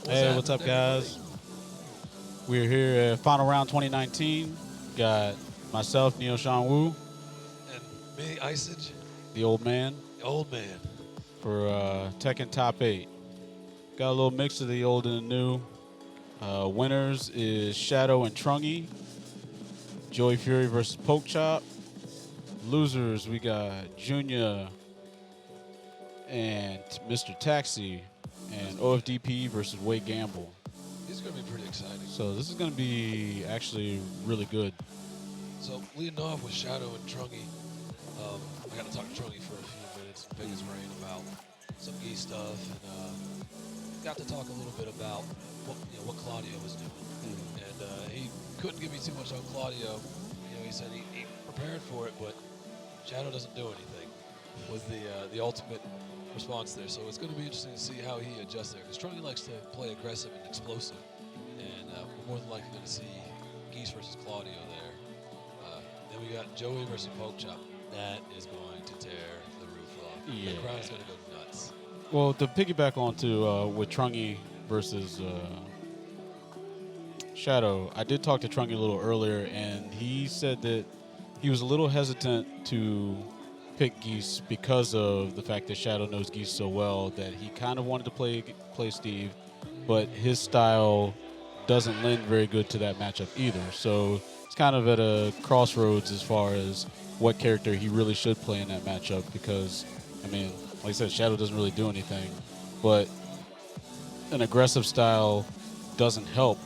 Hey, what's up, guys? We're here at Final Round 2019. Got myself, Neo Sean Wu, And me, Isage, the old man, the old man. for Tekken Top 8. Got a little mix of the old and the new. Winners is Shadow and Trungy. Joey Fury versus Poke Chop. Losers, we got Junior and Mr. Taxi. And OFDP versus Wade Gamble. These are going to be pretty exciting. So this is going to be actually really good. So leading off with Shadow and Trungy, I got to talk to Trungy for a few minutes, pick his brain about some geese stuff, and got to talk a little bit about what Claudio was doing. And he couldn't give me too much on Claudio. He said he prepared for it, but Shadow doesn't do anything. Was the ultimate response there. So it's going to be interesting to see how he adjusts there, because Trungy likes to play aggressive and explosive, and we're more than likely going to see Geese versus Claudio there. Then we got Joey versus Poke Chop. That is going to tear the roof off. Yeah. The crowd is going to go nuts. Well, to piggyback onto with Trungy versus Shadow, I did talk to Trungy a little earlier, and he said that he was a little hesitant to pick Geese because of the fact that Shadow knows Geese so well that he kind of wanted to play Steve, but his style doesn't lend very good to that matchup either. So it's kind of at a crossroads as far as what character he really should play in that matchup, because, I mean, like I said, Shadow doesn't really do anything, but an aggressive style doesn't help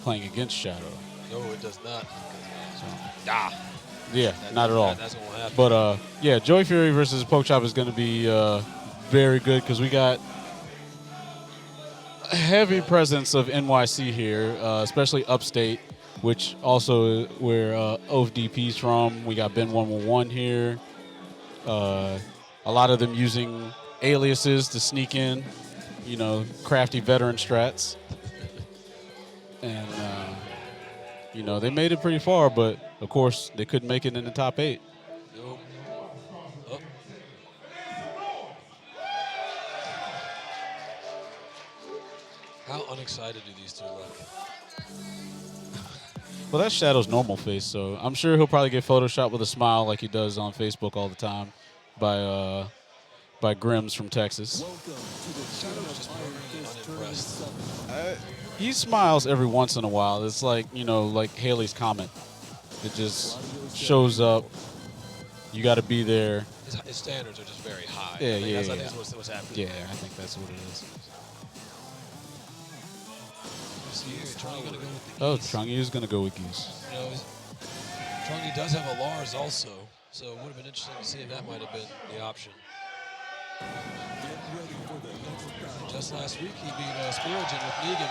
playing against Shadow. No, it does not. Yeah, not at all. That's what will happen. But, yeah, Joey Fury versus Poke Chop is going to be very good, because we got a heavy presence of NYC here, especially upstate, which also where OFDP's from. We got Ben 111 here. A lot of them using aliases to sneak in, crafty veteran strats. And, they made it pretty far, but, of course, they couldn't make it in the top 8. Nope. Oh. How unexcited do these two look? Well, that's Shadow's normal face, so I'm sure he'll probably get photoshopped with a smile like he does on Facebook all the time by Grims from Texas. Shadow's just very unimpressed. He smiles every once in a while. It's like, like Haley's comment. It just shows up. You got to be there. His standards are just very high. Yeah, I think that's what's happening. Yeah, I think that's what it is. See here, Trungy going to go with the Oh, Geese. Trungy is going to go with Geese. Trungy does have a Lars also, so it would have been interesting to see if that might have been the option. Just last week, he beat Spirigen with Negan.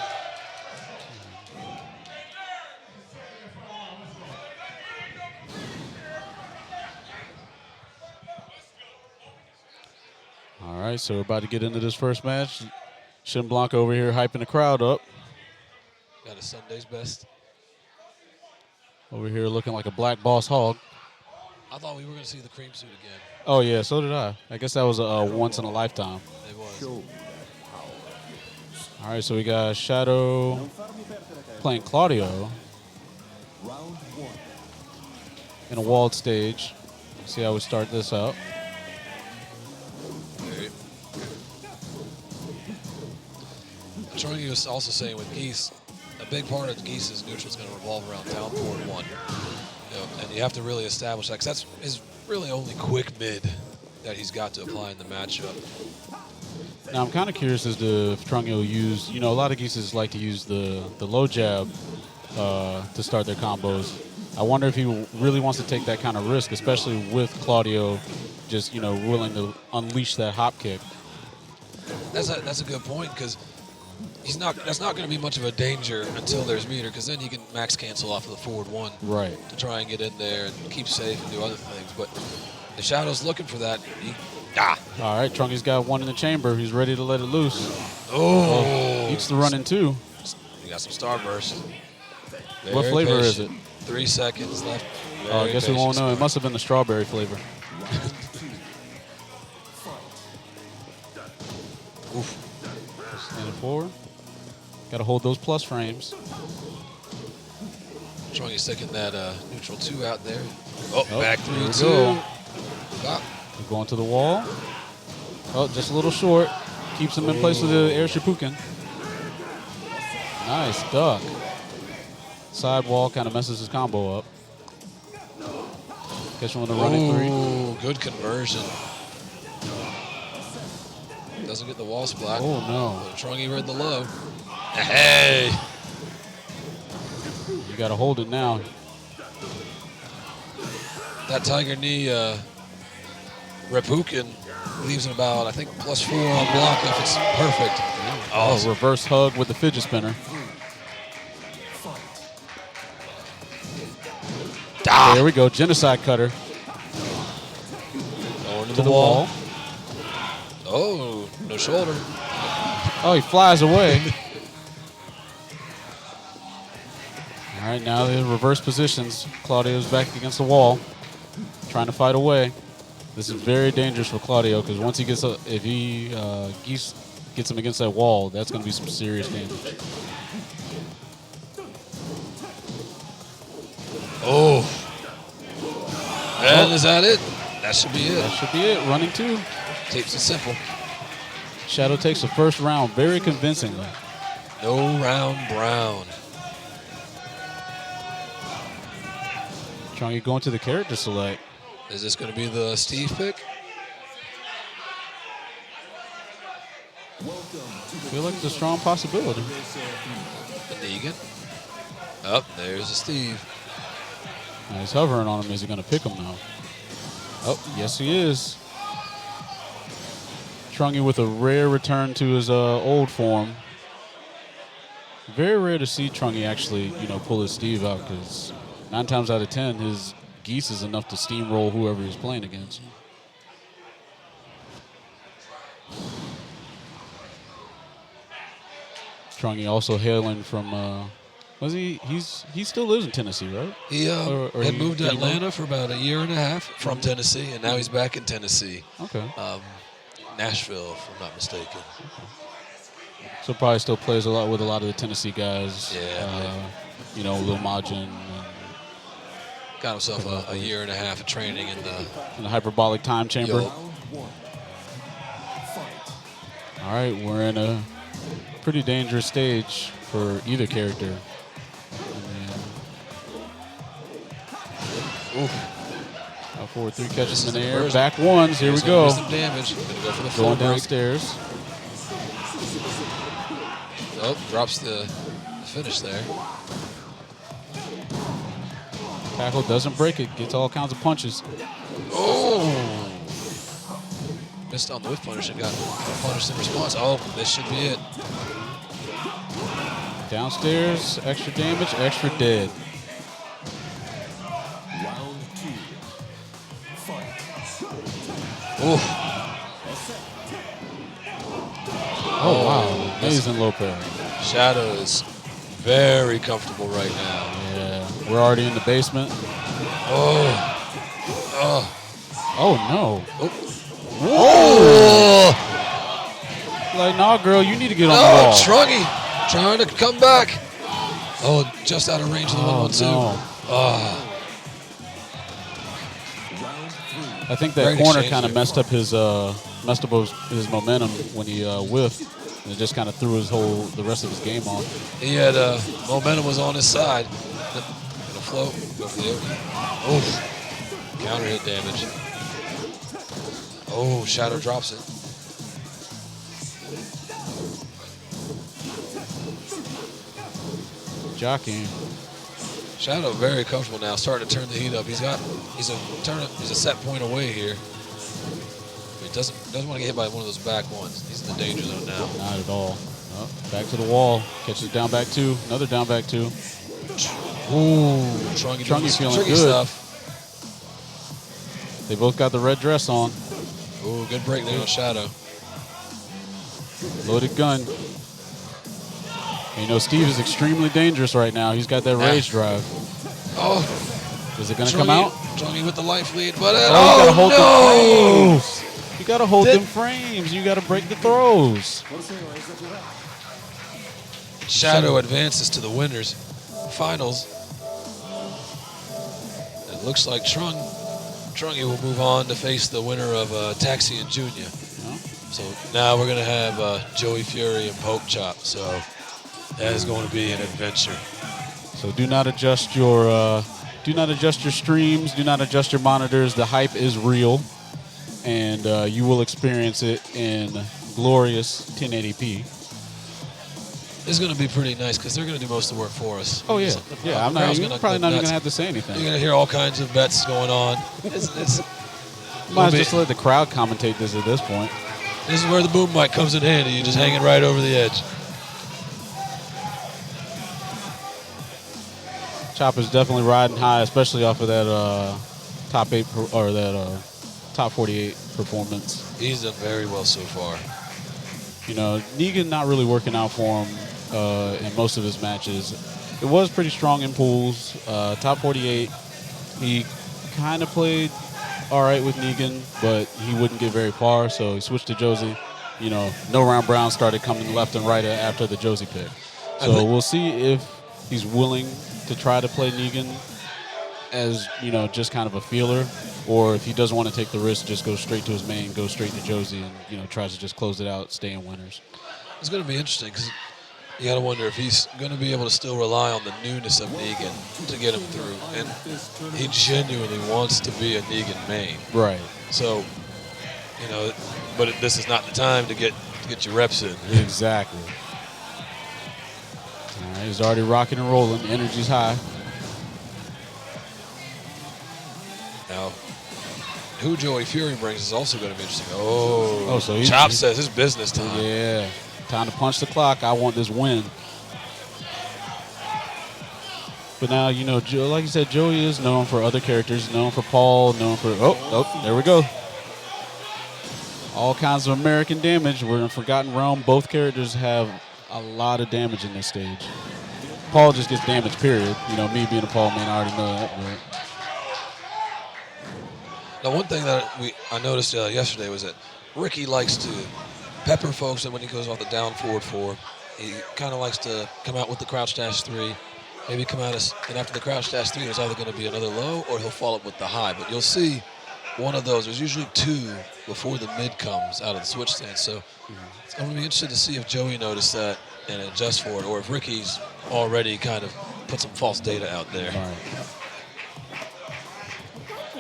All right, so we're about to get into this first match. Shin Blanca over here hyping the crowd up. Got a Sunday's best. Over here looking like a black boss hog. I thought we were going to see the cream suit again. Oh, yeah, so did I. I guess that was a once in a lifetime. It was. All right, so we got Shadow playing Claudio in a walled stage. Let's see how we start this out. Trungy was also saying with Geese, a big part of Geese's neutral is going to revolve around down forward 1. And you have to really establish that, because that's his really only quick mid that he's got to apply in the matchup. Now, I'm kind of curious as to if Trungy will use, a lot of Geeses like to use the low jab to start their combos. I wonder if he really wants to take that kind of risk, especially with Claudio just, willing to unleash that hop kick. That's a good point, because that's not going to be much of a danger until there's meter, because then you can max cancel off of the forward 1 right to try and get in there and keep safe and do other things. But the Shadow's looking for that. All right, Trungy's got 1 in the chamber. He's ready to let it loose. Oh, Eats the run in 2. You got some Starburst. What flavor is it? 3 seconds left. Oh, I guess we won't know. It must have been the strawberry flavor. Oof. Standing forward. Got to hold those plus frames. Chungy's taking that neutral 2 out there. Oh, back 3-2. We're going to the wall. Oh, just a little short. Keeps him in place with the air Shipuken. Nice duck. Side wall kind of messes his combo up. Catch him with a running 3. Ooh, good conversion. Doesn't get the wall splat. Oh, no. But Chungy read the low. Hey! You got to hold it now. That Tiger Knee Repuken leaves him about, I think, +4 on block if it's perfect. Oh, reverse hug with the fidget spinner. There we go. Genocide cutter. Going to the wall. Oh, no shoulder. Oh, he flies away. All right, now the reverse positions. Claudio's back against the wall, trying to fight away. This is very dangerous for Claudio because once he gets if he Geese gets him against that wall, that's going to be some serious damage. Oh. And is that it? That should be it. That should be it. Running 2. Keeps it simple. Shadow takes the first round very convincingly. No round brown. Chungy going to the character select. Is this going to be the Steve pick? I feel like it's a strong possibility. The Negan. Oh, there's a Steve. Now he's hovering on him. Is he going to pick him now? Oh, yes he is. Chungy with a rare return to his old form. Very rare to see Chungy actually, pull his Steve out because 9 times out of 10, his Geese is enough to steamroll whoever he's playing against. Chungy also hailing from, he still lives in Tennessee, right? He had moved to Atlanta for about a year and a half from Tennessee, and now he's back in Tennessee. Okay. Nashville, if I'm not mistaken. Okay. So probably still plays a lot with a lot of the Tennessee guys. Yeah. Lil Majin. Got himself a year and a half of training in the hyperbolic time chamber. Yo. All right, we're in a pretty dangerous stage for either character. Out forward 3 catches in the air. Back ones. Here we go. Some damage. Gonna go for the full Going break. downstairs. Oh, drops the finish there. Tackle doesn't break it. Gets all kinds of punches. Oh! Missed on the whip punish and got punished in response. Oh, this should be it. Downstairs. Extra damage. Extra dead. Oh. Oh, wow. Amazing low parry. Shadow is very comfortable right now. Yeah. We're already in the basement. Oh. Oh, no. Oh. Like, nah, girl, you need to get on the wall. Trungy trying to come back. Oh, just out of range of the 1-1-2. No. Oh. I think that corner kind of messed up his momentum when he whiffed, and it just kind of threw the rest of his game off. He had momentum was on his side. Gonna float, go for the opening. Oh, counter hit damage. Oh, Shadow drops it. Jockeying. Shadow very comfortable now, starting to turn the heat up. He's a set point away here. He doesn't want to get hit by one of those back ones. He's in the danger zone now. Not at all. Oh, back to the wall. Catches down back 2. Another down back 2. Ooh, Trungy feeling good. Stuff. They both got the red dress on. Ooh, good break there on Shadow. Loaded gun. And Steve is extremely dangerous right now. He's got that rage drive. Oh. Is it going to come out? Trungy with the life lead, but you gotta hold them frames. You got to hold them frames. You got to break the throws. Shadow advances to the winners finals. It looks like Trungy will move on to face the winner of Taxi and Junior. So now we're going to have Joey Fury and Poke Chop. So that is going to be an adventure. So do not adjust your streams. Do not adjust your monitors. The hype is real, and you will experience it in glorious 1080p. It's going to be pretty nice because they're going to do most of the work for us. Oh yeah, yeah. I'm probably not even going to have to say anything. You're going to hear all kinds of bets going on. Might as well just let the crowd commentate this at this point. This is where the boom mic comes in handy. You're just hanging right over the edge. Chopper's definitely riding high, especially off of that top 8 or that top 48 performance. He's done very well so far. You know, Negan not really working out for him in most of his matches. It was pretty strong in pools. Top 48, he kind of played all right with Negan, but he wouldn't get very far, so he switched to Josie. You know, No Round Brown started coming left and right after the Josie pick. So we'll see if he's willing to try to play Negan as, you know, just kind of a feeler, or if he doesn't want to take the risk, just go straight to his main, go straight to Josie, and, you know, tries to just close it out, stay in winners. It's going to be interesting because you got to wonder if he's going to be able to still rely on the newness of Negan to get him through. And he genuinely wants to be a Negan main. Right. So, you know, but this is not the time to get your reps in. Exactly. All right, he's already rocking and rolling. Energy's high. Now, who Joey Fury brings is also going to be interesting. So Chop says it's business time. Yeah. Time to punch the clock. I want this win. But now, you know, like you said, Joey is known for other characters, known for Paul, known for... Oh, there we go. All kinds of American damage. We're in Forgotten Realm. Both characters have a lot of damage in this stage. Paul just gets damage, period. You know, me being a Paul man, I already know that. But. Now, one thing that I noticed yesterday was that Ricky likes to pepper folks, and when he goes off the down forward 4, he kind of likes to come out with the crouch dash 3, maybe come out and after the crouch dash 3, there's either going to be another low or he'll follow up with the high. But you'll see one of those. There's usually 2 before the mid comes out of the switch stance. So I'm going to be interested to see if Joey noticed that and adjusts for it, or if Ricky's already kind of put some false data out there. All right.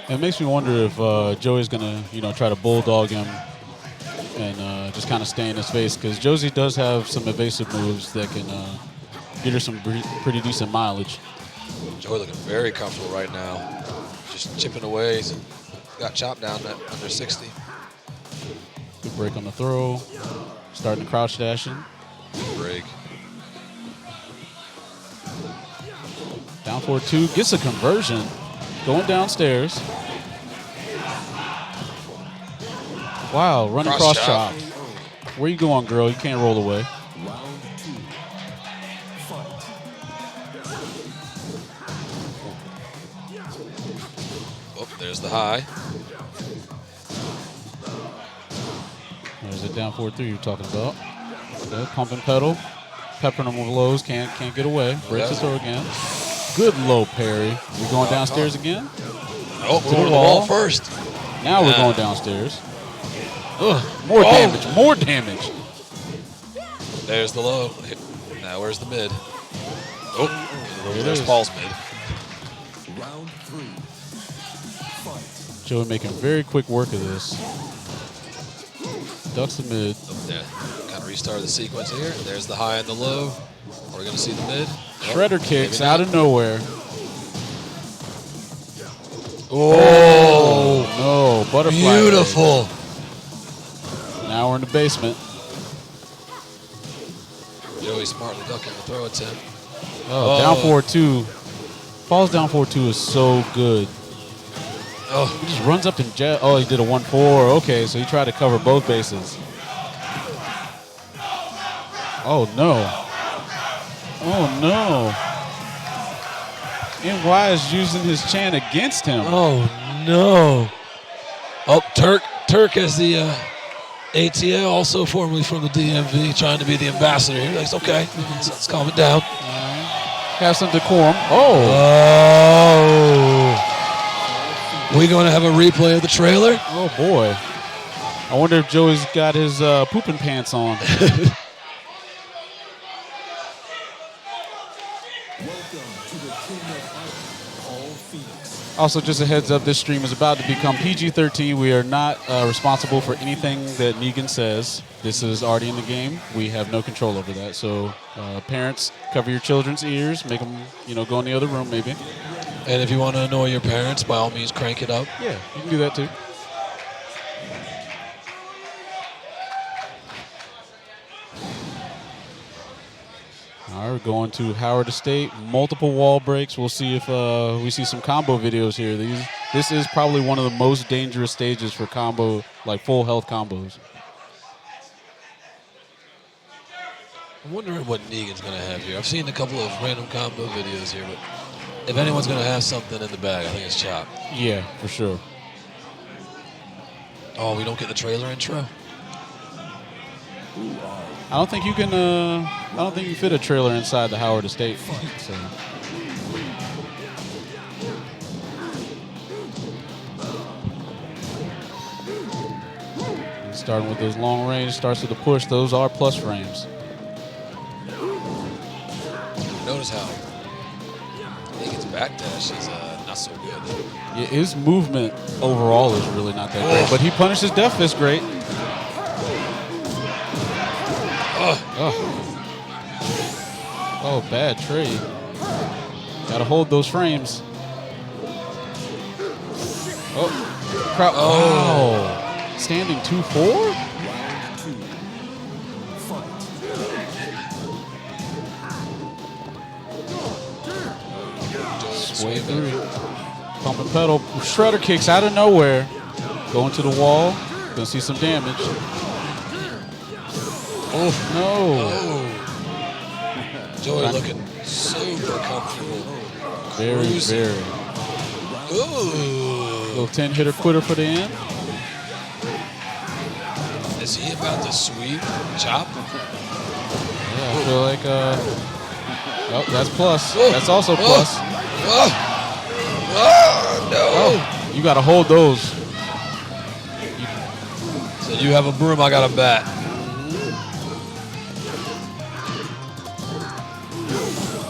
It makes me wonder if Joey's going to, you know, try to bulldog him and just kind of stay in his face, because Josie does have some evasive moves that can get her some pretty decent mileage. Joey looking very comfortable right now. Just chipping away. He's got Chop down at under 60. Good break on the throw. Starting to crouch dashing. Break. Down 4-2. Gets a conversion. Going downstairs. Wow, running cross chop. Where you going, girl? You can't roll away. Oh, there's the high. There's a down 4-3 you're talking about. Okay, pump and pedal. Peppering him with lows. Can't get away. Breaks the throw again. Good low parry. We going downstairs again? Oh, we're going to the wall first. Now we're going downstairs. Ugh, more damage. More damage. There's the low. Now where's the mid? Oh, there's Paul's mid. Round 3. Fight. Joey making very quick work of this. Ducks the mid. Yeah. Kind of restart the sequence here. There's the high and the low. We're going to see the mid. Shredder kicks out of nowhere. Oh, no. Butterfly. Beautiful. Now we're in the basement. Joey smartly ducking the throw attempt. Down 4-2. Paul's down 4-2 is so good. He just runs up and jet. Oh, he did a 1-4. Okay, so he tried to cover both bases. Oh, no. Oh, no. NY is using his chant against him. Oh, no. Oh, Turk has the ATL, also formerly from the DMV, trying to be the ambassador here. Like, okay, let's calm it down. Have some decorum. Oh. We going to have a replay of the trailer? Oh, boy. I wonder if Joey's got his pooping pants on. Also, just a heads up, this stream is about to become PG-13. We are not responsible for anything that Negan says. This is already in the game. We have no control over that. So, parents, cover your children's ears. Make them, go in the other room, maybe. And if you want to annoy your parents, by all means, crank it up. Yeah, you can do that too. All right, we're going to Howard Estate. Multiple wall breaks. We'll see if we see some combo videos here. This is probably one of the most dangerous stages for combo, like full health combos. I'm wondering what Negan's going to have here. I've seen a couple of random combo videos here, but if anyone's going to have something in the bag, I think it's Chop. Yeah, for sure. Oh, we don't get the trailer intro? I don't think you can. I don't think you fit a trailer inside the Howard Estate. So. Starting with those long range, starts with a push. Those are plus frames. Notice how Negan's backdash is not so good. Yeah, his movement overall is really not that great, but he punishes Death Fist great. Oh, bad trade. Gotta hold those frames. Oh. Wow. Standing 2-4? Sway through. Pump and pedal. Shredder kicks out of nowhere. Going to the wall. Gonna see some damage. Oh, no. Joey looking super comfortable. Very, very. Ooh. Little 10-hitter quitter for the end. Is he about to sweep Chop? Yeah, I feel like, oh, that's plus. That's also plus. No. Oh, you got to hold those. So you have a broom, I got a bat.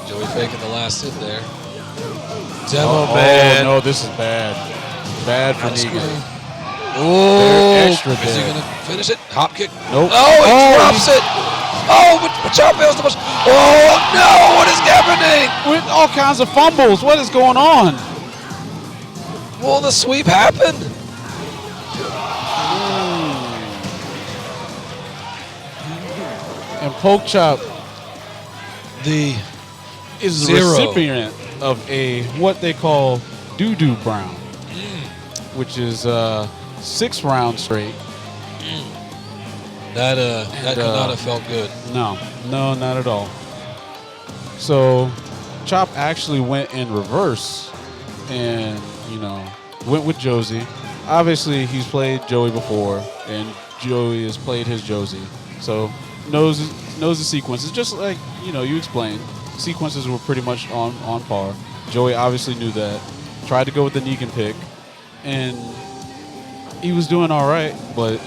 Joey faking the last hit there. Demo man. Oh, no, this is bad. Bad for Negan. Oh, extra is he dead. going to finish it? Hop kick? Nope. Oh, he drops it. Oh, but Chop fails to push. Oh, no, what is happening? With all kinds of fumbles. What is going on? Will the sweep happen? And Poke Chop is the recipient of a what they call doo-doo brown, which is 6 rounds straight. That could not have felt good. No, not at all. So Chop actually went in reverse and, went with Josie. Obviously, he's played Joey before, and Joey has played his Josie. So knows the sequences. Just like, you explained. Sequences were pretty much on par. Joey obviously knew that. Tried to go with the Negan pick. And he was doing all right, but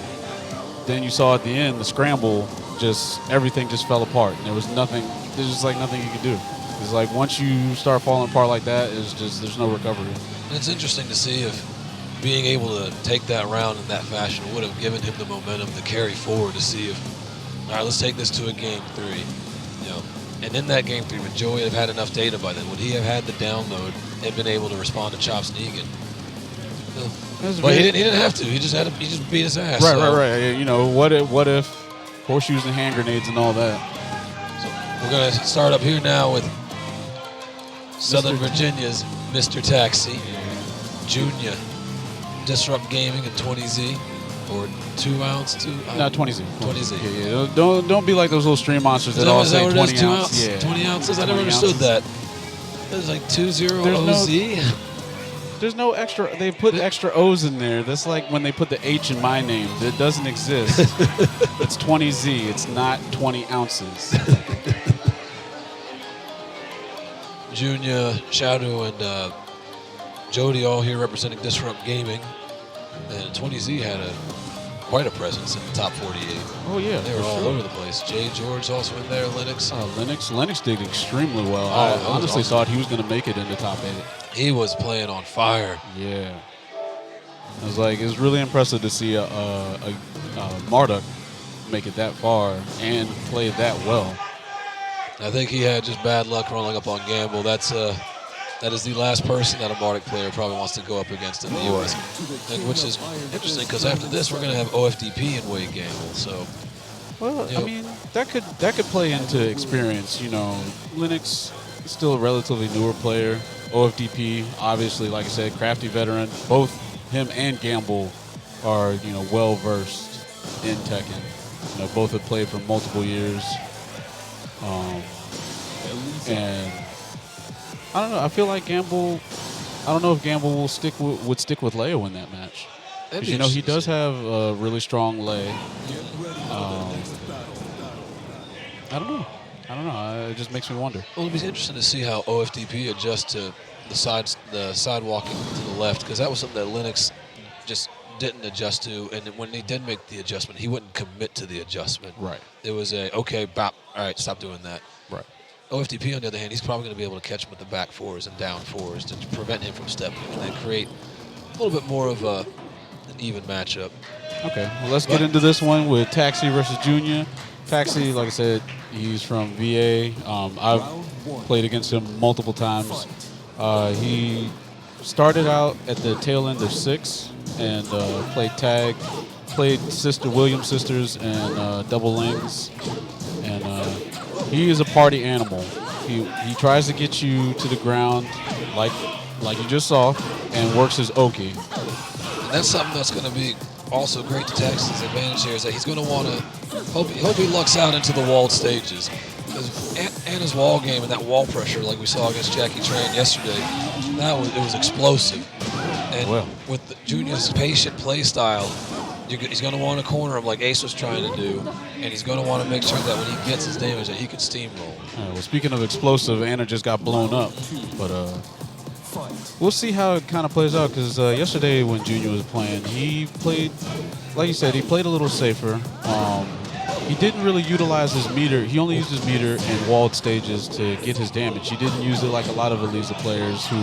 then you saw at the end, the scramble, everything just fell apart. And there's just like nothing you could do. It's like once you start falling apart like that, there's no recovery. And it's interesting to see if being able to take that round in that fashion would have given him the momentum to carry forward to see if, all right, let's take this to a game 3. And in that game 3, would Joey have had enough data by then? Would he have had the download and been able to respond to Chop's Negan? But he didn't have to. He just beat his ass. Right. What if horseshoes and hand grenades and all that? So we're gonna start up here now with Southern Virginia's Mr. Taxi, Junior, Disrupt Gaming and 20Z, or 2 ounce, 20Z. 20Z. Yeah. Don't be like those little stream monsters that all say 20 ounces. Yeah. 20 ounces. I never understood that. It was like 20 OZ. There's no extra. They put extra O's in there. That's like when they put the H in my name. It doesn't exist. It's 20Z. It's not 20 ounces. Junior, Shadow, and Jody all here representing Disrupt Gaming. And 20Z had quite a presence in the top 48. Oh, yeah. They were all over the place. Jay George also in there, Linux. Lennox did extremely well. Oh, I that was honestly awesome. thought he was going to make it in the top 8. He was playing on fire. Yeah. It was really impressive to see Marduk make it that far and play that well. I think he had just bad luck rolling up on Gamble. That is the last person that a Marduk player probably wants to go up against in the U.S. Which is interesting because after this we're going to have OFDP and Wade Gamble. So, well, I mean that could play into experience. Linux is still a relatively newer player. OFDP, obviously, like I said, crafty veteran. Both him and Gamble are well versed in Tekken. Both have played for multiple years. And I don't know. I feel like Gamble. I don't know if Gamble would stick with Leo in that match. Because he does have a really strong lay. I don't know. It just makes me wonder. Well, it'll be interesting to see how OFDP adjusts to the side walking to the left, because that was something that Linux just didn't adjust to, and when he did make the adjustment, he wouldn't commit to the adjustment. Right. It was okay, bop, all right, stop doing that. Right. OFDP, on the other hand, he's probably going to be able to catch him with the back fours and down fours to prevent him from stepping, and then create a little bit more of an even matchup. Okay, well, let's get into this one with Taxi versus Junior. Taxi, like I said, he's from VA. I've played against him multiple times. He started out at the tail end of 6 and played tag, played Williams sisters and double lings, and he is a party animal. He tries to get you to the ground like you just saw, and works his Oki. And that's something that's going to be also great to Taxi's advantage here, is that he's going to want to hope he lucks out into the walled stages. Because Anna's wall game and that wall pressure, like we saw against Jackie Tran yesterday, it was explosive. And with Junior's patient play style, he's going to want to corner him like Ace was trying to do, and he's going to want to make sure that when he gets his damage, that he can steamroll. Well, speaking of explosive, Anna just got blown up, but we'll see how it kind of plays out, because yesterday when Junior was playing, he played, like you said, he played a little safer. He didn't really utilize his meter. He only used his meter in walled stages to get his damage. He didn't use it like a lot of Eliza players who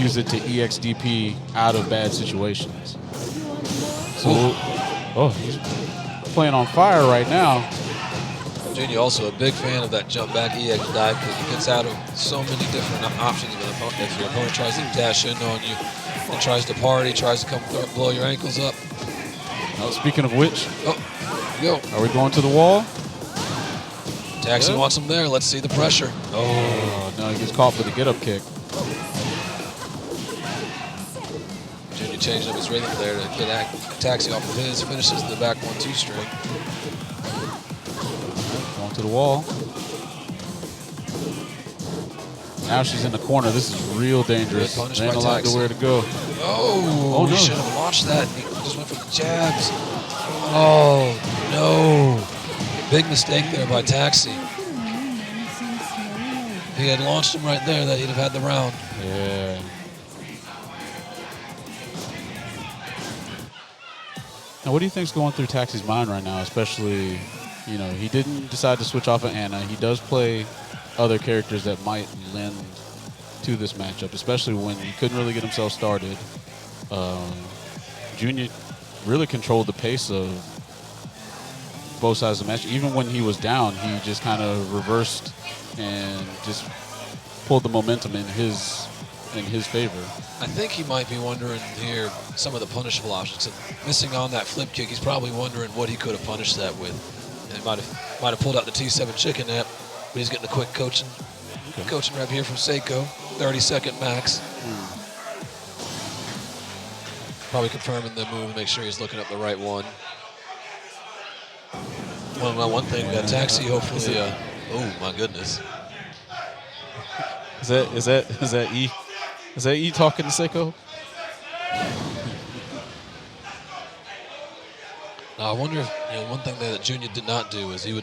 use it to EXDP out of bad situations. So, he's playing on fire right now. Junior also a big fan of that jump back EX dive, because he gets out of so many different options. If your opponent tries to dash in on you, and tries to party, tries to come blow your ankles up. Speaking of which, go. Are we going to the wall? Taxi wants him there. Let's see the pressure. Oh, no, he gets caught for the get-up kick. Junior changed up his rhythm there to get Taxi off of his. Finishes the back 1-2 string. Going to the wall. Now she's in the corner. This is real dangerous. Punished Ain't by a lot Taxi. to where to go. Oh, he should have launched that. He just went for the jabs. Oh, no. Big mistake there by Taxi. If he had launched him right there, that he'd have had the round. Yeah. Now, what do you think's going through Taxi's mind right now, especially, he didn't decide to switch off of Anna. He does play other characters that might lend to this matchup, especially when he couldn't really get himself started. Junior really controlled the pace of both sides of the match. Even when he was down, he just kind of reversed and just pulled the momentum in his favor. I think he might be wondering here some of the punishable options. And missing on that flip kick, he's probably wondering what he could have punished that with. And he might have pulled out the T7 chicken nap, but he's getting a quick coaching rep here from Seiko, 30-second max. Probably confirming the move, make sure he's looking up the right one. Well, one thing, we got Taxi, hopefully. Oh my goodness. Is that E? Is that you talking to Seiko? Now I wonder if one thing that Junior did not do is he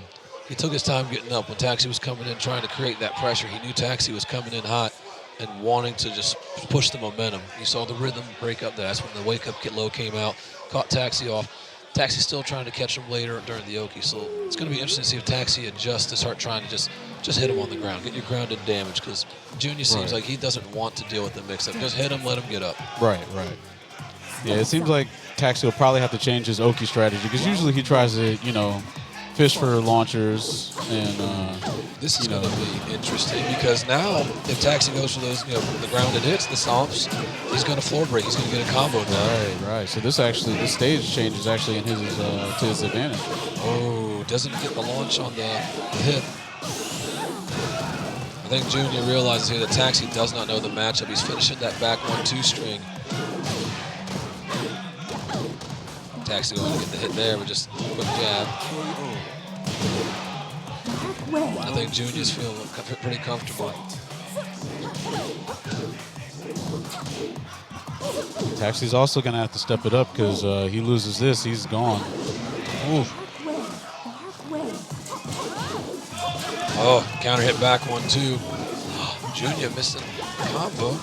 took his time getting up when Taxi was coming in, trying to create that pressure. He knew Taxi was coming in hot and wanting to just push the momentum. You saw the rhythm break up there. That's when the wake up get low came out, caught Taxi off. Taxi's still trying to catch him later during the Oki, so it's going to be interesting to see if Taxi adjusts to start trying to just hit him on the ground, get your grounded damage, because Junior seems like he doesn't want to deal with the mix-up. Just hit him, let him get up. Right. Yeah, it seems like Taxi will probably have to change his Oki strategy because usually he tries to, fish for launchers and. This is going to be interesting because now if Taxi goes for those, the grounded hits, the stomps, he's going to floor break. He's going to get a combo now. Right. So this stage change is actually in to his advantage. Oh, doesn't get the launch on the hit. I think Junior realizes here that Taxi does not know the matchup. He's finishing that back 1-2 string. Taxi going to get the hit there with just a quick jab. I think Junior's feeling pretty comfortable. Taxi's also going to have to step it up because he loses this, he's gone. Ooh. Oh, counter hit back 1-2. Junior missing the combo.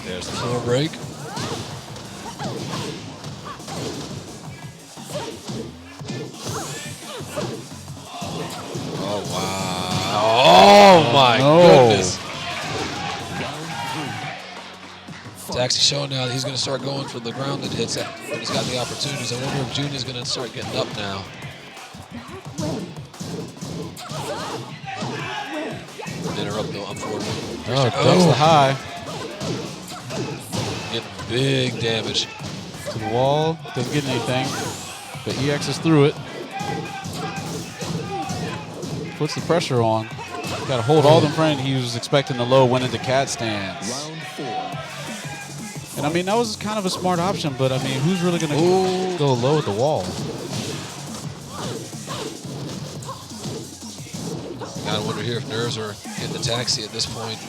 There's the floor break. Oh, wow. Oh, my goodness. Taxi showing now that he's going to start going for the grounded hits when he's got the opportunities. I wonder if Junior's going to start getting up now. Interrupt though, unfortunately. Ducks the high. Getting big damage. To the wall, doesn't get anything, but EXs through it. Puts the pressure on. Got to hold all them friends. He was expecting the low, went into cat stance. Round 4. And I mean, that was kind of a smart option, but I mean, who's really going to go low at the wall? Gotta wonder here if nerves are hitting the Taxi at this point.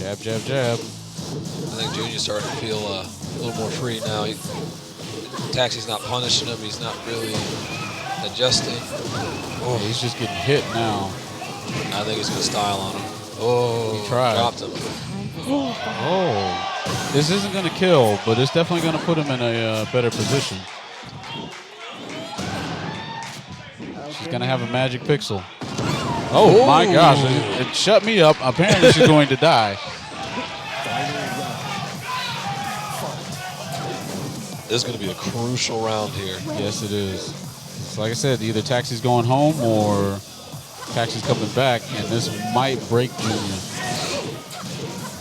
Jab, jab, jab. I think Junior's starting to feel a little more free now. Taxi's not punishing him. He's not really adjusting. Oh, he's just getting hit now. I think he's going to style on him. Oh, he tried. Dropped him. Oh, this isn't going to kill, but it's definitely going to put him in a better position. She's going to have a magic pixel. Oh, my gosh. It shut me up. Apparently, she's going to die. This is going to be a crucial round here. Yes, it is. So like I said, either Taxi's going home or Taxi's coming back, and this might break Junior.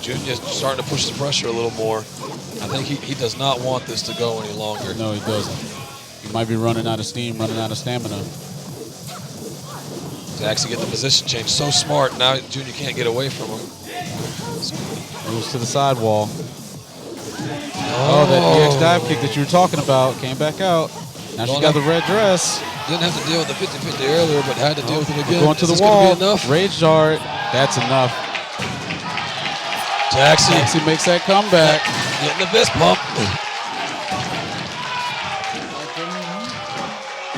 Junior's starting to push the pressure a little more. I think he does not want this to go any longer. No, he doesn't. He might be running out of steam, running out of stamina. Taxi getting the position change. So smart. Now Junior can't get away from him. Moves to the sidewall. Oh, that EX dive kick that you were talking about came back out. Now she's got the red dress. Didn't have to deal with the 50-50 earlier, but had to deal with it again. Going to the wall. Rage dart. That's enough. Taxi makes that comeback. Getting the fist pump.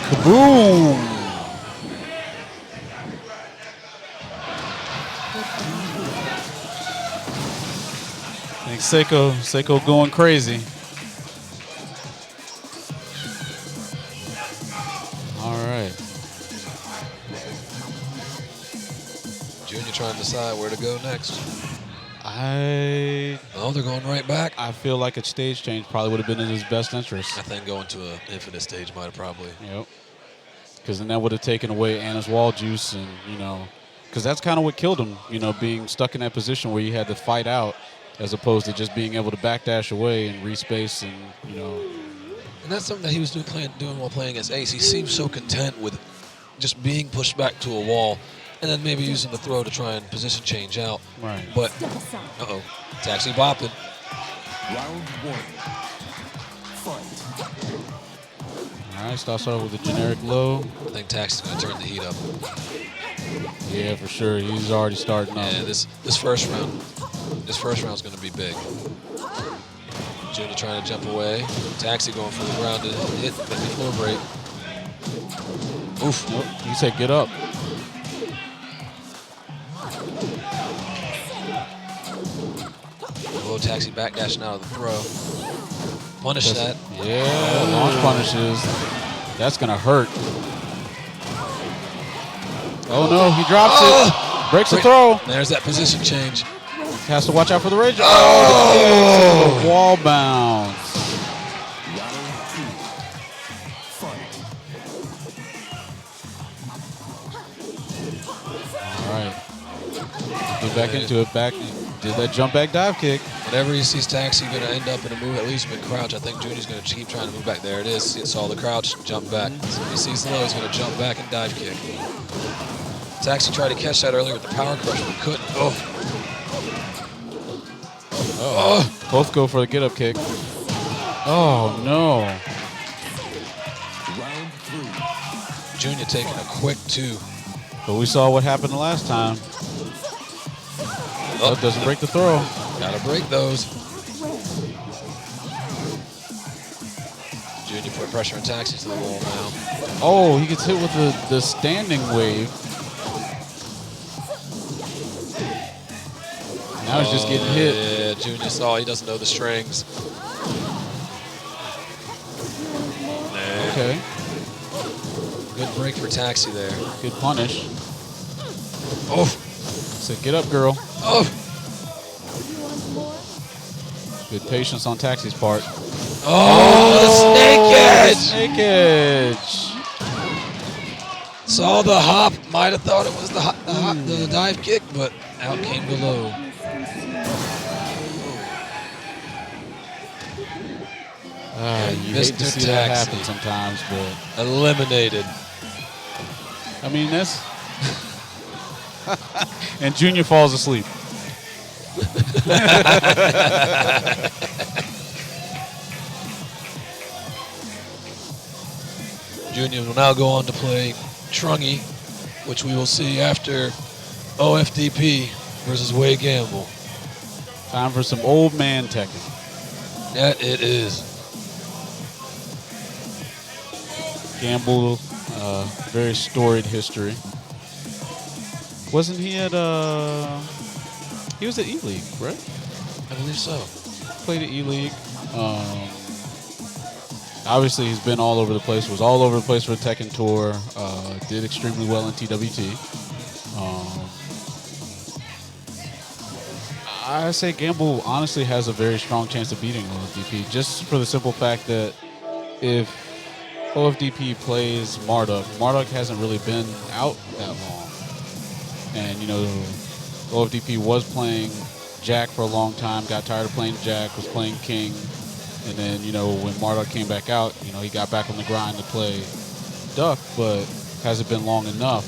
Kaboom. I think Seiko going crazy. All right. Junior trying to decide where to go next. Oh, they're going right back. I feel like a stage change probably would have been in his best interest. I think going to an infinite stage might have probably. Yep. Because then that would have taken away Anna's wall juice, and because that's kind of what killed him. Being stuck in that position where you had to fight out, as opposed to just being able to backdash away and respace and. And that's something that he was doing while playing as Ace. He seemed so content with just being pushed back to a wall, and then maybe using the throw to try and position change out. Right. But Taxi bopping. Round 1. Fight. All right, starts off with a generic low. I think Taxi's going to turn the heat up. Yeah, for sure. He's already starting up. Yeah, this first round is going to be big. Junior trying to jump away. Taxi going for the ground to hit the floor break. Oof. Nope. He said, "Get up." Oh, Taxi backdashing out of the throw. Punish that. Yeah, launch punishes. That's gonna hurt. Oh no, he drops it. Breaks the throw. There's that position change. Has to watch out for the rage. Oh, the wall bounce. All right. Get back into it. Back. Did that jump back dive kick. Whenever he sees Taxi going to end up in a move, at least mid-crouch, I think Junior's going to keep trying to move back. There it is. He saw the crouch, jump back. So if he sees the low, he's going to jump back and dive kick. Taxi tried to catch that earlier with the power crush, but couldn't. Oh. Both go for the get-up kick. Oh, no. Round 3. Junior taking a quick 2. But we saw what happened the last time. Oh, doesn't break the throw. Gotta break those. Junior put pressure on Taxi to the wall now. Oh, he gets hit with the standing wave. Now he's just getting hit. Yeah, Junior saw he doesn't know the strings. Okay. Good break for Taxi there. Good punish. Oh. So get up, girl. Oh. Good patience on Taxi's part. Oh, the snake edge. Snake edge. Saw the hop. Might have thought it was the dive kick, but out came the low. You hate to see that happen sometimes, but eliminated. I mean, that's... and Junior falls asleep. Junior will now go on to play Trungy, which we will see after OFDP versus Wade Gamble. Time for some old man Tekken. That it is. Gamble, very storied history. Wasn't he at he was at E-League, right? I believe so. Played at E-League. Obviously, he's been all over the place. Was all over the place for the Tekken Tour. Did extremely well in TWT. I say Gamble honestly has a very strong chance of beating OFDP, just for the simple fact that if OFDP plays Marduk hasn't really been out that long. And, you know, OFDP was playing Jack for a long time, got tired of playing Jack, was playing King. And then, you know, when Marduk came back out, you know, he got back on the grind to play Duck, but hasn't been long enough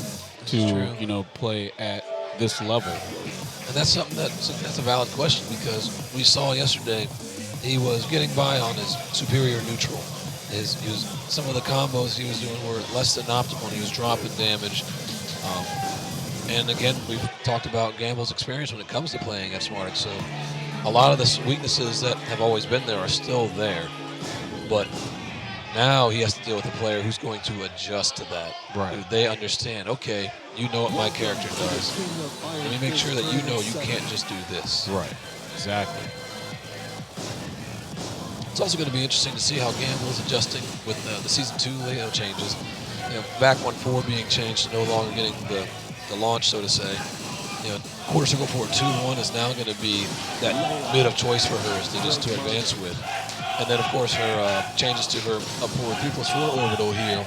to, you know, play at this level. And that's something that's a valid question, because we saw yesterday he was getting by on his superior neutral. Some of the combos he was doing were less than optimal. He was dropping damage. And again, we've talked about Gamble's experience when it comes to playing F Smartic. So a lot of the weaknesses that have always been there are still there. But now he has to deal with a player who's going to adjust to that. Right. They understand, okay, you know what my character does. Let me make sure that you know you can't just do this. Right. Exactly. It's also going to be interesting to see how Gamble is adjusting with the Season 2 layout changes. You know, back 1-4 being changed to no longer getting the launch, so to say. You know, quarter circle forward 2-1 is now going to be that bit of choice for her to advance with. And then, of course, her changes to her up forward 3+4 orbital heel.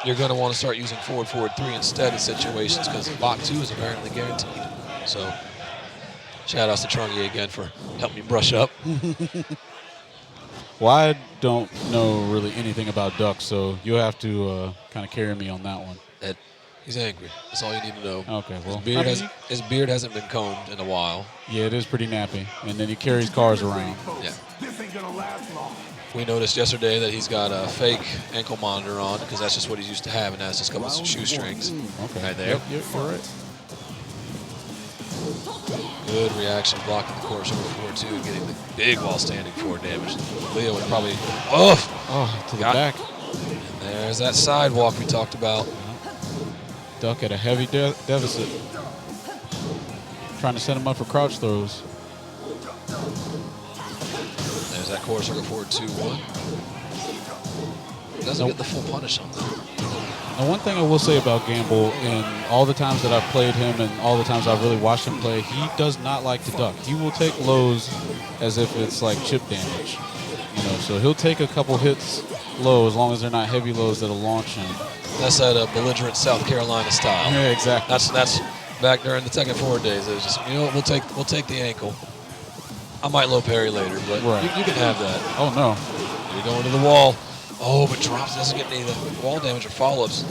You're going to want to start using forward 3 instead in situations, because Bach 2 is apparently guaranteed. So, shout outs to Trungy again for helping me brush up. Well, I don't know really anything about Duck, so you'll have to kind of carry me on that one. He's angry. That's all you need to know. Okay, well. His beard hasn't been combed in a while. Yeah, it is pretty nappy. And then he carries cars around. Yeah. We noticed yesterday that he's got a fake ankle monitor on, because that's just what he's used to having. Now it's just a couple of shoestrings. Okay. Right there. Yep, you're right. Good reaction, blocking the core shoulder forward two and getting the big while standing forward damage. Leo would probably, Oh, to the back. There's that sidewalk we talked about. Duck at a heavy deficit. Trying to set him up for crouch throws. There's that core circle forward 2-1. Doesn't get the full punish on that. Now, one thing I will say about Gamble, in all the times that I've played him and all the times I've really watched him play, he does not like to duck. He will take lows as if it's like chip damage. So he'll take a couple hits low as long as they're not heavy lows that'll launch him. That's that belligerent South Carolina style. Yeah, exactly. That's back during the Tekken 4 days. It was just, we'll take the ankle. I might low parry later, but you can have that. Oh no. You're going to the wall. Oh, but drops, doesn't get any of the wall damage or follow-ups.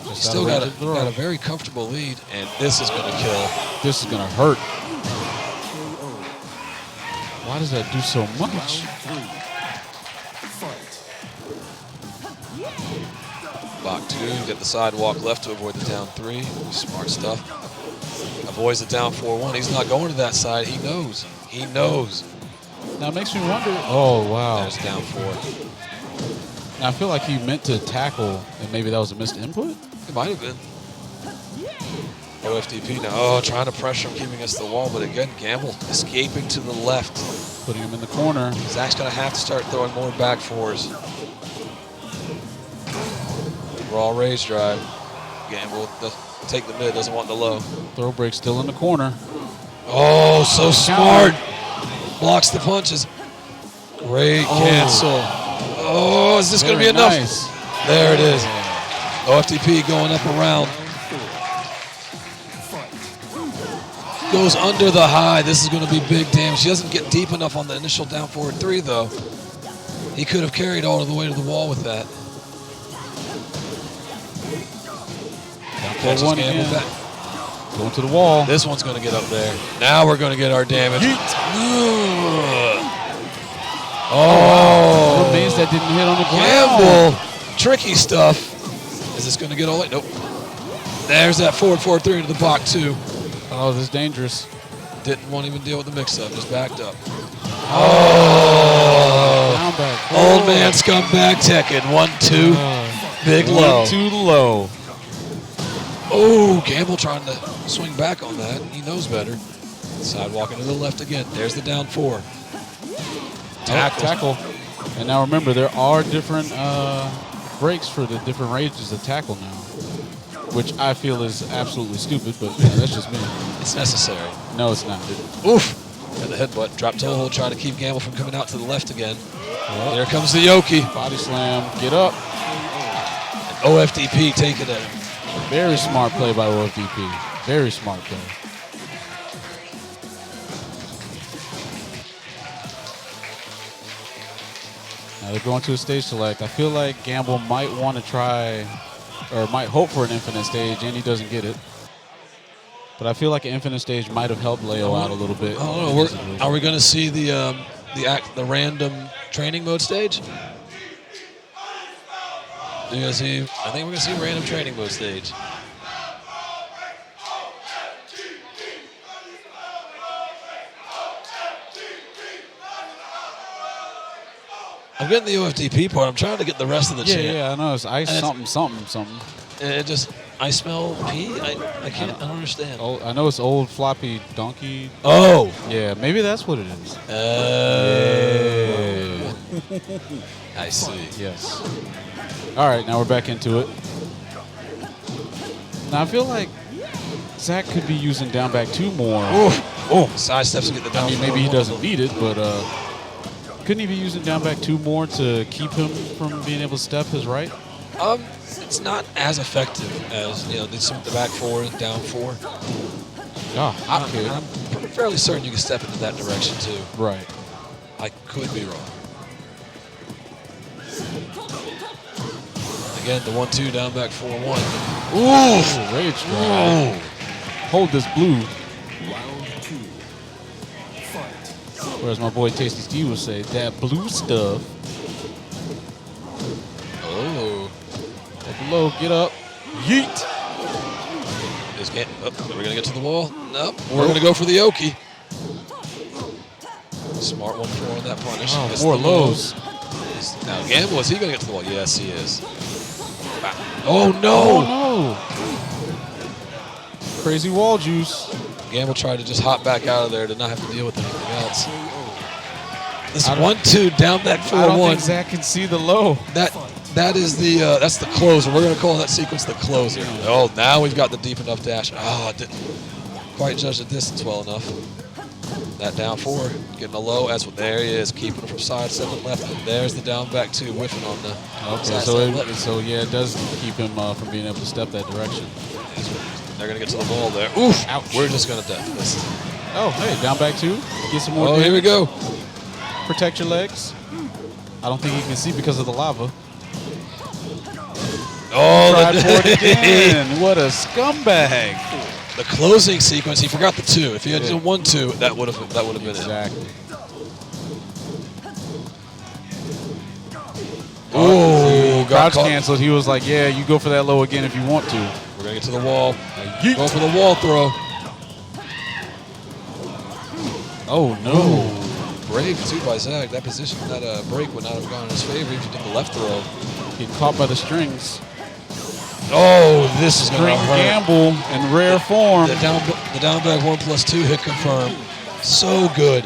He's still got a very comfortable lead, and this is going to kill. This is going to hurt. Why does that do so much? Block two, get the sidewalk left to avoid the down three. Smart stuff. Avoids the down 4-1. He's not going to that side. He knows. He knows. Now it makes me wonder. Oh, wow. There's down 4. Now I feel like he meant to tackle, and maybe that was a missed input? It might have been. OFDP now. Oh, trying to pressure him, keeping against the wall, but again, Gamble escaping to the left. Putting him in the corner. Zach's going to have to start throwing more back fours. Raw raise drive. Gamble take the mid, doesn't want the low. Throw break still in the corner. Oh, so smart. Blocks the punches. Great cancel. Oh, is this going to be enough? Nice. There it is. OFTP going up around. Goes under the high. This is going to be big damage. He doesn't get deep enough on the initial down forward 3, though. He could have carried all the way to the wall with that. Catches Gamble back. Going to the wall. This one's going to get up there. Now we're going to get our damage. Oh. What means that didn't hit on the ground? Gamble. Tricky stuff. Is this going to get all the way? Nope. There's that forward 4-3 into the box, too. Oh, this is dangerous. Didn't want to even deal with the mix-up. Just backed up. Oh. Down back. Old man scumbag Tekken. 1-2. Big low. 1-2 low. Oh, Gamble trying to swing back on that. He knows better. Sidewalking to the left again. There's the down 4. Tackle. And now remember, there are different breaks for the different ranges of tackle now, which I feel is absolutely stupid, but that's just me. It's necessary. No, it's not. Oof. And the headbutt. Drop toe hold, trying to keep Gamble from coming out to the left again. There comes the Yoki. Body slam. Get up. And OFDP taking it. Very smart play by OFDP. Very smart play. Now they're going to a stage select. I feel like Gamble might want to try, or might hope for an infinite stage, and he doesn't get it. But I feel like an infinite stage might have helped Leo out a little bit. I don't know. Are we going to see the random training mode stage? I think we're going to see a random training mode stage. I'm getting the OFDP part. I'm trying to get the rest of the chant. Yeah, I know. It's ice something. And it just, I smell pee. I can't. I don't understand. Oh, I know it's old floppy donkey. Oh. Yeah, maybe that's what it is. Yeah. I see. Yes. All right, now we're back into it. Now I feel like Zach could be using down back 2 more. Oh, side steps to get the down. I mean, maybe he doesn't need it, but couldn't he be using down back 2 more to keep him from being able to step his right? It's not as effective as the back 4 and down 4. Oh, I'm fairly certain you can step into that direction too. Right. I could be wrong. Again, the 1-2 down back 4-1. Ooh, rage drive. Hold this blue. Whereas my boy Tasty Steve would say, that blue stuff. Oh. Up low, get up. Yeet. Are we going to get to the wall? Nope. We're going to go for the Oki. Smart 1-4 on that punish. Oh, more lows. Now, Gamble, is he going to get to the wall? Yes, he is. Oh, no. Oh, no. Crazy wall juice. Gamble tried to just hop back out of there, did not have to deal with anything else. This 1-2 down back 4-1. I don't think Zach can see the low. That is the that's the closer. We're going to call that sequence the closer. Oh, now we've got the deep enough dash. Oh, didn't quite judge the distance well enough. That down 4, getting a low. There he is, keeping it from side, 7 left. There's the down back 2, whiffing on the. Okay, so yeah, it does keep him from being able to step that direction. They're going to get to the wall there. Oof! Ouch. We're just going to death this. Oh, hey, down back 2. Get some more damage. Here we go. Protect your legs. I don't think he can see because of the lava. Oh, tried for it again. What a scumbag. The closing sequence, he forgot the 2. If he had done 1-2, that would have been it. Exactly. Oh, crouch canceled. He was like, yeah, you go for that low again if you want to. We're going to get to the wall. Go for the wall throw. Oh, no. Brave, too, by Zach. That position, that break would not have gone in his favor if he did the left throw. Getting caught by the strings. Oh, this is going to hurt. Gamble in rare form. The down back 1+2 hit confirmed. So good.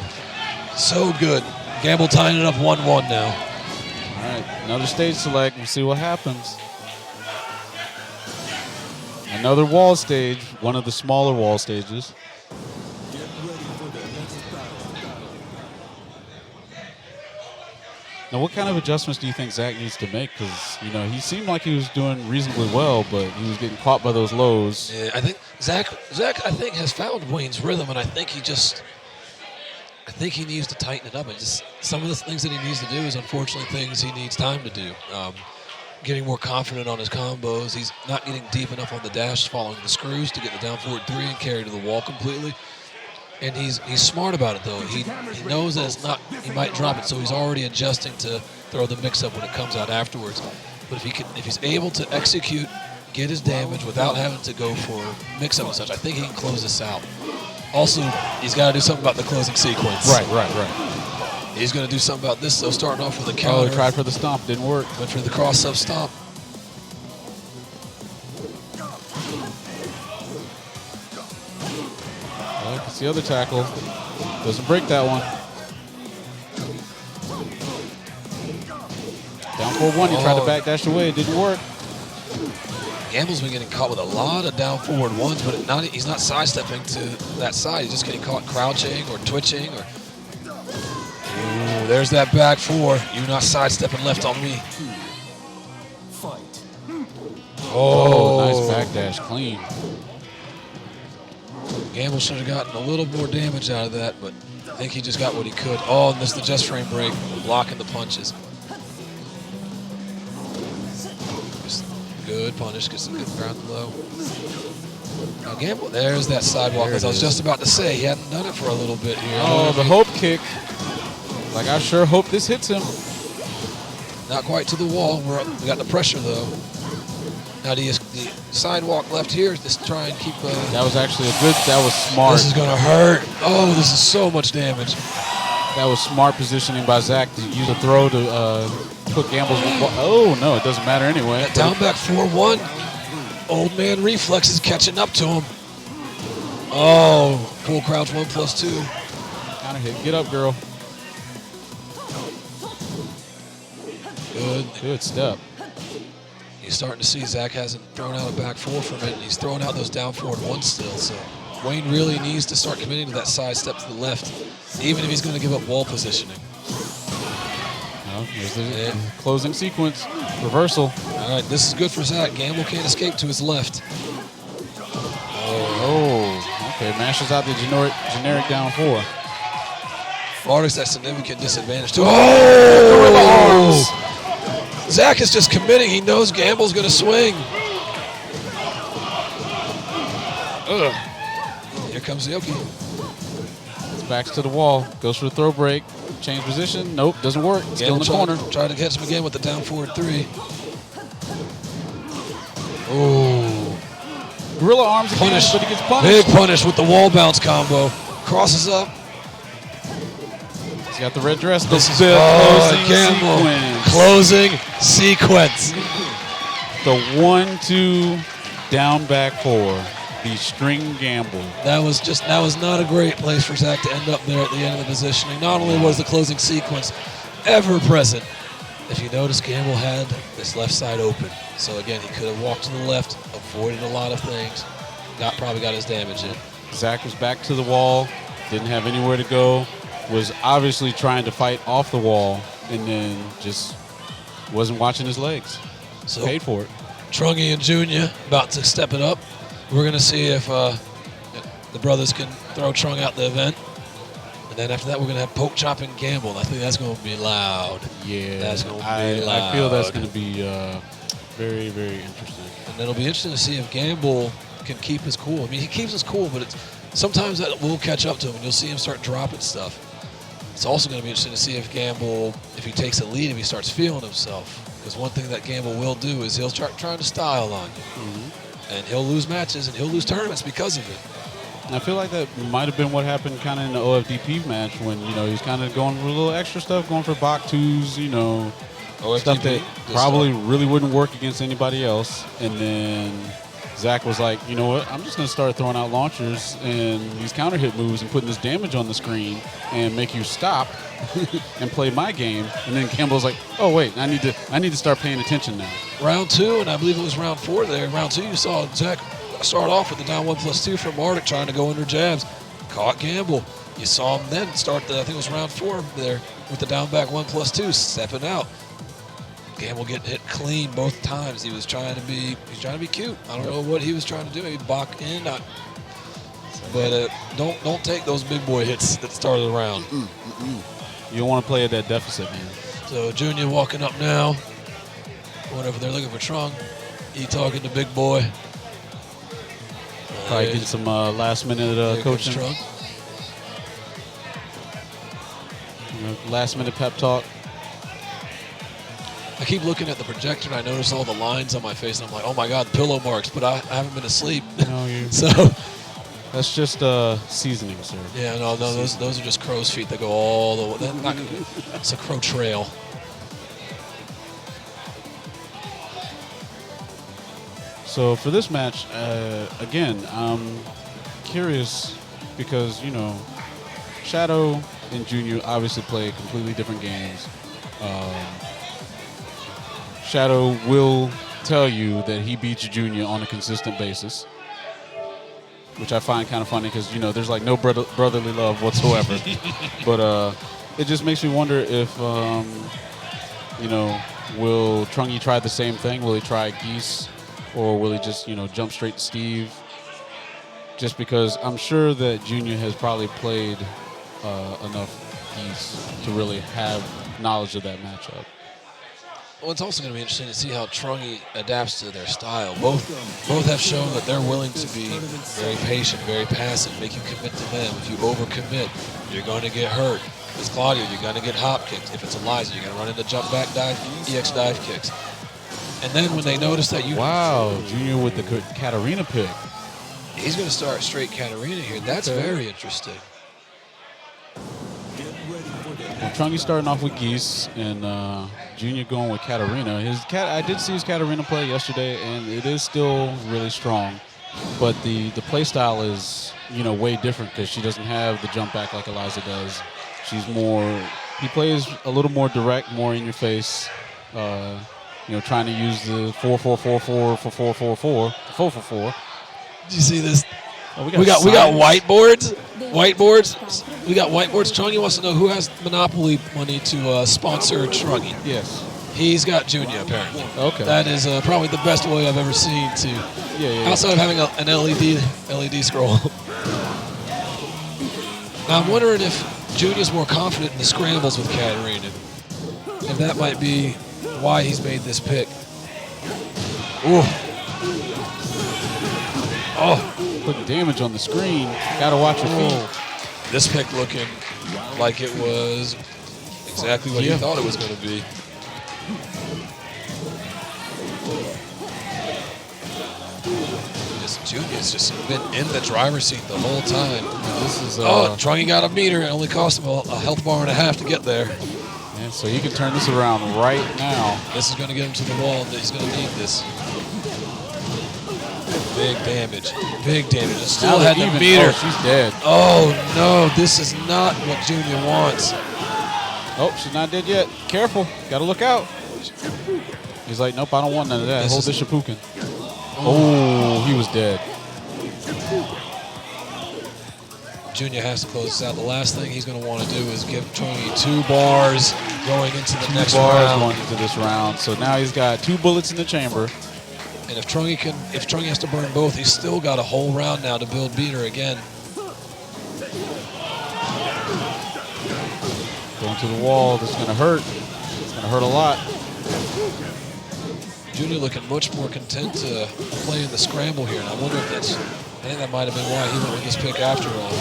So good. Gamble tying it up 1-1 now. All right, another stage select. We'll see what happens. Another wall stage, one of the smaller wall stages. Now, what kind of adjustments do you think Zach needs to make? Because, you know, he seemed like he was doing reasonably well, but he was getting caught by those lows. Yeah, I think Zach, I think, has found Wayne's rhythm, and I think he needs to tighten it up. And just some of the things that he needs to do is, unfortunately, things he needs time to do. Getting more confident on his combos. He's not getting deep enough on the dash, following the screws to get the down forward 3 and carry to the wall completely. And he's smart about it, though. He knows that it's not, he might drop it, so he's already adjusting to throw the mix-up when it comes out afterwards. But if he's able to execute, get his damage without having to go for mix-up and such, I think he can close this out. Also, he's got to do something about the closing sequence. Right. He's going to do something about this, though, starting off with a counter. Oh, he tried for the stomp, didn't work. Went for the cross-up stomp. It's the other tackle. Doesn't break that one. Down 4-1, he tried to backdash away. It didn't work. Gamble's been getting caught with a lot of down forward ones, but he's not sidestepping to that side. He's just getting caught crouching or twitching. Ooh, there's that back 4. You're not sidestepping left on me. Oh, nice backdash, clean. Gamble should have gotten a little more damage out of that, but I think he just got what he could. Oh, and this is the just frame break, blocking the punches. Just good punish, gets some good ground low. Now Gamble, there's that sidewalk, as I was just about to say. He hadn't done it for a little bit here. Oh, the hope kick. Like, I sure hope this hits him. Not quite to the wall. We got the pressure, though. Now the sidewalk left here, just try and keep... that was actually that was smart. This is going to hurt. Oh, this is so much damage. That was smart positioning by Zach to use a throw to put Gamble's... Oh, no, it doesn't matter anyway. That down back 4-1. Old man reflexes catching up to him. Oh, full crouch 1+2. Counter hit. Get up, girl. Good step. You're starting to see Zach hasn't thrown out a back 4 for a minute, and he's throwing out those down forward 1s still. So Wayne really needs to start committing to that side step to the left, even if he's going to give up wall positioning. Here's the closing sequence. Reversal. All right, this is good for Zach. Gamble can't escape to his left. Oh, okay. Mashes out the generic down 4. Artist at significant disadvantage too. Oh! Zach is just committing. He knows Gamble's going to swing. Ugh. Here comes the Oki. It's backs to the wall. Goes for the throw break. Change position. Nope, doesn't work. Still in the corner. Try to catch him again with the down forward 3. Oh. gorilla arms again, Punish. but he gets punished. Big punish with the wall bounce combo. Crosses up. He's got the red dress. This is closing Gamble. sequence. Closing sequence. The 1-2 down back 4. The string gamble. That was not a great place for Zach to end up there at the end of the positioning. Not only was the closing sequence ever present, if you notice, Gamble had this left side open. So again, he could have walked to the left, avoided a lot of things, probably got his damage in. Zach was back to the wall, didn't have anywhere to go, was obviously trying to fight off the wall, and then just wasn't watching his legs. So paid for it. Trungy and Junior about to step it up. We're going to see if the brothers can throw Trung out the event. And then after that, we're going to have Poke Chop and Gamble. I think that's going to be loud. Yeah, that's going to be loud. I feel that's going to be very, very interesting. And then it'll be interesting to see if Gamble can keep his cool. I mean, he keeps his cool, but sometimes that will catch up to him, and you'll see him start dropping stuff. It's also going to be interesting to see if Gamble, if he takes a lead, if he starts feeling himself. Because one thing that Gamble will do is he'll start trying to style on you. Mm-hmm. And he'll lose matches and he'll lose tournaments because of it. I feel like that might have been what happened kind of in the OFDP match when, he was kind of going for a little extra stuff, going for Bach 2s, OFDP, stuff that probably really wouldn't work against anybody else. And then Zach was like, you know what, I'm just going to start throwing out launchers and these counter hit moves and putting this damage on the screen and make you stop and play my game. And then Campbell's like, oh, wait, I need to start paying attention now. Round 2, and I believe it was round 4 there. Round 2, you saw Zach start off with the down 1+2 from Arctic trying to go under jabs. Caught Gamble. You saw him then start I think it was round 4 there with the down back 1+2, stepping out. Gamble getting hit clean both times. He was trying to be cute. I don't know what he was trying to do. Maybe Bach in. But don't take those big boy hits that started the round. You don't want to play at that deficit, man. So Junior walking up now. Going over there looking for Trung. He talking to big boy. Probably getting some last minute coaching. Last minute pep talk. I keep looking at the projector and I notice all the lines on my face and I'm like, oh my God, pillow marks, but I haven't been asleep. No, so that's just seasoning, sir. Yeah, no, those are just crow's feet that go all the way. It's a crow trail. So for this match, again, I'm curious because, Shadow and Junior obviously play completely different games. Shadow will tell you that he beats Junior on a consistent basis, which I find kind of funny because, there's like no brotherly love whatsoever. But it just makes me wonder if, will Trungy try the same thing? Will he try Geese? Or will he just, jump straight to Steve? Just because I'm sure that Junior has probably played enough Geese to really have knowledge of that matchup. Well, it's also going to be interesting to see how Trungy adapts to their style. Both have shown that they're willing to be very patient, very passive, make you commit to them. If you overcommit, you're going to get hurt. If it's Claudio, you're going to get hop kicked. If it's Eliza, you're going to run into jump back dive, EX dive kicks. And then when they notice that you... Wow, Junior with the Katarina pick. He's going to start straight Katarina here. That's very interesting. Well, Trungy starting off with Geese and Junior going with Katarina. I did see his Katarina play yesterday, and it is still really strong. But the play style is, way different because she doesn't have the jump back like Eliza does. She's he plays a little more direct, more in your face. Trying to use the 4-4-4-4 for 4-4-4. Did you see this? Oh, we got whiteboards. We got whiteboards. Trungy wants to know who has Monopoly money to sponsor Trungy. Yes. He's got Junior, apparently. Okay. That is probably the best way I've ever seen to. Yeah. Outside of having an LED scroll. Now I'm wondering if Junior's more confident in the scrambles with Katarina. If that might be why he's made this pick. Ooh. Oh. Put damage on the screen. Gotta watch your feet. This pick looking like it was exactly what he thought it was going to be. Junior's just been in the driver's seat the whole time. This is Trungy got a meter. It only cost him a health bar and a half to get there. and so he can turn this around right now. This is going to get him to the wall. He's going to need this. Big damage. Big damage. It still had the meter. Oh, she's dead. Oh, no. This is not what Junior wants. Oh, she's not dead yet. Careful. Got to look out. He's like, nope, I don't want none of that. Hold this Shippuken. Oh, he was dead. Junior has to close this out. The last thing he's going to want to do is give Trungy 2 bars going into the next round. Going into this round. So now he's got 2 bullets in the chamber. And if Trungy has to burn both, he's still got a whole round now to build beater again. Going to the wall. This is going to hurt. It's going to hurt a lot. Junior looking much more content to play in the scramble here, and I wonder if I think that might have been why he went with this pick after all.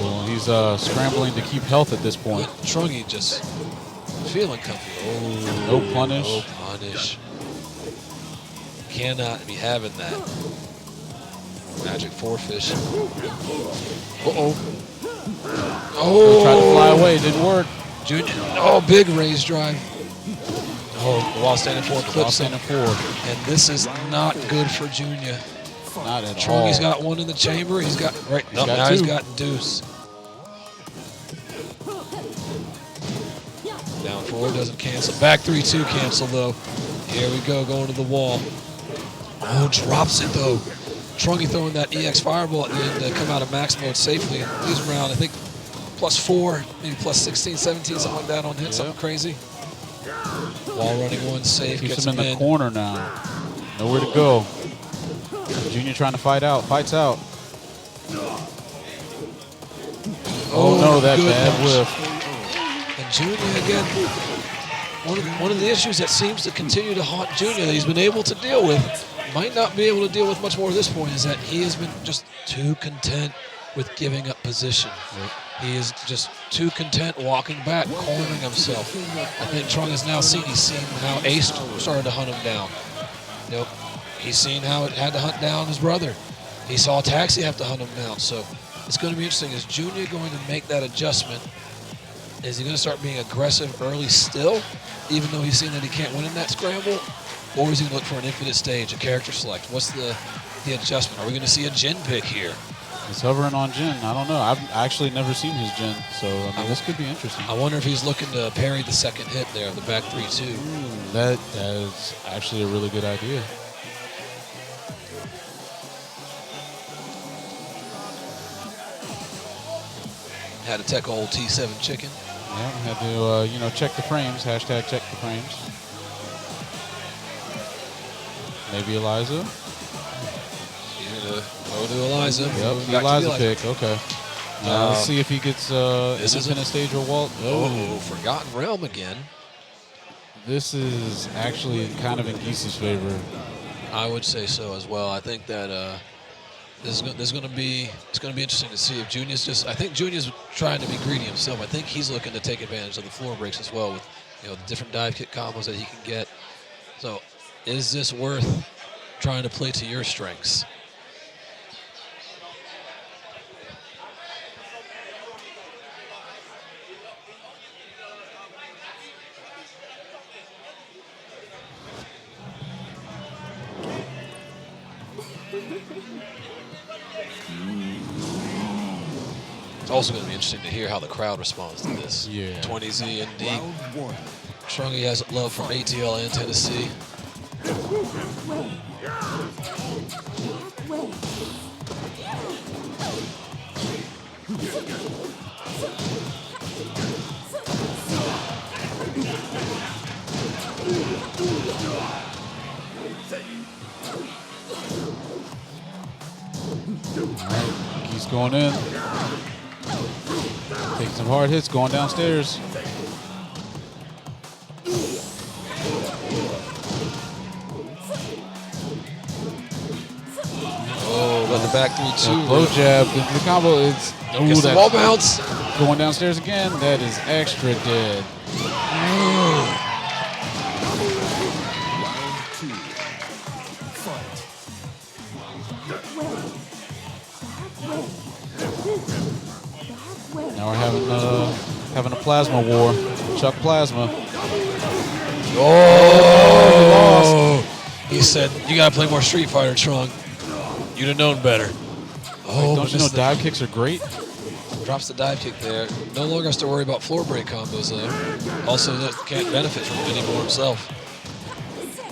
Oh, he's scrambling to keep health at this point. But Trungy just feeling comfy. Oh, no punish. No punish. Cannot be having that. Magic 4-fish. Uh-oh. Oh. Tried to fly away. Didn't work. Junior. Oh, big raise drive. Oh, while standing forward, clips him. And this is not good for Junior. Not at all. Trungy's got 1 in the chamber. He's got now 2. he's got deuce. Down 4 doesn't cancel. Back 3-2 cancel though. Here we go, going to the wall. Oh, drops it though. Trungy throwing that EX fireball at the end to come out of max mode safely and lose around, I think, +4, maybe +16, 17, something like that on hit, something crazy. Wall running 1 safe, Keeps gets him in the corner now. Nowhere to go. Junior trying to fight out. Fights out. Oh no, that bad whiff. And Junior again, one of the issues that seems to continue to haunt Junior that he's been able to deal with, might not be able to deal with much more at this point, is that he has been just too content with giving up position. He is just too content walking back, cornering himself. I think Trung has now seen, he's seen how Ace started to hunt him down. Yep. He's seen how it had to hunt down his brother. He saw Taxi have to hunt him down. So it's going to be interesting. Is Junior going to make that adjustment? Is he going to start being aggressive early still, even though he's seen that he can't win in that scramble? Or is he going to look for an infinite stage, a character select? What's the adjustment? Are we going to see a Jin pick here? He's hovering on Jin. I don't know. I've actually never seen his Jin, so I mean, this could be interesting. I wonder if he's looking to parry the second hit there, the back 3-2. That is actually a really good idea. Had to tech old T7 chicken. Yeah, had to check the frames. Hashtag check the frames. Maybe Eliza. He's gonna go to Eliza. Yep, the Eliza pick. Okay. Let's see if he gets this an infinite stage or Walt. Oh, Forgotten Realm again. This is actually kind of in Geese's favor. I would say so as well. I think that it's going to be interesting to see if Junior's just. I think Junior's trying to be greedy himself. I think he's looking to take advantage of the floor breaks as well with the different dive kick combos that he can get. So, is this worth trying to play to your strengths? It's also going to be interesting to hear how the crowd responds to this. Yeah. 20Z and D. Trungy has love from ATL and Tennessee. All right, he's going in. Taking some hard hits, going downstairs. Oh, but the back 3-2. Low jab. The combo is. Gets the wall bounce. Going downstairs again. That is extra dead. Plasma War. Chuck Plasma. Oh! He said, you got to play more Street Fighter, Trung. You'd have known better. Oh, don't you know dive kicks are great? Drops the dive kick there. No longer has to worry about floor break combos, though. Also, can't benefit from it anymore himself.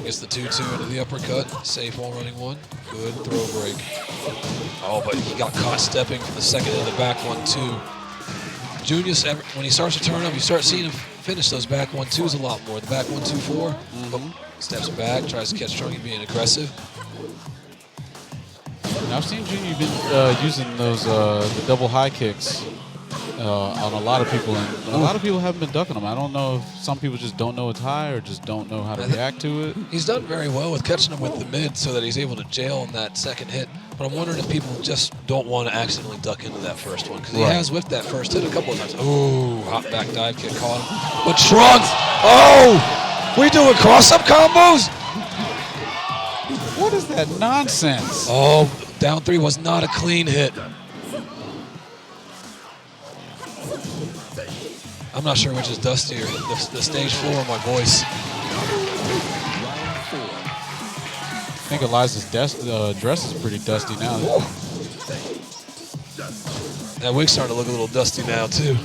Gets the 2-2 into the uppercut. Safe while running one. Good throw break. Oh, but he got caught stepping for the second in the back 1-2. Junius, when he starts to turn up, you start seeing him finish those back 1-2s a lot more. The back 1-2-4. Steps back, tries to catch Trunky being aggressive. Now, I've seen Junior been using those the double high kicks on a lot of people, and a lot of people haven't been ducking them. I don't know if some people just don't know it's high or just don't know how to react to it. He's done very well with catching him with the mid so that he's able to jail on that second hit. But I'm wondering if people just don't want to accidentally duck into that first one, because he has whipped that first hit a couple of times. Oh, hop back dive kick caught him. But Trunks, we doing cross-up combos? What is that nonsense? Oh, down 3 was not a clean hit. I'm not sure which is dustier, the stage floor or my voice. I think Eliza's dress is pretty dusty now. That wig's starting to look a little dusty now, too.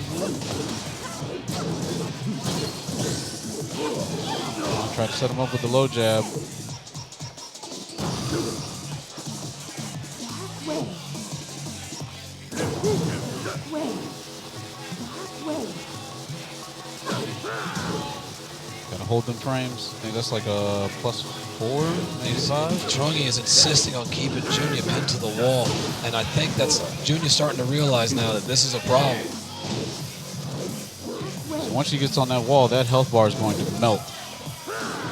Try to set him up with the low jab. Gotta hold them frames. I think that's like a +4, maybe 5. Trungy is insisting on keeping Junior pinned to the wall, and I think that's Junior starting to realize now that this is a problem. So once he gets on that wall, that health bar is going to melt.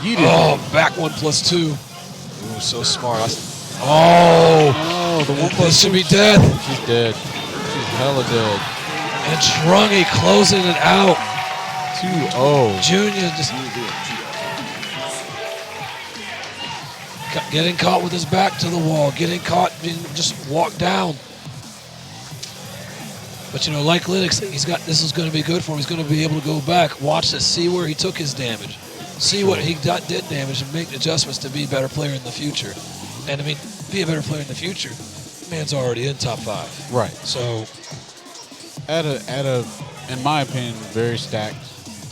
Oh, back 1+2. Ooh, so smart. Oh, the 1+2 should be dead. She's dead. She's hella dead. And Trungy closing it out. 2-0. Junior just getting caught with his back to the wall, getting caught being just walked down. But you know, like Linux, this is going to be good for him. He's going to be able to go back, watch this, see where he took his damage, see what he did damage, and make adjustments to be a better player in the future. And I mean, be a better player in the future. Man's already in top 5. Right. So, at a, in my opinion, very stacked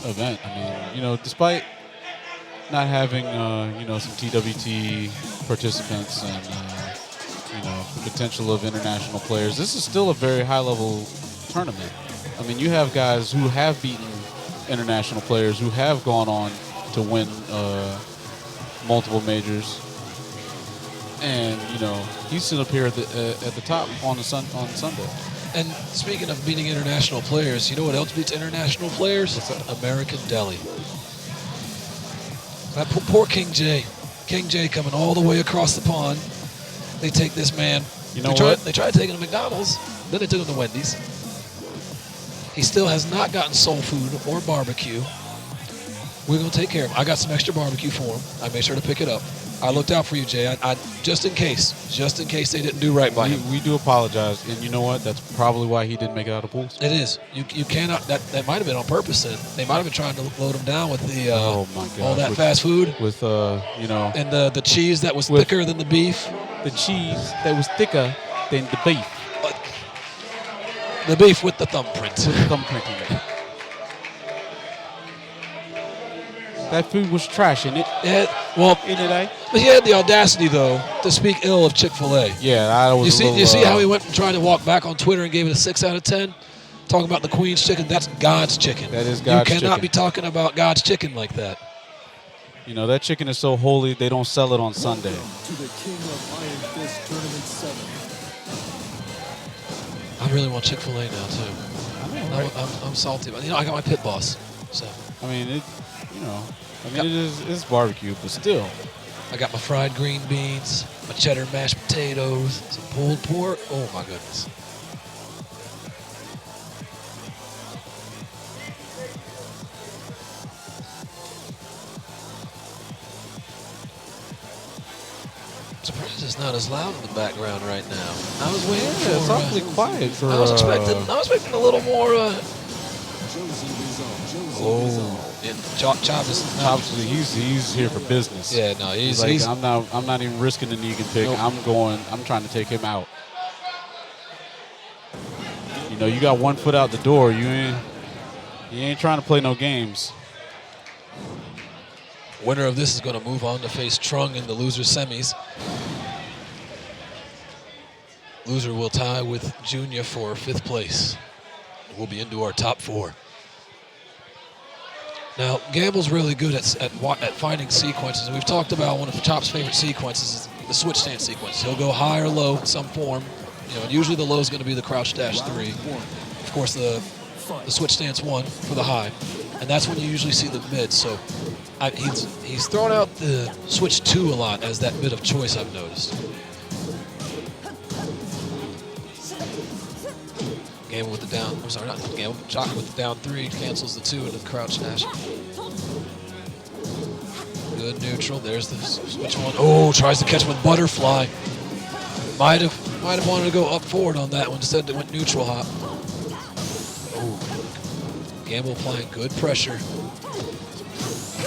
event. I mean, you know, despite not having, you know, some TWT participants and, you know, the potential of international players, this is still a very high-level tournament. I mean, you have guys who have beaten international players who have gone on to win multiple majors, and you know, he's sitting up here at the top on Sunday. And speaking of beating international players, you know what else beats international players? American Deli. That poor King J. King J coming all the way across the pond. They take this man. You know what? They tried taking him to McDonald's. Then they took him to Wendy's. He still has not gotten soul food or barbecue. We're going to take care of him. I got some extra barbecue for him. I made sure to pick it up. I looked out for you, Jay. I just in case they didn't do right by him. We do apologize, and you know what? That's probably why he didn't make it out of pools. It is. You cannot. That might have been on purpose. Then they might have been trying to load him down with the oh my God, all that fast food with you know, and the cheese that was thicker than the beef. The cheese that was thicker than the beef. The beef with the thumbprint. With the thumbprint in it. That food was trash, in it. Yeah, well, in it, eh? But he had the audacity, though, to speak ill of Chick-fil-A. Yeah, that was. You see how he went and tried to walk back on Twitter and gave it a 6 out of 10, talking about the Queen's chicken. That's God's chicken. That is God's chicken. You cannot be talking about God's chicken like that. You know, that chicken is so holy they don't sell it on Sunday. To the King of Iron Fist Tournament 7. I really want Chick-fil-A now too. I'm salty, but you know I got my pit boss. So I mean, it is barbecue, but still. I got my fried green beans, my cheddar mashed potatoes, some pulled pork. Oh my goodness. I'm surprised it's not as loud in the background right now. I was waiting for. It's awfully quiet for. I was expecting a little more. And Chop is Obviously, he's here for business. yeah, no, He's like, I'm not even risking the Negan pick. Nope. I'm trying to take him out. You know, you got 1 foot out the door. You ain't trying to play no games. Winner of this is going to move on to face Trung in the loser semis. Loser will tie with Junior for 5th place. We'll be into our top 4. Now, Gamble's really good at finding sequences, and we've talked about one of Chop's favorite sequences is the switch stance sequence. He'll go high or low in some form, and usually the low is going to be the crouch dash 3. Of course, the switch stance 1 for the high, and that's when you usually see the mid. So he's thrown out the switch 2 a lot as that bit of choice, I've noticed. Gamble with the down. I'm sorry, not Gamble. Chop with the down 3 cancels the 2 into the crouch dash. Good neutral. There's the switch 1. Oh, tries to catch with butterfly. Might have wanted to go up forward on that one. Instead, it went neutral hop. Oh, Gamble applying good pressure.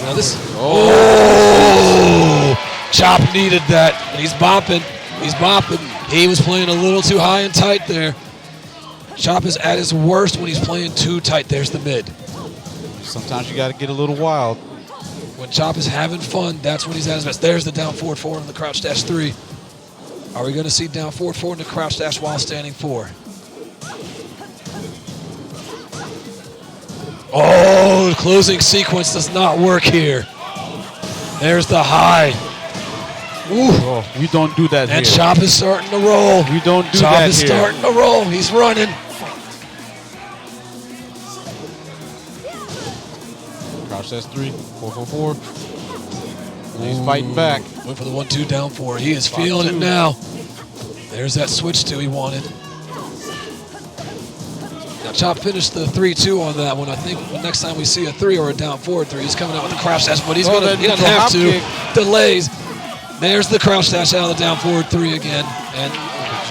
Now this. Oh, Chop needed that. And he's bopping. He's bopping. He was playing a little too high and tight there. Chop is at his worst when he's playing too tight. There's the mid. Sometimes you got to get a little wild. When Chop is having fun, that's when he's at his best. There's the down forward 4 and the crouch dash 3. Are we going to see down forward 4 and the crouch dash while standing 4? Oh, the closing sequence does not work here. There's the high. Ooh. Oh, we don't do that And here. Chop is starting to roll. We don't do Chop that is here. starting to roll. He's running. Crouch dash 3, 4. He's fighting back. Went for the 1-2 down 4. He is feeling it now. There's that switch 2 he wanted. Now Chop finished the 3-2 on that one. I think the next time we see a 3 or a down forward 3, he's coming out with the crouch dash, but he doesn't have to. Kick. Delays. There's the crouch dash out of the down forward 3 again. And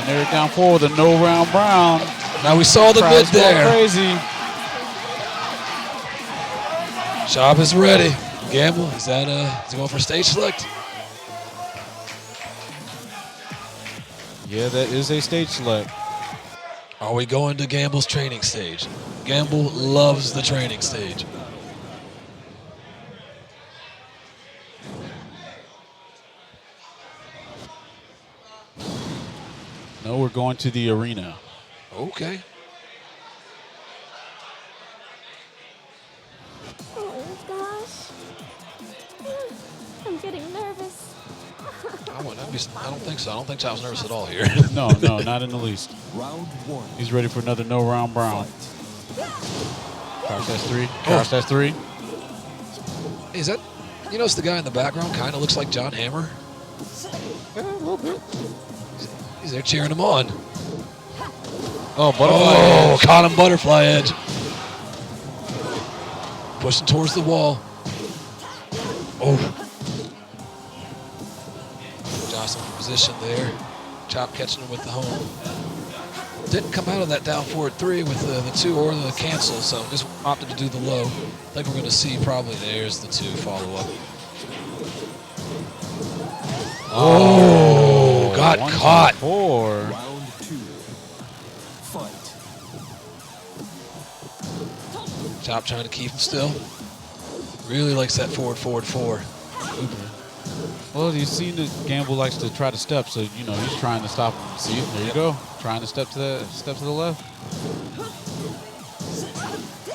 generic down forward, the no round brown. now we saw the mid there. Crazy. Chop is ready. Gamble, is he going for stage select? Yeah, that is a stage select. Are we going to Gamble's training stage? Gamble loves the training stage. No, we're going to the arena. Okay. Oh gosh. I'm getting nervous. I don't think so. I don't think Chop's nervous at all here. No, not in the least. Round 1. He's ready for another no round brown. Crouch dash 3. Oh. Crouch dash 3. Is that, you notice the guy in the background kind of looks like John Hammer? Yeah, a little bit. He's there cheering him on. Oh, butterfly. Oh, caught him butterfly edge. Pushing towards the wall. Oh. Jocelyn in position there. Chop catching him with the home. Didn't come out of that down forward 3 with the 2 or the cancel, so just opted to do the low. I think we're going to see probably there's the 2 follow up. Oh, got caught. 4. Round 2. Fight. Chop trying to keep him still. Really likes that forward 4. Well, you've seen that Gamble likes to try to step, so you know he's trying to stop him. See, there you go, trying to step to the left.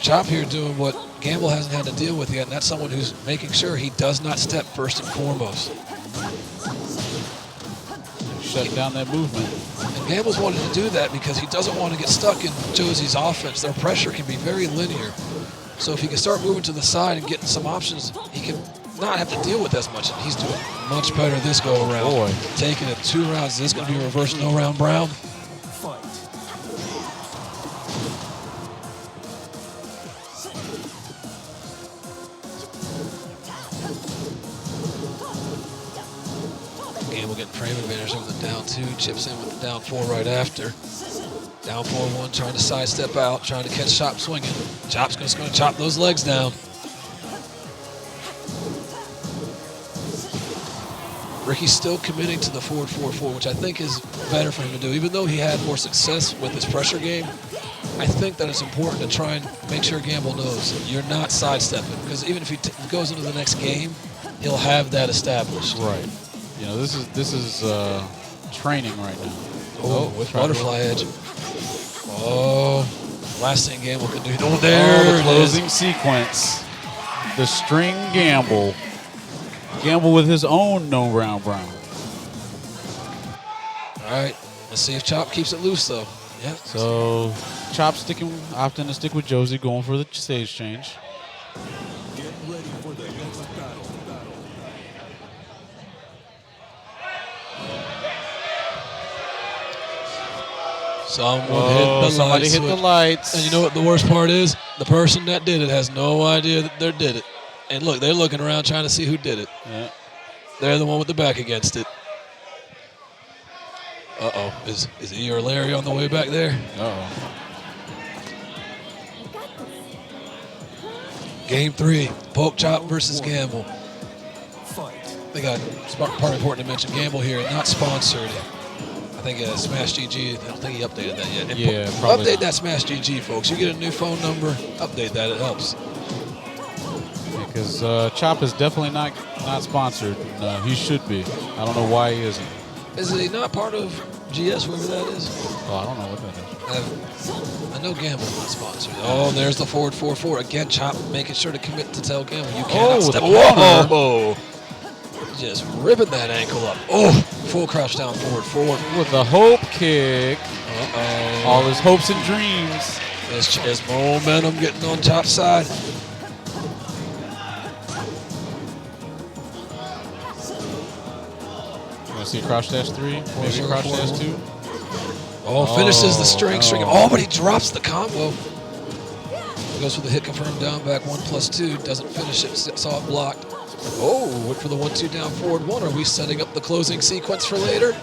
Chop here doing what Gamble hasn't had to deal with yet, and that's someone who's making sure he does not step first and foremost. Shutting down that movement. And Gamble's wanted to do that because he doesn't want to get stuck in Josie's offense. Their pressure can be very linear. So if he can start moving to the side and getting some options, he can not have to deal with as much. And he's doing much better this go around. Boy. Taking it 2 rounds. Is this going to be a reverse no round Brown? Fight. Gamble getting frame advantage over the down 2. Chips in with the down 4 right after. Down 4-1, trying to sidestep out, trying to catch Chop swinging. Chop's just going to chop those legs down. Ricky's still committing to the forward 4-4, which I think is better for him to do. Even though he had more success with his pressure game, I think that it's important to try and make sure Gamble knows you're not sidestepping. Because even if he goes into the next game, he'll have that established. Right. You know, this is training right now. Oh, with butterfly edge. Oh, last thing Gamble can do. Oh, there the it closing is. sequence. The string Gamble. Gamble with his own no round brown. All right, let's see if Chop keeps it loose, though. Yeah. So Chop opting to stick with Josie, going for the stage change. Get ready for the next battle. Somebody hit the lights. And you know what the worst part is? The person that did it has no idea that they did it. And look, they're looking around trying to see who did it. Yeah. They're the one with the back against it. Uh-oh. Is E or Larry on the way back there? Uh-oh. Game 3, Poke Chop versus Gamble. Fight. I think part important to mention Gamble here, not sponsored. I think Smash GG, I don't think he updated that yet. And Yeah, probably update not. that Smash GG, folks. You get a new phone number, update that, it helps. Because Chop is definitely not sponsored. He should be. I don't know why he isn't. Is he not part of GS, whoever that is? Oh, I don't know what that is. I know Gamble's not sponsored. Oh, there's the forward 4-4. Again, Chop making sure to commit to tell Gamble you cannot step. Whoa! Just ripping that ankle up. Oh, full crouch down forward. With the hope kick. Uh-oh. All his hopes and dreams. There's momentum getting on Chop's side. Want to see a crouch dash 3? Maybe a crouch dash 2? Oh, finishes the string. no. Oh, but he drops the combo. Goes for the hit confirm down back 1+2. Doesn't finish it. Saw it blocked. Oh, went for the 1-2 down forward 1. Are we setting up the closing sequence for later?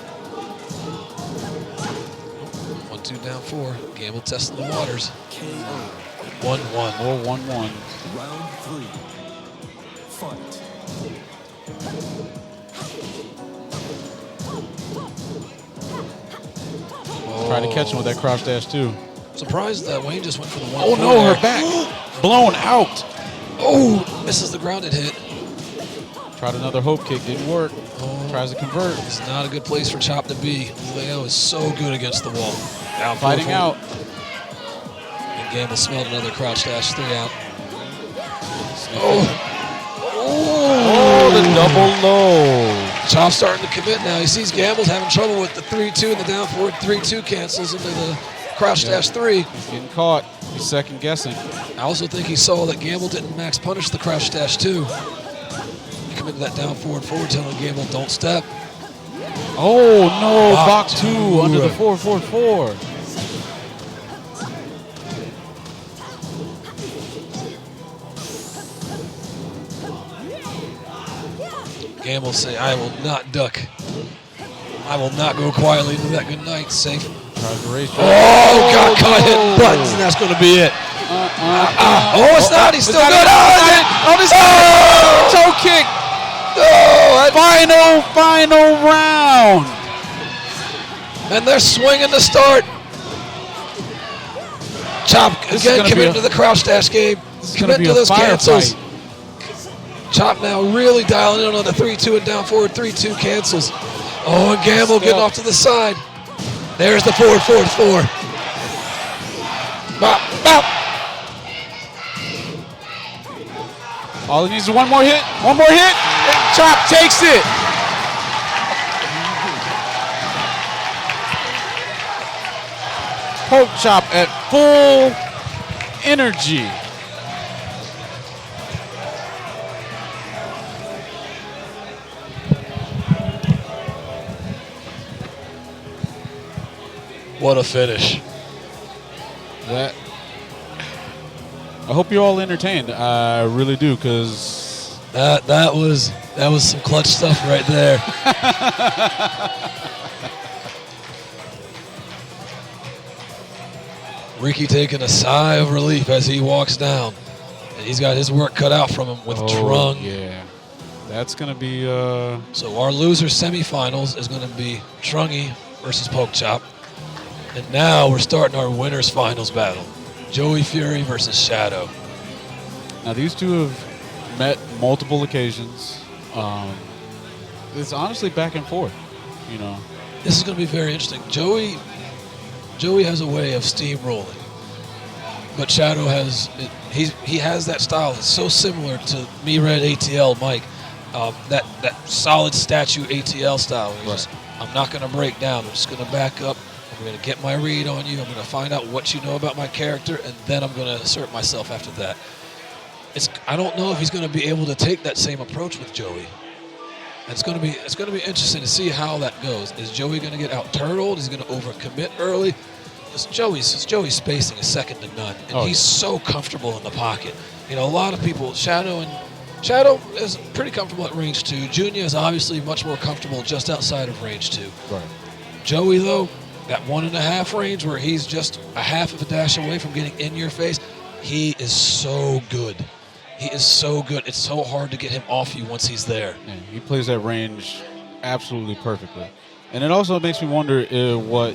1-2 down 4. Gamble testing the waters. KO. 1-1. Oh, 1-1. Round 3. Fight. Try to catch him with that crouch dash 2. Surprised that Wayne just went for the 1-4. Oh no, her back. Blown out. Oh, misses the grounded hit. Tried another hope kick, didn't work. Oh. Tries to convert. It's not a good place for Chop to be. Leo is so good against the wall. Down Fighting 4-4. out. And Gamble smelled another crouch dash 3 out. Oh, the double low. Chop starting to commit now. He sees Gamble's having trouble with the 3-2 and the down forward 3-2 cancels into the crouch dash 3. He's getting caught. He's second guessing. I also think he saw that Gamble didn't max punish the crouch dash 2. He committed that down forward telling Gamble don't step. Oh no, Bach Bach 2 2. under the 4-4-4. Gamble say, I will not duck. I will not go quietly into that good night. Safe. Tries to raise. Oh, got caught hitting buttons, and that's going to be it. Oh, it's not. He's still good. On his toe kick. Oh, Final round. and they're swinging to start. Chop again committing to the crouch dash game. Commit to those cancels. Chop now really dialing in on the 3-2 and down forward 3-2 cancels. Oh, and Gamble getting off to the side. There's the forward 4-4. Bop, bop. All he needs is one more hit. One more hit. Chop takes it. Poke Chop at full energy. What a finish. I hope you're all entertained. I really do, because That was some clutch stuff right there. Ricky taking a sigh of relief as he walks down. And he's got his work cut out from him with Trung. Yeah. That's going to be... So our loser semifinals is going to be Trungy versus Poke Chop. And now we're starting our winners finals battle. Joey Fury versus Shadow. Now, these two have met multiple occasions. It's honestly back and forth, you know. This is going to be very interesting. Joey has a way of steamrolling, but Shadow has he has that style. It's so similar to Me Red ATL Mike, that solid statue ATL style. Right. I'm not going to break down. I'm just going to back up. I'm going to get my read on you. I'm going to find out what you know about my character, and then I'm going to assert myself after that. I don't know if he's going to be able to take that same approach with Joey. And it's going to be interesting to see how that goes. Is Joey going to get out turtled? Is he going to overcommit early? Joey's spacing is second to none, and he's so comfortable in the pocket. You know, a lot of people, Shadow is pretty comfortable at range 2. Junior is obviously much more comfortable just outside of range 2. Right. Joey, though, that 1.5 range where he's just a half of a dash away from getting in your face, he is so good. He is so good. It's so hard to get him off you once he's there. Yeah, he plays that range absolutely perfectly. And it also makes me wonder what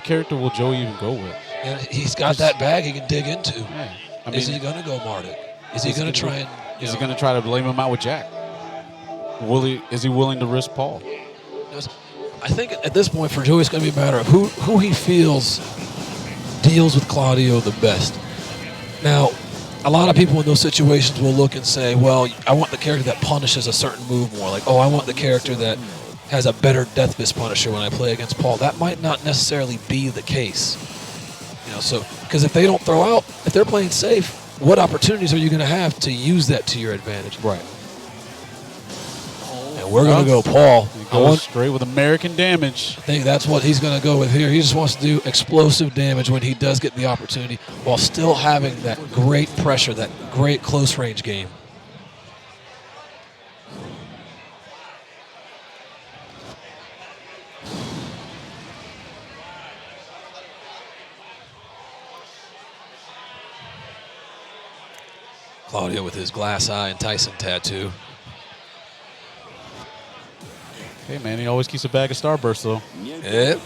character will Joey even go with? And he's got that bag he can dig into. Yeah. Is he going to go Marduk? Is he going to try and... Is he going to try to blame him out with Jack? Is he willing to risk Paul? I think at this point for Joey it's going to be a matter of who he feels deals with Claudio the best. Now, a lot of people in those situations will look and say, well, I want the character that punishes a certain move more. Like, oh, I want the character that has a better Death Fist Punisher when I play against Paul. That might not necessarily be the case. You know, so because if they don't throw out, if they're playing safe, what opportunities are you going to have to use that to your advantage? Right. And we're going to go Paul. He goes straight with American damage. I think that's what he's going to go with here. He just wants to do explosive damage when he does get the opportunity while still having that great pressure, that great close range game. Claudio with his glass eye and Tyson tattoo. Hey, man, he always keeps a bag of Starburst, though. Yep.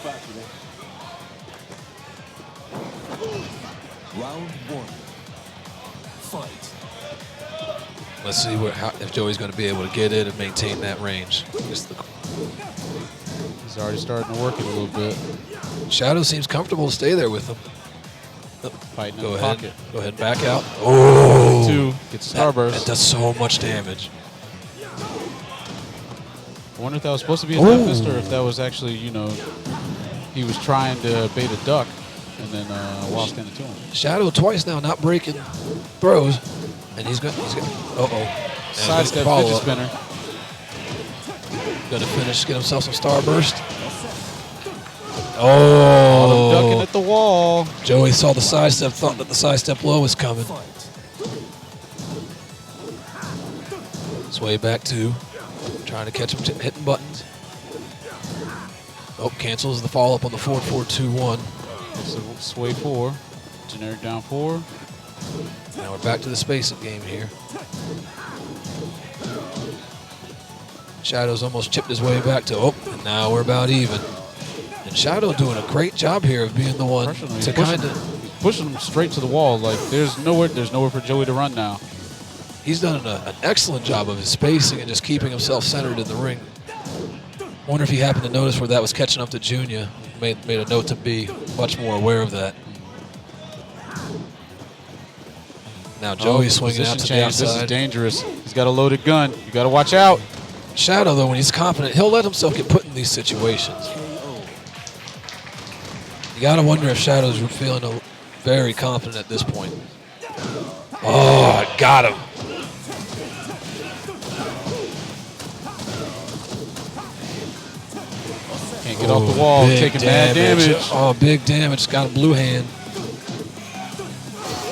Round 1. Fight. Let's see if Joey's going to be able to get in and maintain that range. He's already starting to work it a little bit. Shadow seems comfortable to stay there with him. Fighting Go in the ahead. pocket. Go ahead and back out. Oh! 2, gets Starburst. That does so much damage. I wonder if that was supposed to be a Death Fist or if that was actually, he was trying to bait a duck and then while standing to him. Shadow twice now not breaking throws. And he's got uh-oh. Side step fidget spinner. Going to finish, get himself some Starburst. Oh. Ducking at the wall. Joey saw the side step, thought that the side step low was coming. Sway back 2. Trying to catch him hitting buttons. Oh, cancels the follow-up on the forward 4-2-1. It's a sway 4. Generic down 4. Now we're back to the spacing game here. Shadow's almost chipped his way back to, and now we're about even. And Shadow doing a great job here of being the one to kind of... He's pushing him straight to the wall. Like, there's nowhere for Joey to run now. He's done an excellent job of his spacing and just keeping himself centered in the ring. Wonder if he happened to notice where that was catching up to Junior. Made a note to be much more aware of that. Now Joey's swinging out to the outside. This is dangerous. He's got a loaded gun. You got to watch out. Shadow, though, when he's confident, he'll let himself get put in these situations. You got to wonder if Shadow's feeling very confident at this point. Oh, I got him. Can't get off the wall. Taking bad damage. Oh, big damage. Got a blue hand.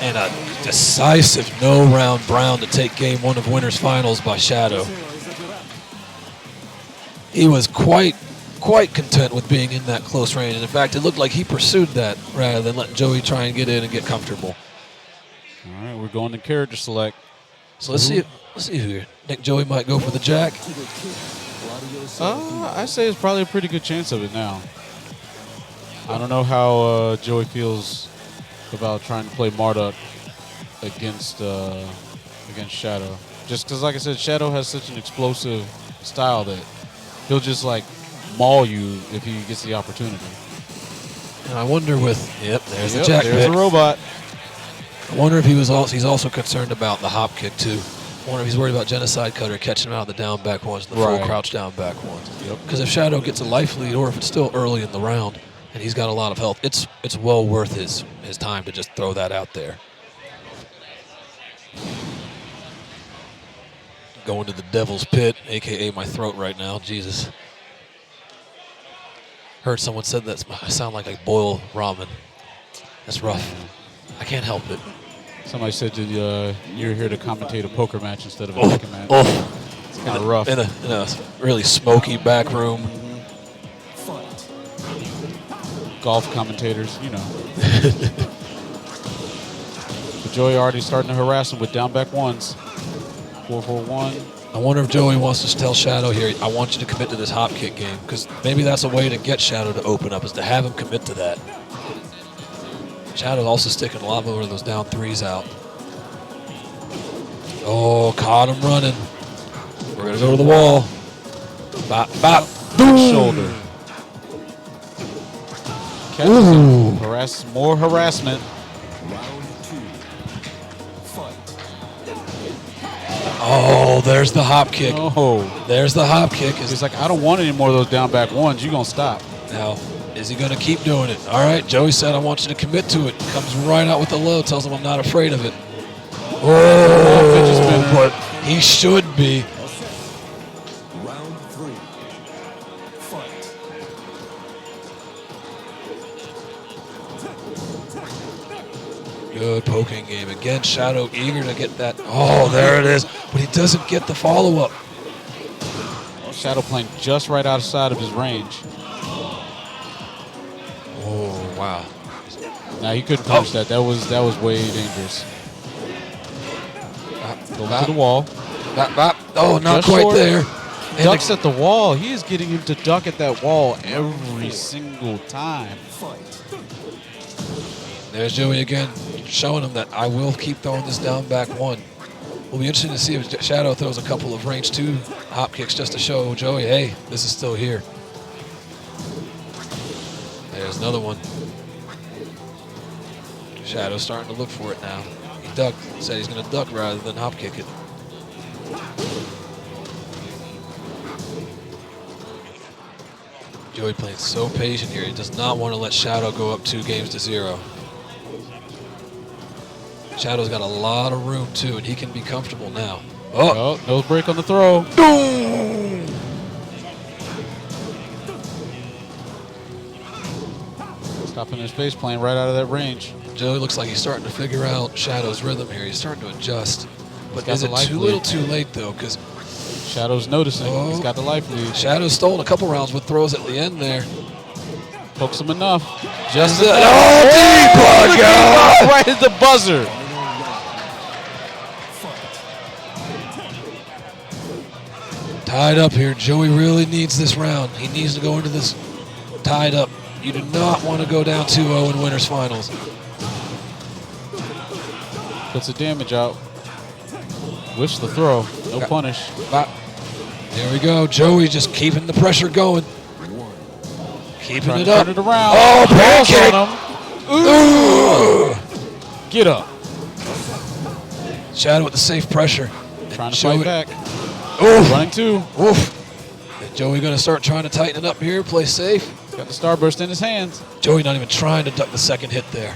And a decisive no-round Brown to take game 1 of Winners Finals by Shadow. He was quite quite content with being in that close range. And in fact, it looked like he pursued that rather than letting Joey try and get in and get comfortable. All right, we're going to character select. So let's see who. Think Joey might go for the jack. I say it's probably a pretty good chance of it now. I don't know how Joey feels about trying to play Marduk against Shadow. Just because, like I said, Shadow has such an explosive style that he'll just like maul you if he gets the opportunity. And I wonder there's the jack There's pick. a robot. I wonder if he's also concerned about the hop kick too. I wonder if he's worried about Genocide Cutter catching him out of the down back ones, the full crouch down back ones. Because if Shadow gets a life lead, or if it's still early in the round and he's got a lot of health, it's well worth his time to just throw that out there. Going to the devil's pit, aka my throat right now. Jesus. Heard someone said that I sound like I boil ramen. That's rough. I can't help it. Somebody said that you're here to commentate a poker match instead of a Tekken match. It's kind of rough. In a really smoky back room. Golf commentators, you know. But Joey already starting to harass him with down back ones. 4-4-1. I wonder if Joey wants to tell Shadow here, I want you to commit to this hop kick game, because maybe that's a way to get Shadow to open up, is to have him commit to that. Shadow's also sticking a lot more of those down threes out. Oh, caught him running. We're going to go to the wall. Bop, bop. Boom. Shoulder. Catches him. More harassment. Oh, there's the hop kick. Oh. There's the hop kick. He's like, I don't want any more of those down back ones. You're going to stop. Now, is he going to keep doing it? All right, Joey said, I want you to commit to it. Comes right out with the low, tells him I'm not afraid of it. Oh, but he should be. Round 3. Fight. Good poking game. Again, Shadow eager to get that. Oh, there it is. But he doesn't get the follow-up. Shadow playing just right outside of his range. Oh, wow. Now he couldn't punish that. That was way dangerous. Going to the wall. Oh, not Just quite short. there. Ducks at the wall. He is getting him to duck at that wall every single time. There's Joey again, showing him that I will keep throwing this down back one. Will be interesting to see if Shadow throws a couple of range 2 hop kicks just to show Joey, hey, this is still here. There's another one. Shadow's starting to look for it now. He ducked, said he's going to duck rather than hop kick it. Joey playing so patient here. He does not want to let Shadow go up 2-0. Shadow's got a lot of room too, and he can be comfortable now. Oh, no break on the throw. Boom! Stopping his face, playing right out of that range. Joey looks like he's starting to figure out Shadow's rhythm here. He's starting to adjust. But got is the it life too lead. little too late, though? Because Shadow's noticing. He's got the life lead. Shadow's stolen a couple rounds with throws at the end there. Pokes him enough. Just deep plug out! right at the buzzer. Tied up here. Joey really needs this round. He needs to go into this tied up. You do not want to go down 2-0 in winners finals. Puts the damage out. Whiffs the throw. No punish. There we go. Joey just keeping the pressure going. Keeping Trying it to up. turn it around. Oh, Balls pancake! on him. Get up. Shadow with the safe pressure. Trying to fight back. Oof. Running 2. Oof. And Joey going to start trying to tighten it up here, play safe. Got the starburst in his hands. Joey not even trying to duck the second hit there.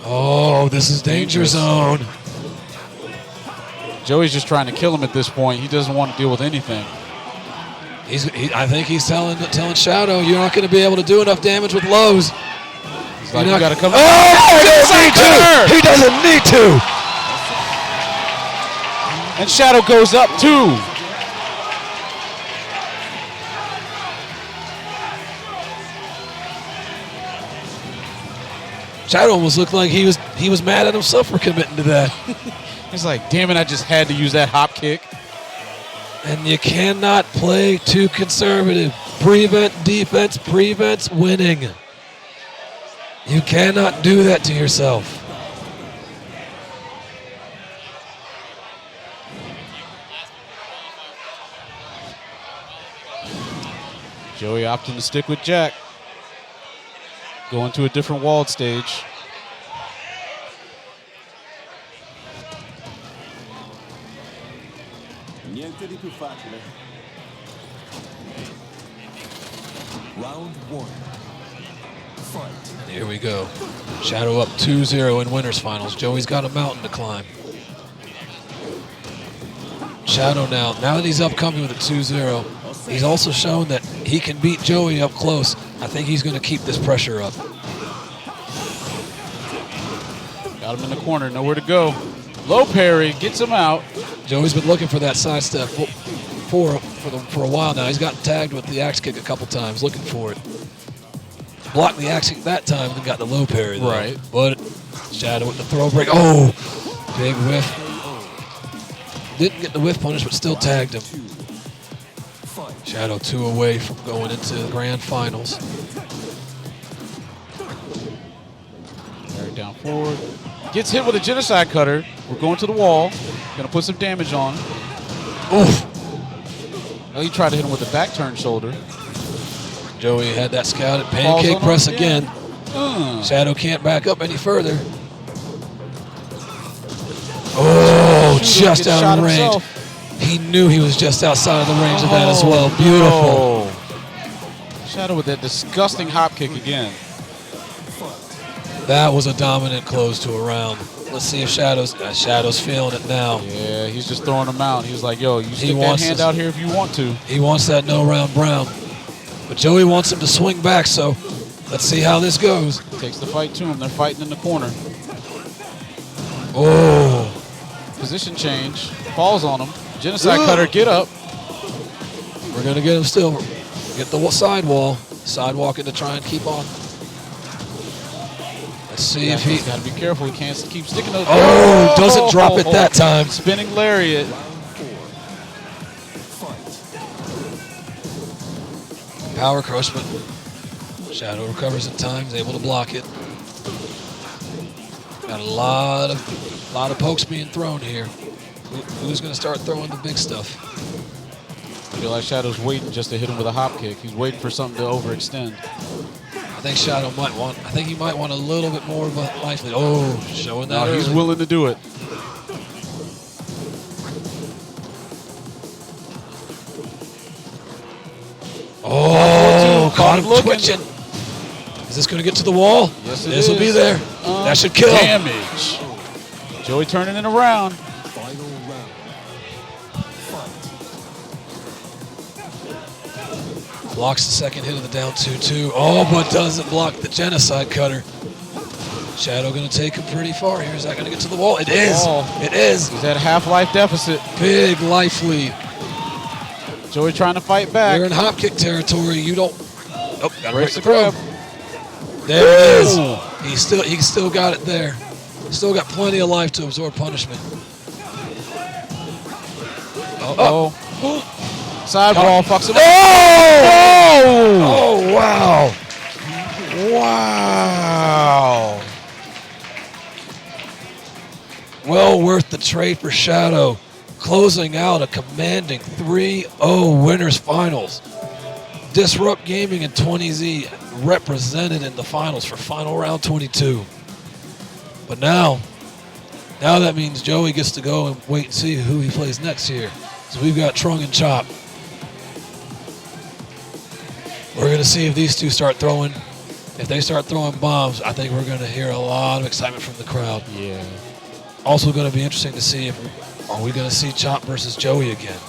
Oh, this is danger zone. Joey's just trying to kill him at this point. He doesn't want to deal with anything. I think he's telling Shadow, you're not going to be able to do enough damage with lows. He's like, you got to come. Oh, he doesn't need to. And Shadow goes up 2. Shadow almost looked like he was mad at himself for committing to that. He's like, damn it, I just had to use that hop kick. And you cannot play too conservative. Prevent defense prevents winning. You cannot do that to yourself. Joey opting to stick with Jack. Going to a different walled stage. Niente di più facile. Round 1. Fight. And here we go. Shadow up 2-0 in winners finals. Joey's got a mountain to climb. Shadow now that he's upcoming with a 2-0, he's also shown that he can beat Joey up close. I think he's going to keep this pressure up. Got him in the corner, nowhere to go. Low parry, gets him out. Joey's been looking for that sidestep for a while now. He's gotten tagged with the axe kick a couple times, looking for it. Blocked the axe kick that time and got the low parry, though. Right. But Shadow with the throw break. Oh, big whiff. Didn't get the whiff punish, but still tagged him. Shadow 2 away from going into the grand finals. Parry down forward. Gets hit with a genocide cutter. We're going to the wall. Gonna put some damage on. Oof. Oh, he tried to hit him with the back turn shoulder. Joey had that scouted pancake on press him again. Shadow can't back up any further. Oh, just out of range. He knew he was just outside of the range of that as well. Beautiful. No. Shadow with that disgusting hop kick again. That was a dominant close to a round. Let's see if Shadow's feeling it now. Yeah, he's just throwing them out. He's like, yo, you stick that wants hand out here if you want to. He wants that no round brown. But Joey wants him to swing back, so let's see how this goes. Takes the fight to him. They're fighting in the corner. Oh. Position change. Falls on him. Genocide cutter, get up. We're going to get him still. Get the sidewall. Sidewalking to try and keep on. Let's see if he... Got to be careful. He can't keep sticking those. Oh, doesn't drop it that time. Spinning lariat. Power crush, but Shadow recovers in time. He's able to block it. Got a lot of pokes being thrown here. Who's going to start throwing the big stuff? I feel like Shadow's waiting just to hit him with a hop kick. He's waiting for something to overextend. I think Shadow might want. I think he might want a little bit more of a life lead. Oh, showing that. No, he's early. willing to do it. Oh, caught him looking. twitching. Is this going to get to the wall? Yes, it This will be is. there. That should kill. Damage. Joey turning it around. Final round. Fight. Blocks the second hit of the down 2-2. Oh, but doesn't block the genocide cutter. Shadow going to take him pretty far here. Is that going to get to the wall? It is. It is. He's at a half-life deficit. Big life lead. Joey trying to fight back. You're in hop kick territory. You don't. Oh, got to break Breaks the the grab. grab. There it is. Ooh. He still got it there. Still got plenty of life to absorb punishment. Uh-oh. Sidewall fucks him up. Oh, wow. Wow. Well worth the trade for Shadow. Closing out a commanding 3-0 winners finals. Disrupt Gaming and 20Z represented in the finals for final round 22. But now that means Joey gets to go and wait and see who he plays next year. So we've got Trung and Chop. We're going to see if these two start throwing. If they start throwing bombs, I think we're going to hear a lot of excitement from the crowd. Yeah. Also going to be interesting to see if are we going to see Chop versus Joey again.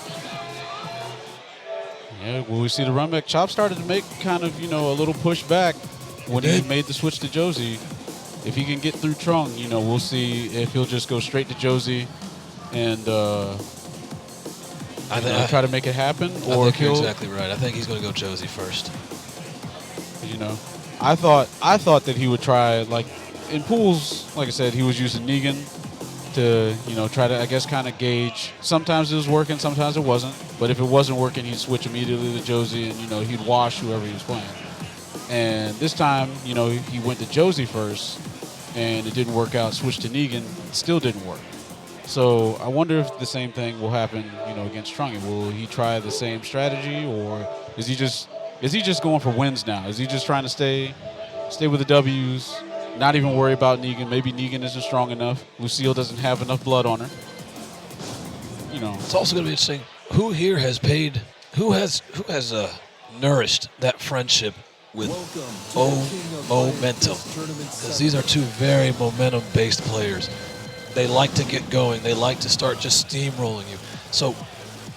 Yeah, well, we see the run back. Chop started to make kind of, a little push back when he made the switch to Josie. If he can get through Trung, we'll see if he'll just go straight to Josie and try to make it happen. Or I think you're exactly right. I think he's going to go Josie first. I thought that he would try, like, in pools, like I said, he was using Negan to, try to, I guess, kind of gauge. Sometimes it was working, sometimes it wasn't. But if it wasn't working, he'd switch immediately to Josie, and, he'd wash whoever he was playing. And this time, he went to Josie first, and it didn't work out. Switched to Negan, still didn't work. So I wonder if the same thing will happen, against Trungy. Will he try the same strategy, or is he just going for wins now? Is he just trying to stay with the W's, not even worry about Negan? Maybe Negan isn't strong enough. Lucille doesn't have enough blood on her. It's also going to be interesting. Who here has paid? Who has nourished that friendship with momentum? Because these are two very momentum-based players. They like to get going. They like to start just steamrolling you. So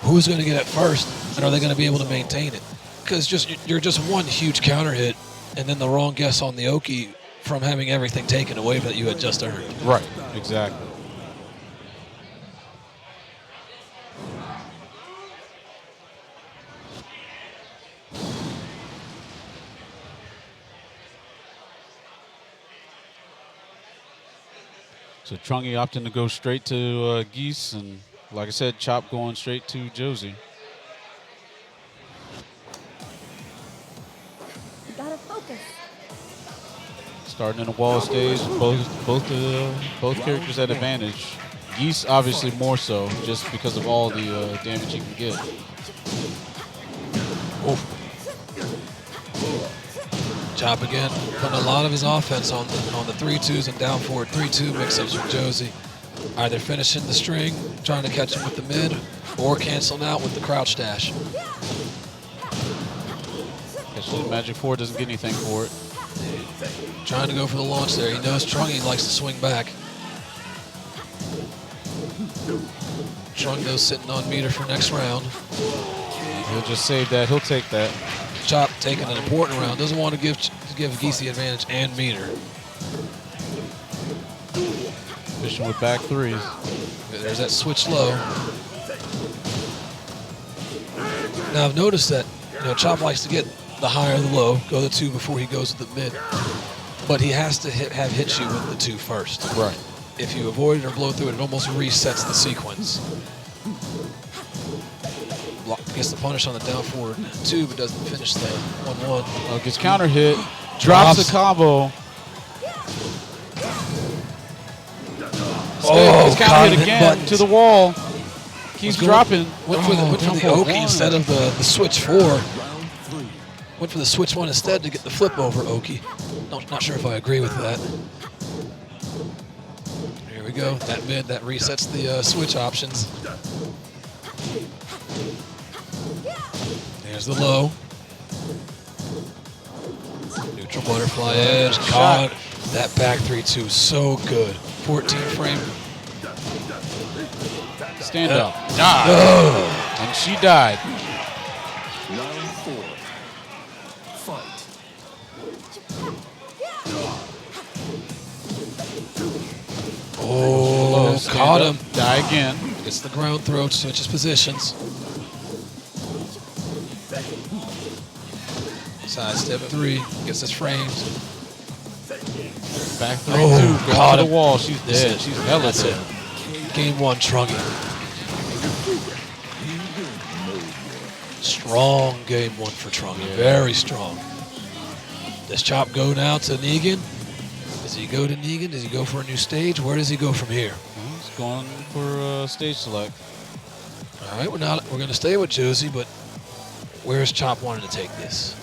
who's going to get it first, and are they going to be able to maintain it? Because you're just one huge counter hit, and then the wrong guess on the Oki from having everything taken away that you had just earned. Right, exactly. So Trungy opting to go straight to Geese, and like I said, Chop going straight to Josie. You gotta focus. Starting in the wall stage, both characters at advantage. Geese obviously more so, just because of all the damage he can get. Oh. Chop again, putting a lot of his offense on the 3-2s and down forward 3-2 mix-ups from Josie. Either finishing the string, trying to catch him with the mid, or canceling out with the crouch dash. Actually, the Magic 4 doesn't get anything for it. Trying to go for the launch there. He knows Trungy likes to swing back. Trungo's sitting on meter for next round. He'll just save that. He'll take that. Chop taking an important round. Doesn't want to give Geese the advantage and meter. Fishing with back threes. There's that switch low. Now I've noticed that Chop likes to get the higher the low, go the 2 before he goes to the mid. But he has to have hit you with the 2 first. Right. If you avoid it or blow through it, it almost resets the sequence. Gets the punish on the down forward 2, but doesn't finish the 1-1. Gets counter hit, drops the combo. Gets counter hit again to the wall. Keeps dropping. Went for the Oki instead of the switch 4. Went for the switch 1 instead to get the flip over Oki. Not sure if I agree with that. Here we go. That mid, that resets the switch options. There's the low. Neutral butterfly edge. God, that back 3-2 so good. 14 frame. Stand up. Died. And she died. Round 4. Fight. Oh, caught him. Die again. Gets the ground throw, switches positions. Side step 3, gets his frames. Back 3-2, goes caught to him. the wall. She's dead. She's hella That's dead. it. Game 1, Trungy. Strong game 1 for Trungy. Yeah. Very strong. Does Chop go now to Negan? Does he go to Negan? Does he go for a new stage? Where does he go from here? Well, he's going for stage select. All right, we're going to stay with Josie, but where's Chop wanting to take this?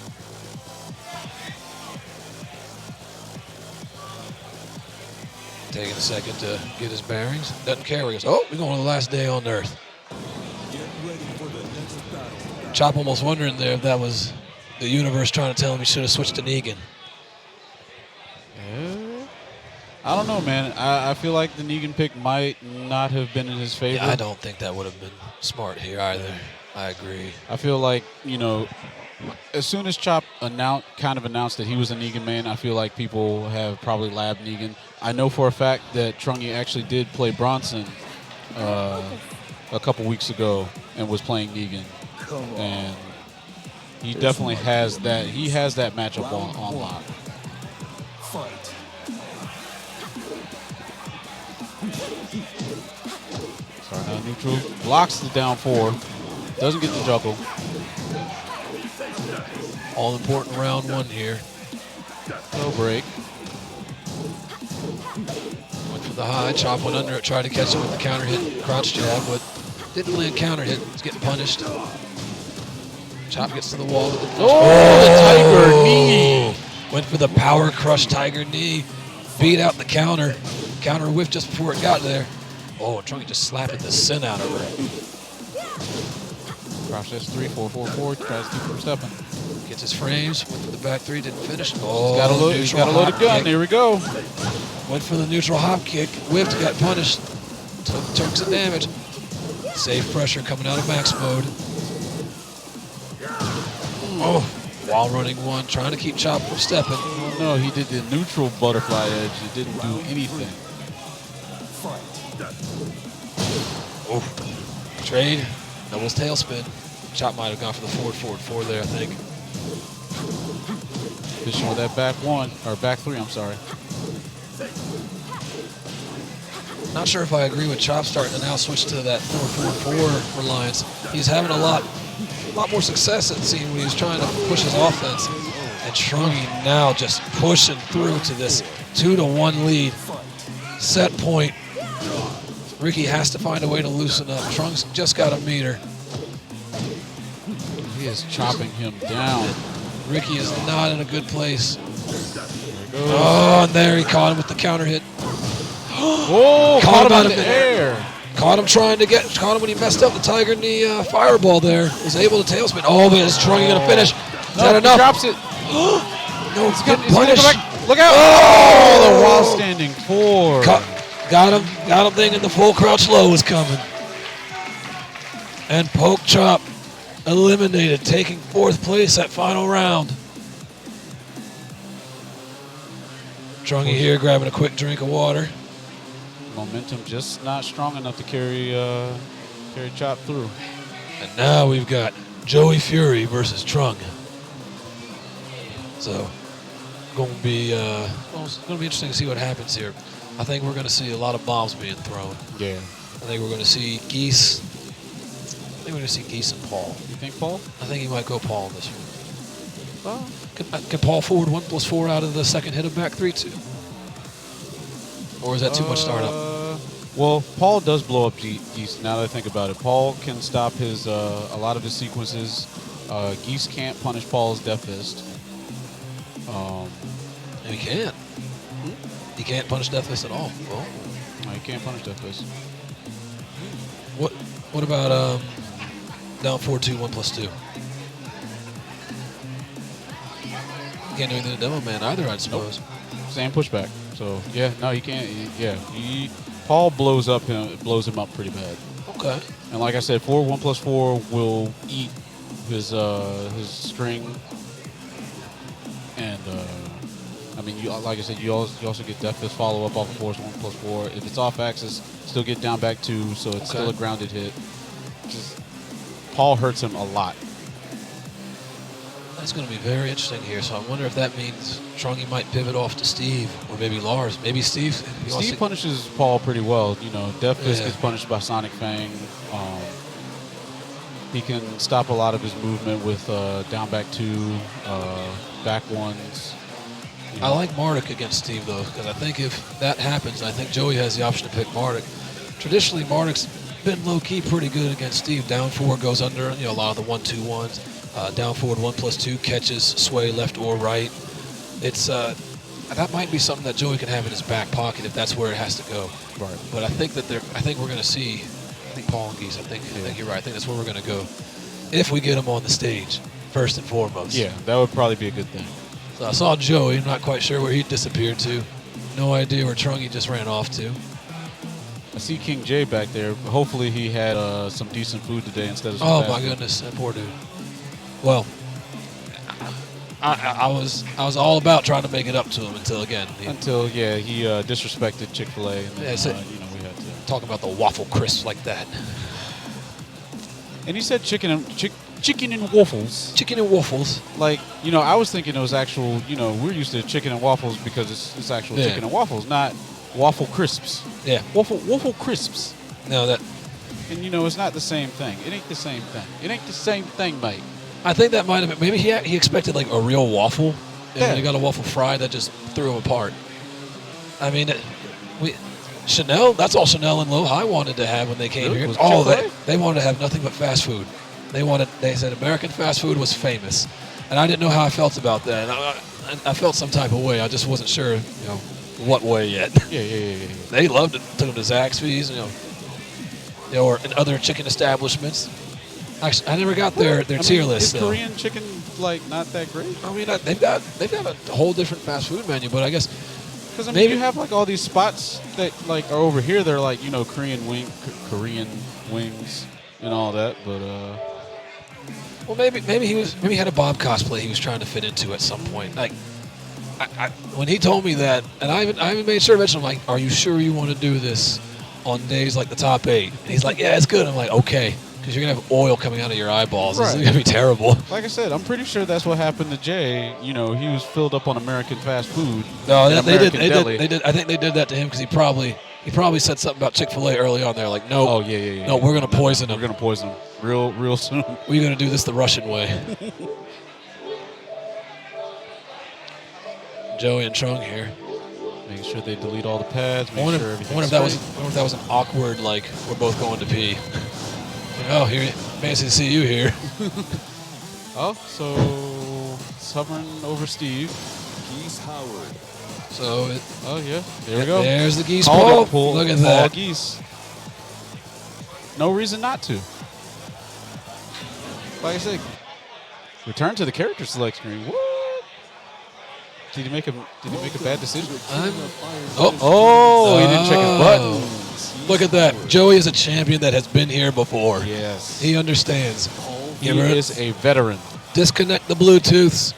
Taking a second to get his bearings. Doesn't care where he goes. Oh, we're going to the last day on Earth. Get ready for the next battle. Chop almost wondering there if that was the universe trying to tell him he should have switched to Negan. I don't know, man. I feel like the Negan pick might not have been in his favor. Yeah, I don't think that would have been smart here either. I agree. I feel like, as soon as Chop announced that he was a Negan man, I feel like people have probably labbed Negan. I know for a fact that Trungy actually did play Bronson a couple weeks ago and was playing Negan. And he definitely has that. He has that matchup on lock. Fight. neutral. Blocks the down 4. Doesn't get the juggle. All important round 1 here. No break. Went for the high, Chop went under it, tried to catch him with the counter hit, crouch jab, but didn't land counter hit. He's getting punished. Chop gets to the wall. The Tiger knee. Went for the power crush Tiger knee. Beat out the counter. Counter whiff just before it got there. Oh, and Trunky just slapping the sin out of her. Crouch S3, 4-4-4. Tries to keep from stepping. Gets his frames. Went for the back 3, didn't finish. Oh, He's got a loaded gun. kick. There we go. Went for the neutral hop kick. Whipped, got punished. Took some damage. Safe pressure coming out of max mode. Oh, wall running 1, trying to keep Chop from stepping. Oh, no, he did the neutral butterfly edge. He didn't do anything. Oh, trade, doubles tailspin. Chop might have gone for the forward 4 there, I think. Fishing with that back 1, or back 3, I'm sorry. Not sure if I agree with Chop starting to now switch to that 4-4-4 reliance. He's having a lot more success, it seemed, when he was trying to push his offense. And Trunky now just pushing through to this 2-1 lead. Set point. Ricky has to find a way to loosen up. Trunk's just got a meter. He is chopping him down. Ricky is not in a good place. There he goes. Oh, and there he caught him with the counter hit. Oh, Caught him out out of of the midair. air. Caught him caught him when he messed up the Tiger knee fireball there. Was able to tailspin. Oh, but is Trunky going to finish? Is that He enough? drops it. No, it's getting He's gonna punished. go back. Look out. Oh, the while standing 4. Got him thinking the full crouch low was coming. And Poke Chop eliminated, taking 4th place that final round. Trunky here grabbing a quick drink of water. Momentum just not strong enough to carry Chop through. And now we've got Joey Fury versus Trung. So, it's going to be interesting to see what happens here. I think we're going to see a lot of bombs being thrown. Yeah. I think we're going to see Geese. I think we're going to see Geese and Paul. You think, Paul? I think he might go Paul in this one. Well, can Paul forward 1+4 out of the second hit of back 3-2? Or is that too much startup? Well, Paul does blow up Geese. Now that I think about it, Paul can stop his a lot of his sequences. Geese can't punish Paul's death fist. He can't. He can't punish death fist at all. Well, No, he can't punish death fist. what about down 4-2, 1+2? Can't do anything to Demo Man either, I suppose. Nope. Same pushback. So yeah, no, he can't. Paul blows him up pretty bad. Okay. And like I said, 1+4 will eat his string. And I mean, like I said, you also get death fist follow up off of force 1+4. If it's off axis, still get down back 2, so it's still a grounded hit. Paul hurts him a lot. That's going to be very interesting here. So I wonder if that means Trunky might pivot off to Steve or maybe Lars. Maybe Steve. Steve punishes Paul pretty well. You know, Death Fist Yeah. gets punished by Sonic Fang. He can stop a lot of his movement with down back 2, back 1s. I like Marduk against Steve, though, because I think if that happens, I think Joey has the option to pick Marduk. Traditionally, Marduk's been low-key pretty good against Steve. Down 4 goes under, a lot of the 1-2-1s. Down forward 1+2 catches, sway left or right. It's that might be something that Joey can have in his back pocket if that's where it has to go. Right. But I think we're going to see. I think Paul and Geese. I think you're right. I think that's where we're going to go if we get him on the stage first and foremost. Yeah, that would probably be a good thing. So I saw Joey. I'm not quite sure where he disappeared to. No idea where Trunky just ran off to. I see King J back there. Hopefully he had some decent food today instead of some Oh fast my food. goodness, that poor dude. Well, I was all about trying to make it up to him until again he He disrespected Chick-fil-A. And then, Yeah, so- we had to. talking about the waffle crisps like that. And he said chicken and waffles. Chicken and waffles. Like, I was thinking it was actual, we're used to chicken and waffles because it's actual chicken and waffles, not waffle crisps. Yeah. Waffle crisps. No, that And, it's not the same thing. It ain't the same thing. It ain't the same thing, mate. I think that might have been, maybe he expected like a real waffle, and when he Yeah. got a waffle fry, that just threw him apart. I mean, Chanel, that's all Chanel and Low High wanted to have when they came Really? here. Was Oh, Chick-fil-A? they wanted to have nothing but fast food. They said American fast food was famous. And I didn't know how I felt about that. And I felt some type of way. I just wasn't sure, what way yet. Yeah. They loved it. Took them to Zaxby's, or in other chicken establishments. Actually, I never got their tier list. Is though. Korean chicken, not that great? I mean, they've got a whole different fast food menu, but I guess Because, maybe you have, all these spots that, are over here. They're, Korean wings and all that. But, well, maybe he had a Bob cosplay he was trying to fit into at some point. Like, when he told me that, and I even made sure to mention, I'm like, are you sure you want to do this on days like the top 8? And he's like, yeah, it's good. I'm like, okay, because you're gonna have oil coming out of your eyeballs. This is Right. gonna be terrible. like I said, I'm pretty sure that's what happened to Jay. He was filled up on American fast food. No, and they did. American deli. They did. I think they did that to him because he probably said something about Chick-fil-A early on. They're like, no, Oh, yeah. no, we're gonna poison We're him. going to poison him real soon. We're gonna do this the Russian way. Joey and Trung here. Making sure they delete all the pads. I Make wonder, sure I everything's wonder if that was straight. an awkward, like, we're both going to pee. Oh, here, fancy to see you here. Oh, so it's hovering over Steve. Geese Howard. So Oh, yeah. There we go. there's the geese Called pull. it, pull. Look at Paul that. Geese. No reason not to. Like I said, return to the character select screen. What? Did he make a bad decision? Oh, he didn't check his buttons. Look at that. Joey is a champion that has been here before. Yes. He understands. He You ever is a veteran. disconnect the Bluetooths,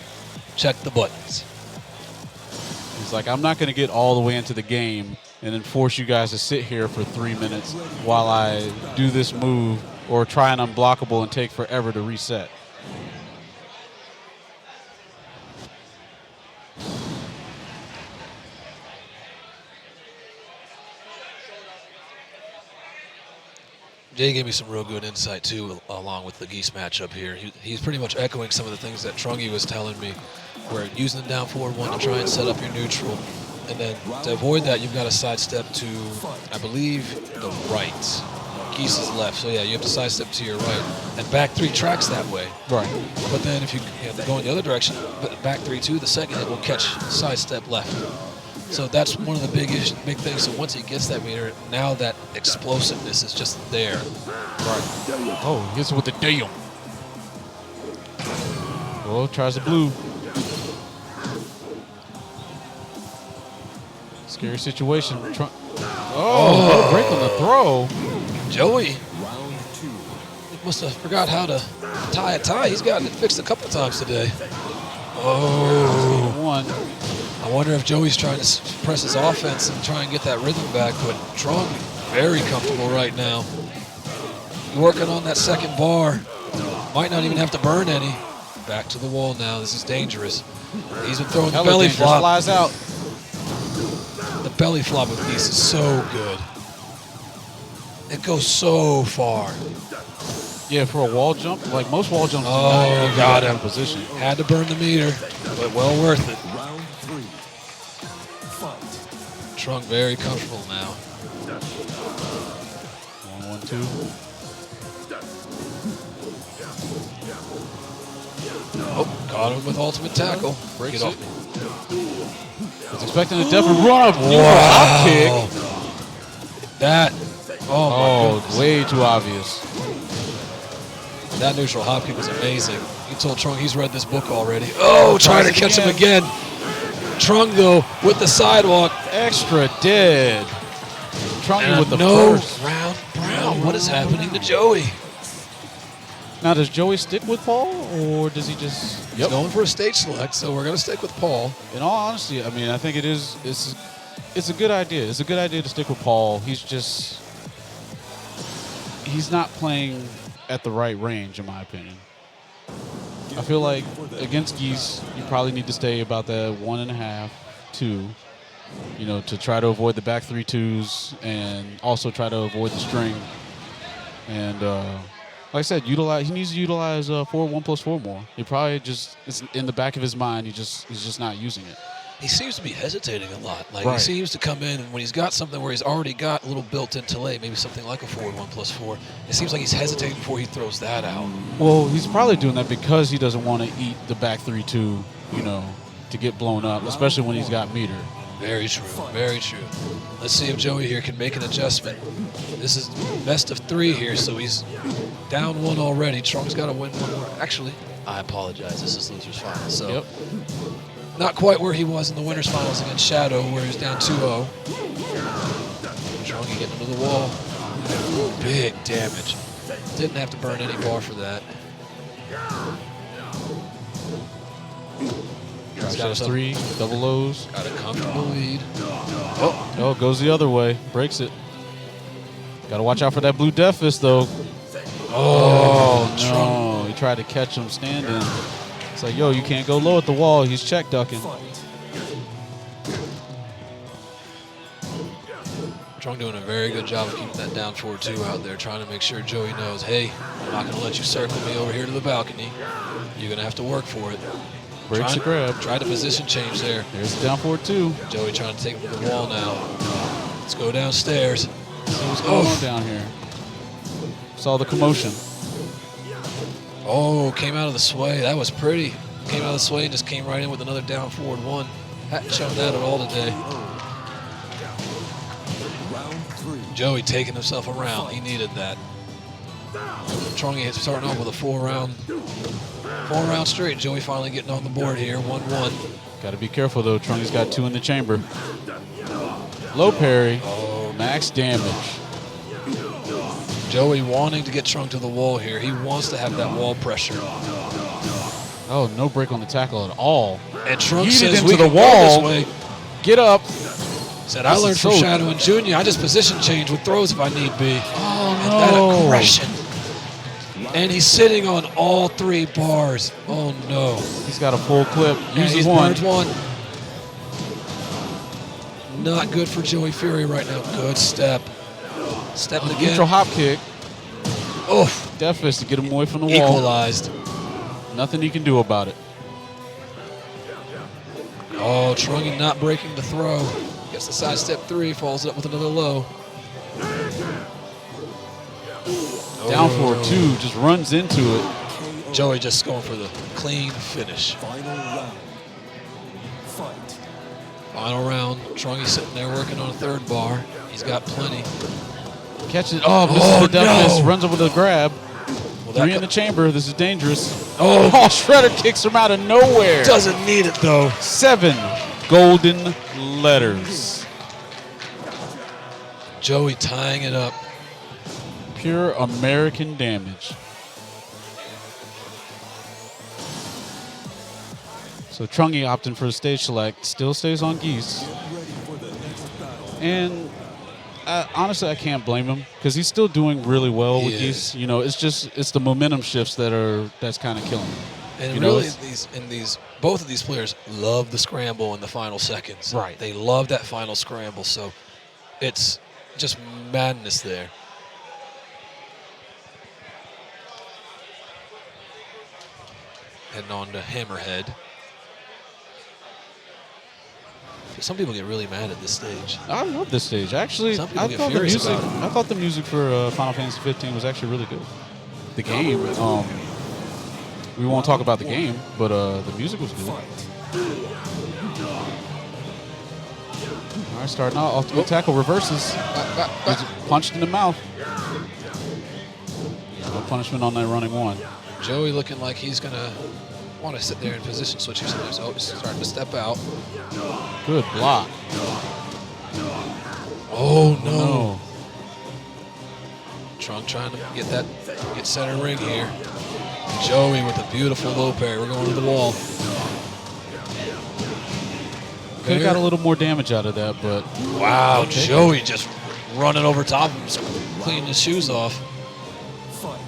check the buttons. He's like, I'm not going to get all the way into the game and then force you guys to sit here for 3 minutes while I do this move or try an unblockable and take forever to reset. Jay gave me some real good insight, too, along with the Geese matchup here. He's pretty much echoing some of the things that Trungy was telling me, where using the down forward one to try and set up your neutral. And then to avoid that, you've got to sidestep to, I believe, the right. Geese is left. So, yeah, you have to sidestep to your right. And back 3 tracks that way. Right. But then if you go in the other direction, back 3-2, the second hit will catch sidestep left. So that's one of the big things. So once he gets that meter, now that explosiveness is just there. Right. Oh, he hits it with the damn. Oh, tries the blue. Scary situation. What a break on the throw. Joey Round 2. must have forgot how to tie a tie. He's gotten it fixed a couple times today. Oh. One. I wonder if Joey's trying to press his offense and try and get that rhythm back, but Trung very comfortable right now. Working on that second bar. Might not even have to burn any. Back to the wall now. This is dangerous. He's been throwing the Hella belly dangerous. flop. Flies out. The belly flop with Geese is so good. It goes so far. Yeah, for a wall jump, like most wall jumps, do Oh, not give you got that him. position. Had to burn the meter, but well worth it. Round 3. Fight. Trung very comfortable now. 1-1-2. Oh, got him with ultimate tackle. Breaks Get off it. me. Was expecting a definite run up. Wow. Kick. That, oh my goodness. Way too obvious. That neutral hop kick was amazing. He told Trung he's read this book already. Oh, trying to catch him again. Trung, though, with the sidewalk. Extra dead. Trunky And with the no first. round brown. What is happening to Joey? Now, does Joey stick with Paul, or does he just? He's going for a stage select, so we're going to stick with Paul. In all honesty, I mean, I think it's a good idea. It's a good idea to stick with Paul. He's not playing at the right range, in my opinion. I feel like against Geese, you probably need to stay about that 1.5, 2, to try to avoid the back 3-2s and also try to avoid the string. And like I said, he needs to utilize 4-1+4 more. He probably just, it's in the back of his mind, he's just not using it. He seems to be hesitating a lot. Like Right. he seems to come in, and when he's got something where he's already got a little built-in delay, maybe something like a forward 1+4, it seems like he's hesitating before he throws that out. Well, he's probably doing that because he doesn't want to eat the back 3-2, to get blown up, especially when he's got meter. Very true. Very true. Let's see if Joey here can make an adjustment. This is best of 3 here, so he's down 1 already. Trung's got to win 1 more. Actually, I apologize. This is losers final. So Yep. not quite where he was in the winners finals against Shadow, where he was down 2-0. Trungy getting into the wall. Big damage. Didn't have to burn any bar for that. He's got Shots 3, double lows. Got a comfortable lead. Oh, goes the other way. Breaks it. Got to watch out for that blue death fist, though. Oh, no. He tried to catch him standing. It's like, yo, you can't go low at the wall. He's check ducking. Trung doing a very good job of keeping that down 4-2 out there, trying to make sure Joey knows, hey, I'm not going to let you circle me over here to the balcony. You're going to have to work for it. Breaks the grab. Tried to position change there. There's the down 4-2. Joey trying to take him to the wall now. Let's go downstairs. See what's going on down here. Saw the commotion. Oh, came out of the sway. That was pretty. Came out of the sway and just came right in with another down forward 1. Hadn't shown that at all today. Round 3. Joey taking himself around. He needed that. Trungy is starting off with a 4-round straight. Joey finally getting on the board here. 1-1. Got to be careful, though. Trungy's got 2 in the chamber. Low parry. Oh, Max damage. Joey wanting to get Trung to the wall here. He wants to have that wall pressure. Oh, no break on the tackle at all. And Trung Yeeted says, into we the can go wall. this way. Get up. Said, I This learned is from so- Shadow and Junior. I just position change with throws if I need be. Oh, And that aggression. And he's sitting on all 3 bars. Oh, no. He's got a full clip. And Uses he's 1. burned 1. Not good for Joey Fury right now. Good step. Step again. Neutral hop kick. Oof. Death fist to get him away from the wall. Equalized. Nothing he can do about it. Oh, Trungy not breaking the throw. Gets the side step 3, follows it up with another low. Down for 2, just runs into it. Joey just going for the clean finish. Final round. Fight. Final round. Trungy sitting there working on a 3rd bar. He's got plenty. Catches it. Oh, misses the death no. fist. Runs over the grab. Well, 3 in the chamber. This is dangerous. Oh. Shredder kicks him out of nowhere. Doesn't need it though. 7 golden letters. Joey tying it up. Pure American damage. So Trungy opting for the stage select. Still stays on Geese. Get ready for the next battle. And honestly, I can't blame him because he's still doing really well He with is. Geese. It's the momentum shifts that's kind of killing him. And You know, really, it's- both of these players love the scramble in the final seconds. Right. They love that final scramble. So it's just madness there. Heading on to Hammerhead. Some people get really mad at this stage. I love this stage. Actually, Some people I get thought the furious music. about it. I thought the music for Final Fantasy 15 was actually really good. The game. We won't talk about the game, but the music was good. All right, starting out off to the tackle, reverses. Gets punched in the mouth. No punishment on that running 1. Joey looking like he's going to want to sit there and position switch here sometimes. Oh, he's starting to step out. Good block. Oh, no. No. Trung trying to get center ring here. Joey with a beautiful low parry. We're going to the wall. Could have got a little more damage out of that, but Wow, Joey just running over top of him, just cleaning his shoes off. Fight.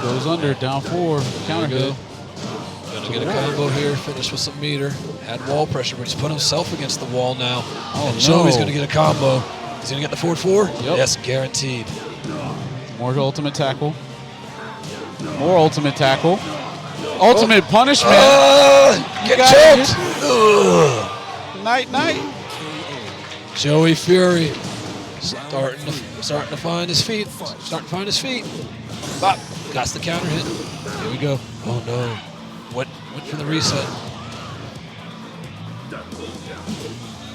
goes under, down 4, counter There we go. hit. Gonna get a combo here, finish with some meter. Had wall pressure, but he's put himself against the wall now. Oh, and Joey's no. going to get a combo. He's going to get the forward 4? Yep. Yes, guaranteed. More ultimate tackle. More ultimate tackle. Ultimate punishment. Get got choked. Ugh. Night, night. Joey Fury starting to find his feet. Starting to find his feet. Bop. Got the counter hit. Here we go. Oh no. Went for the reset.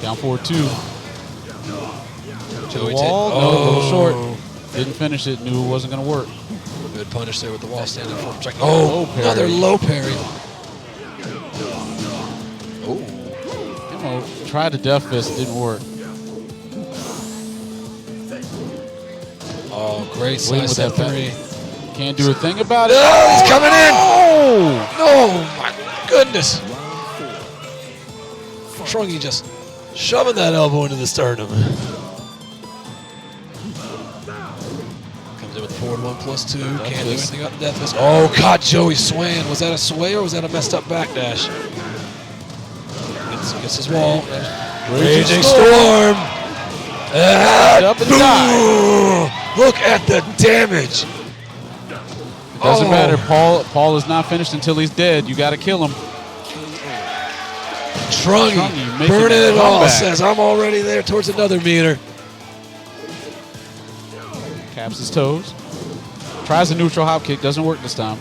Down forward 2. To the Joey wall. take- No, a little oh. short. Didn't finish it. Knew it wasn't going to work. Good punish there with the wall standing for check. Low parry. Another low parry. Himo tried the death fist. Didn't work. Oh, great Waiting side with step that 3. Can't do a thing about it. Oh, he's coming in. Oh! Oh my goodness. Trungy just shoving that elbow into the sternum. Comes in with the forward 1+2. Can't do anything up death fist. Oh, caught Joey swaying. Was that a sway or was that a messed up backdash? Gets his wall. Raging Storm. Up and die. Look at the damage. It doesn't matter. Paul is not finished until he's dead. You got to kill him. Trungy making burning that it all. comeback. Says I'm already there towards another meter. Caps his toes. Tries a neutral hop kick. Doesn't work this time.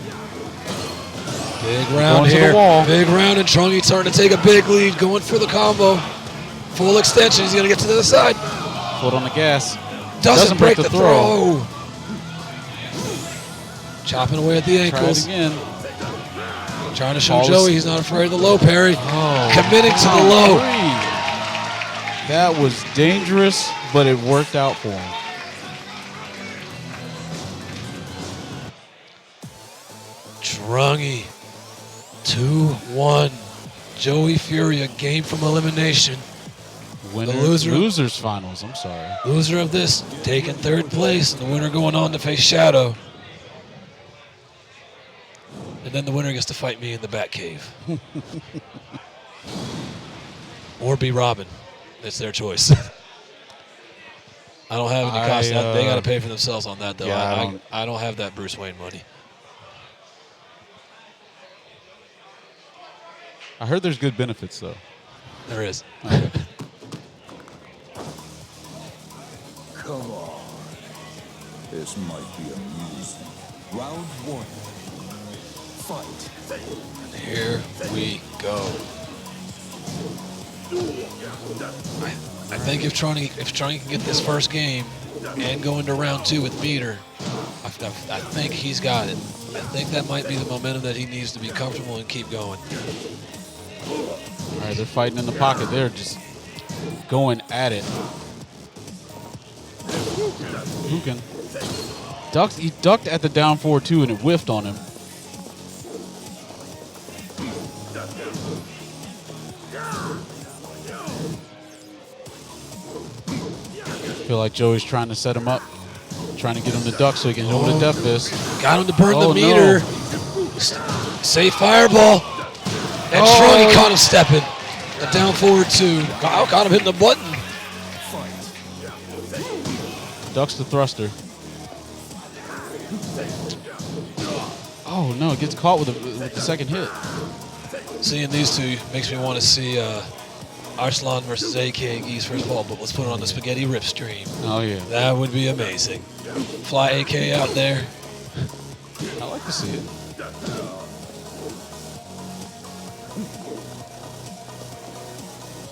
Big round Going to the here. wall. Big round, and Trungy starting to take a big lead. Going for the combo. Full extension. He's going to get to the other side. Foot on the gas. Doesn't break the throw. Chopping away at the Try it ankles. again. Trying to show Paul is- Joey he's not afraid of the low parry. Committing to the Round low. 3. That was dangerous, but it worked out for him. Trungy. 2-1. Joey Fury, a game from elimination. Winner, loser- losers finals. I'm sorry. Loser of this taking 3rd place, and the winner going on to face Shadow. And then the winner gets to fight me in the Batcave. Or be Robin. It's their choice. I don't have any cost. They got to pay for themselves on that, though. Yeah, I don't have that Bruce Wayne money. I heard there's good benefits, though. There is. Come on. This might be amusing. Round 1. Fight. Here we go. I think if Trungy can get this first game and go into round 2 with meter, I think he's got it. I think that might be the momentum that he needs to be comfortable and keep going. All right, they're fighting in the pocket. They're just going at it. Hukin. He ducked at the down forward, too, and it whiffed on him. I feel like Joey's trying to set him up, trying to get him to duck so he can hit him with a death fist. Got him to burn Oh, the meter. no. Safe fireball. And Trungy caught him stepping. The down forward 2. Got him hitting the button. Ducks the thruster. Oh, no, it gets caught with the second hit. Seeing these two makes me want to see Arslan versus AK and Geese first of all, but let's put it on the spaghetti rip stream. Oh, yeah. That would be amazing. Fly AK out there. I like to see it.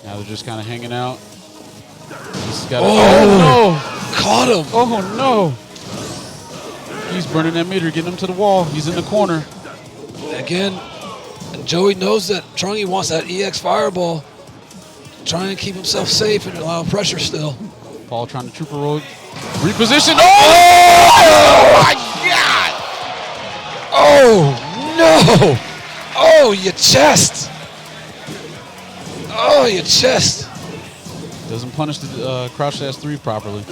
Now they're just kind of hanging out. He's got Caught him. Oh, no. He's burning that meter, getting him to the wall. He's in the corner. Again, and Joey knows that Trungy wants that EX fireball. Trying to keep himself safe and allow pressure still. Paul trying to trooper roll. Reposition. Oh, my God. Oh, no. Oh, your chest. Oh, your chest. Doesn't punish the crouch dash 3 properly.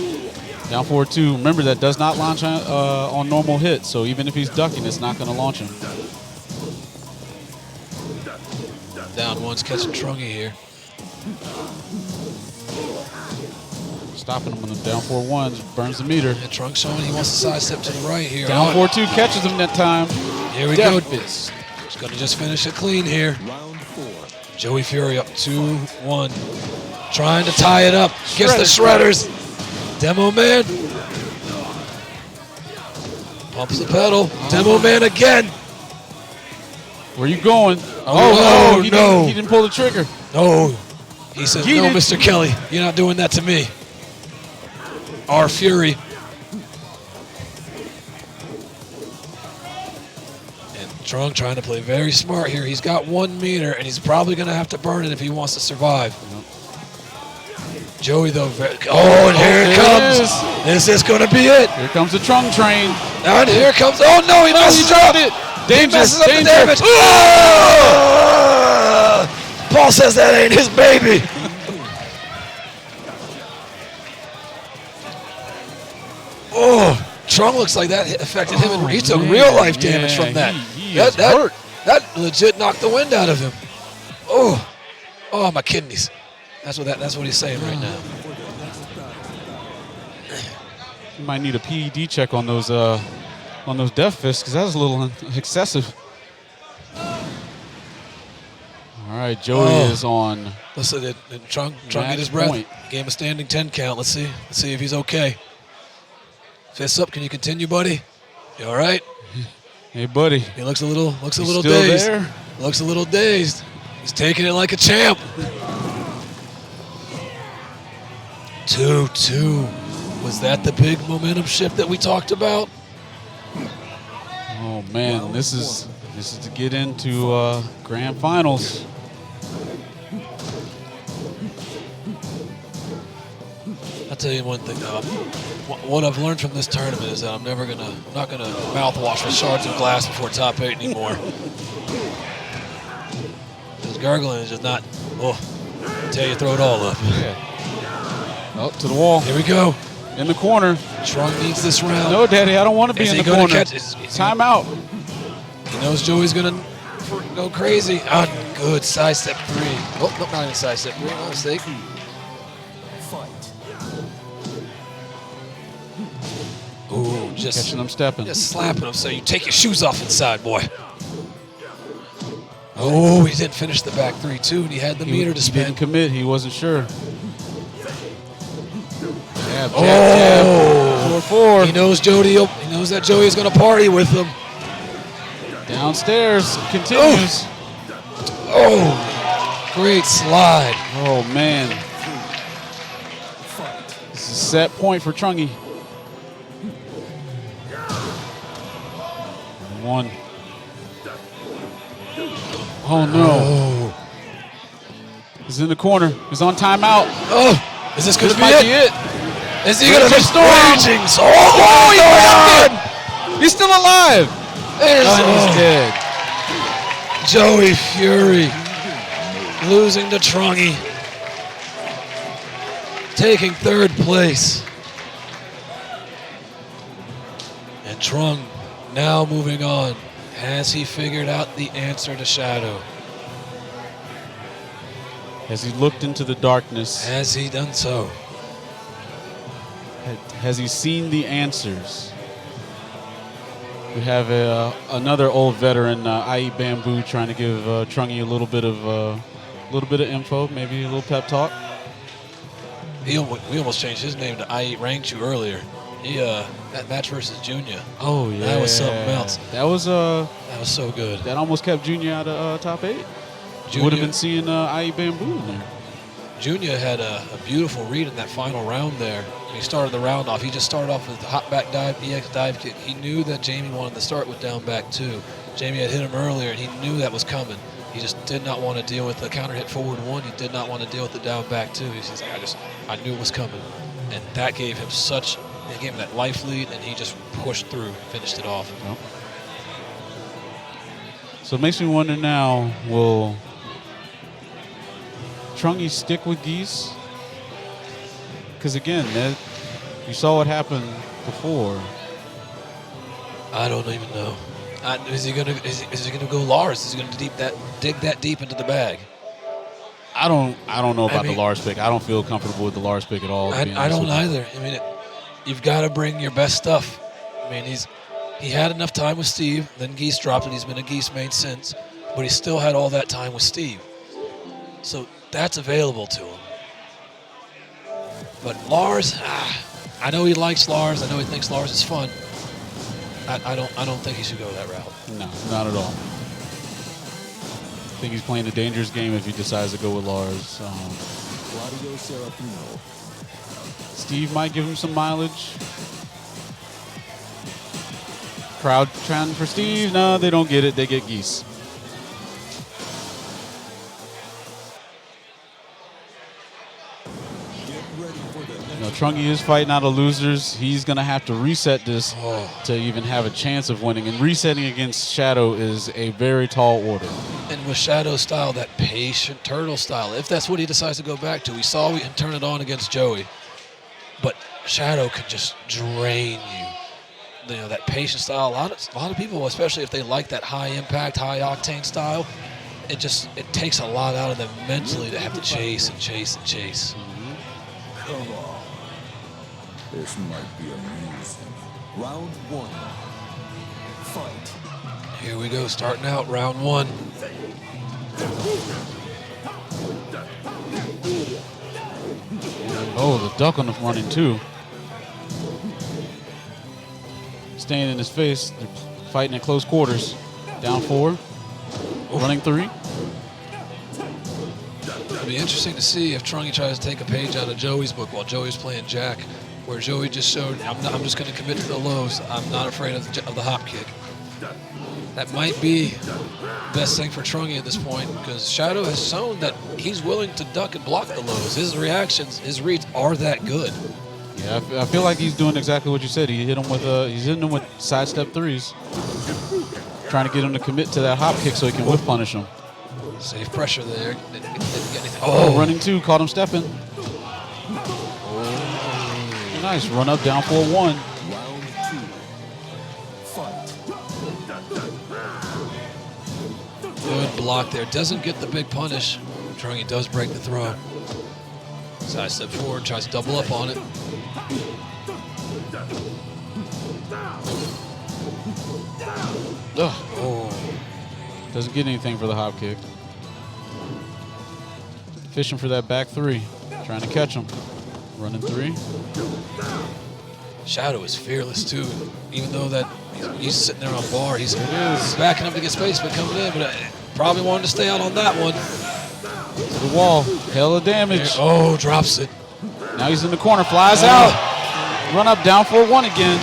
Down forward 2. Remember, that does not launch on normal hits, so even if he's ducking, it's not going to launch him. Down 1. one's catching Trungy here. Stopping him on the down 4-1s, burns the meter. And Trunk showing he wants to sidestep to the right here. Down 4-2, catches him that time. Here we go. He's going to just finish it clean here. Round 4. Joey Fury up 2-1. Trying to tie it up. Gets the shredders. Demo Man. Pumps the pedal. Demo Man again. Where you going? Oh, he no. He didn't pull the trigger. No. He said, no, Mr. Kelly, you're not doing that to me. Our Fury. And Trunk trying to play very smart here. He's got 1 meter, and he's probably going to have to burn it if he wants to survive. Joey, though, and here it comes. This is going to be it. Here comes the Trunk train. And here comes, oh no, he messes up. it. He messes up the damage. Oh! Paul says that ain't his baby. Oh, Trunk looks like that affected him. He took real life damage from that. He is hurt. That legit knocked the wind out of him. Oh, my kidneys. That's what he's saying right now. You might need a PED check on those death fists, because that was a little excessive. All right, Joey is on. Listen, did Trunk get his breath? Gave him a standing 10 count. Let's see if he's okay. Fists up. Can you continue, buddy? You all right? Hey, buddy. He looks a little still dazed. there? Looks a little dazed. He's taking it like a champ. 2-2. Was that the big momentum shift that we talked about? Oh man, this is to get into grand finals. I'll tell you one thing. What I've learned from this tournament is that I'm not gonna mouthwash with shards of glass before top 8 anymore. Because gargling is just not. Oh, until you throw it all up. Yeah. Oh, to the wall. Here we go. In the corner. Trunk needs this round. No, Daddy, I don't want to be in the corner. Time out. He knows Joey's gonna go crazy. Oh, good sidestep 3. Oh, no, not even sidestep 3. No mistake. Ooh, just Catching him stepping. Just slapping him so you take your shoes off inside, boy. Oh, he didn't finish the back 3 too, and he had the meter to He spin. didn't commit. He wasn't sure. Jab, Oh, jab. 4-4. He knows He knows that Joey is going to party with him. Downstairs. Continues. Oh, great slide. Oh, man. This is a set point for Trungy. 1. Oh, no. Oh, He's in the corner. He's on timeout. oh, is this going to be might be it? it. Is he going to be Storm. raging? Oh, he grabbed it. He's still alive. There's He's dead. Joey Fury losing to Trungy. Taking 3rd place. And Trung now moving on. Has he figured out the answer to Shadow? Has he looked into the darkness? Has he done so? Has he seen the answers? We have another old veteran, IE Bamboo, trying to give Trungy a little bit of info, maybe a little pep talk. We almost changed his name to IE Rangchu earlier. That match versus Junior. Oh yeah, That was something else. That was so good. that almost kept Junior out of top 8. Would have been seeing IE Bamboo in there. Junior had a beautiful read in that final round there. He started the round off. He just started off with the hop back dive, EX dive kick. He knew that Jamie wanted to start with down back 2. Jamie had hit him earlier, and he knew that was coming. He just did not want to deal with the counter hit forward 1. He did not want to deal with the down back 2. He says, I knew it was coming. And that gave him it gave him that life lead, and he just pushed through and finished it off. Yep. So it makes me wonder now, will Trungy stick with Geese? Because again, you saw what happened before. I don't even know. Is he gonna go Lars? Is he gonna dig that deep into the bag? I don't know about mean, the Lars pick. I don't feel comfortable with the Lars pick at all. I don't either. I mean, you've got to bring your best stuff. I mean, he had enough time with Steve. Then Geese dropped it. He's been a Geese main since, but he still had all that time with Steve. So that's available to him. But Lars, I know he likes Lars. I know he thinks Lars is fun. I don't think he should go that route. No, not at all. I think he's playing a dangerous game if he decides to go with Lars. Steve might give him some mileage. Crowd chanting for Steve. No, they don't get it. They get Geese. Trungy is fighting out of losers. He's going to have to reset this to even have a chance of winning. And resetting against Shadow is a very tall order. And with Shadow's style, that patient turtle style, if that's what he decides to go back to, we saw we can turn it on against Joey. But Shadow can just drain you. You know, that patient style, a lot of people, especially if they like that high impact, high octane style, it takes a lot out of them mentally to have to chase and chase and chase. Come on. This might be amusing. Round 1. Fight. Here we go, starting out round 1. Oh, the duck on the running too. Staying in his face. They're fighting at close quarters. Down 4. Running 3. It'll be interesting to see if Trungy tries to take a page out of Joey's book while Joey's playing Jack, where Joey just showed, I'm just going to commit to the lows. I'm not afraid of the hop kick. That might be the best thing for Trungy at this point, because Shadow has shown that he's willing to duck and block the lows. His reactions, his reads are that good. Yeah, I feel like he's doing exactly what you said. He's hitting them with sidestep 3s, trying to get him to commit to that hop kick so he can whip punish him. Safe pressure there. Didn't get anything. Oh, running 2, caught him stepping. Nice, run up, down 4-1. Round 2. Fight. Good block there. Doesn't get the big punish. Trungy does break the throw. Side step forward, tries to double up on it. Ugh. Oh. Doesn't get anything for the hop kick. Fishing for that back 3. Trying to catch him. Running 3. Shadow is fearless too. Even though that he's sitting there on bar, he's backing up to get space, but coming in. But probably wanted to stay out on that one. To the wall. Hella damage. Oh, drops it. Now he's in the corner. Flies out. Run up, down 4-1 again.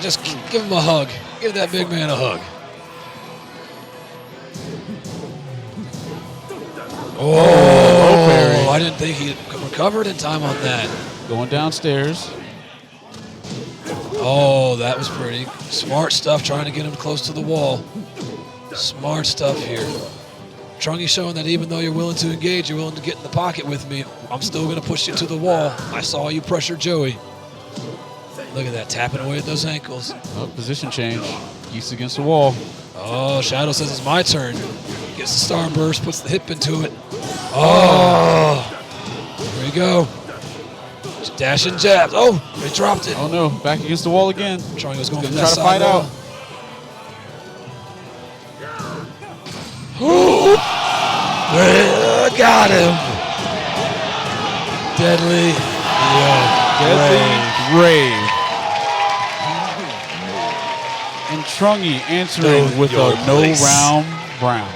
Just give him a hug. Give that big man a hug. Oh, I didn't think he recovered in time on that. Going downstairs. Oh, that was pretty. Smart stuff, trying to get him close to the wall. Smart stuff here. Trungy showing that even though you're willing to engage, you're willing to get in the pocket with me, I'm still going to push you to the wall. I saw you pressure Joey. Look at that, tapping away at those ankles. Oh, position change. Geese against the wall. Oh, Shadow says it's my turn. Gets the starburst, puts the hip into it. Oh, there we go. Dashing jabs. Oh, they dropped it. Oh no, back against the wall again. Trungy was going Gonna for try that to fight out. Got him. Deadly. Deadly Rave. And Trungy answering with a no-round brown.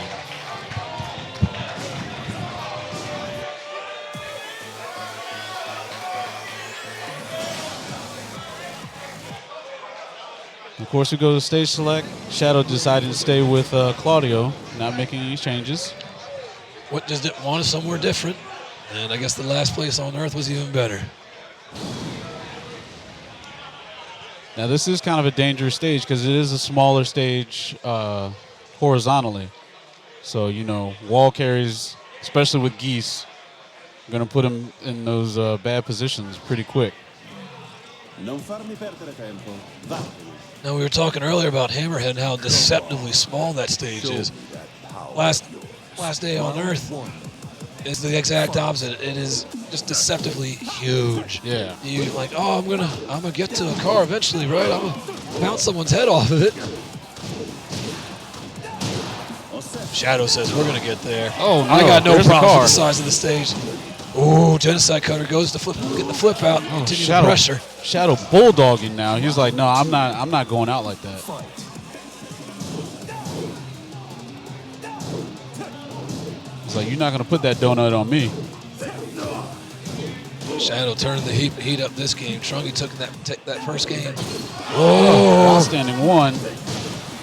Of course, we go to stage select. Shadow decided to stay with Claudio, not making any changes. What just didn't want is somewhere different. And I guess the last place on Earth was even better. Now, this is kind of a dangerous stage because it is a smaller stage horizontally. So, you know, wall carries, especially with Geese, going to put him in those bad positions pretty quick. Now, we were talking earlier about Hammerhead and how deceptively small that stage is. Last day on Earth, is the exact opposite. It is just deceptively huge. Yeah. You're like, oh, I'm gonna get to a car eventually, right? I'm gonna bounce someone's head off of it. Shadow says we're gonna get there. Oh, no. I got no There's the problem car. with the size of the stage. Oh, Genocide Cutter goes to flip, get the flip out, continue the Shadow, pressure. Shadow bulldogging now. He's like, no, I'm not going out like that. He's like, you're not gonna put that donut on me. Shadow turning the heat up this game. Trungy took that first game. Oh, outstanding one.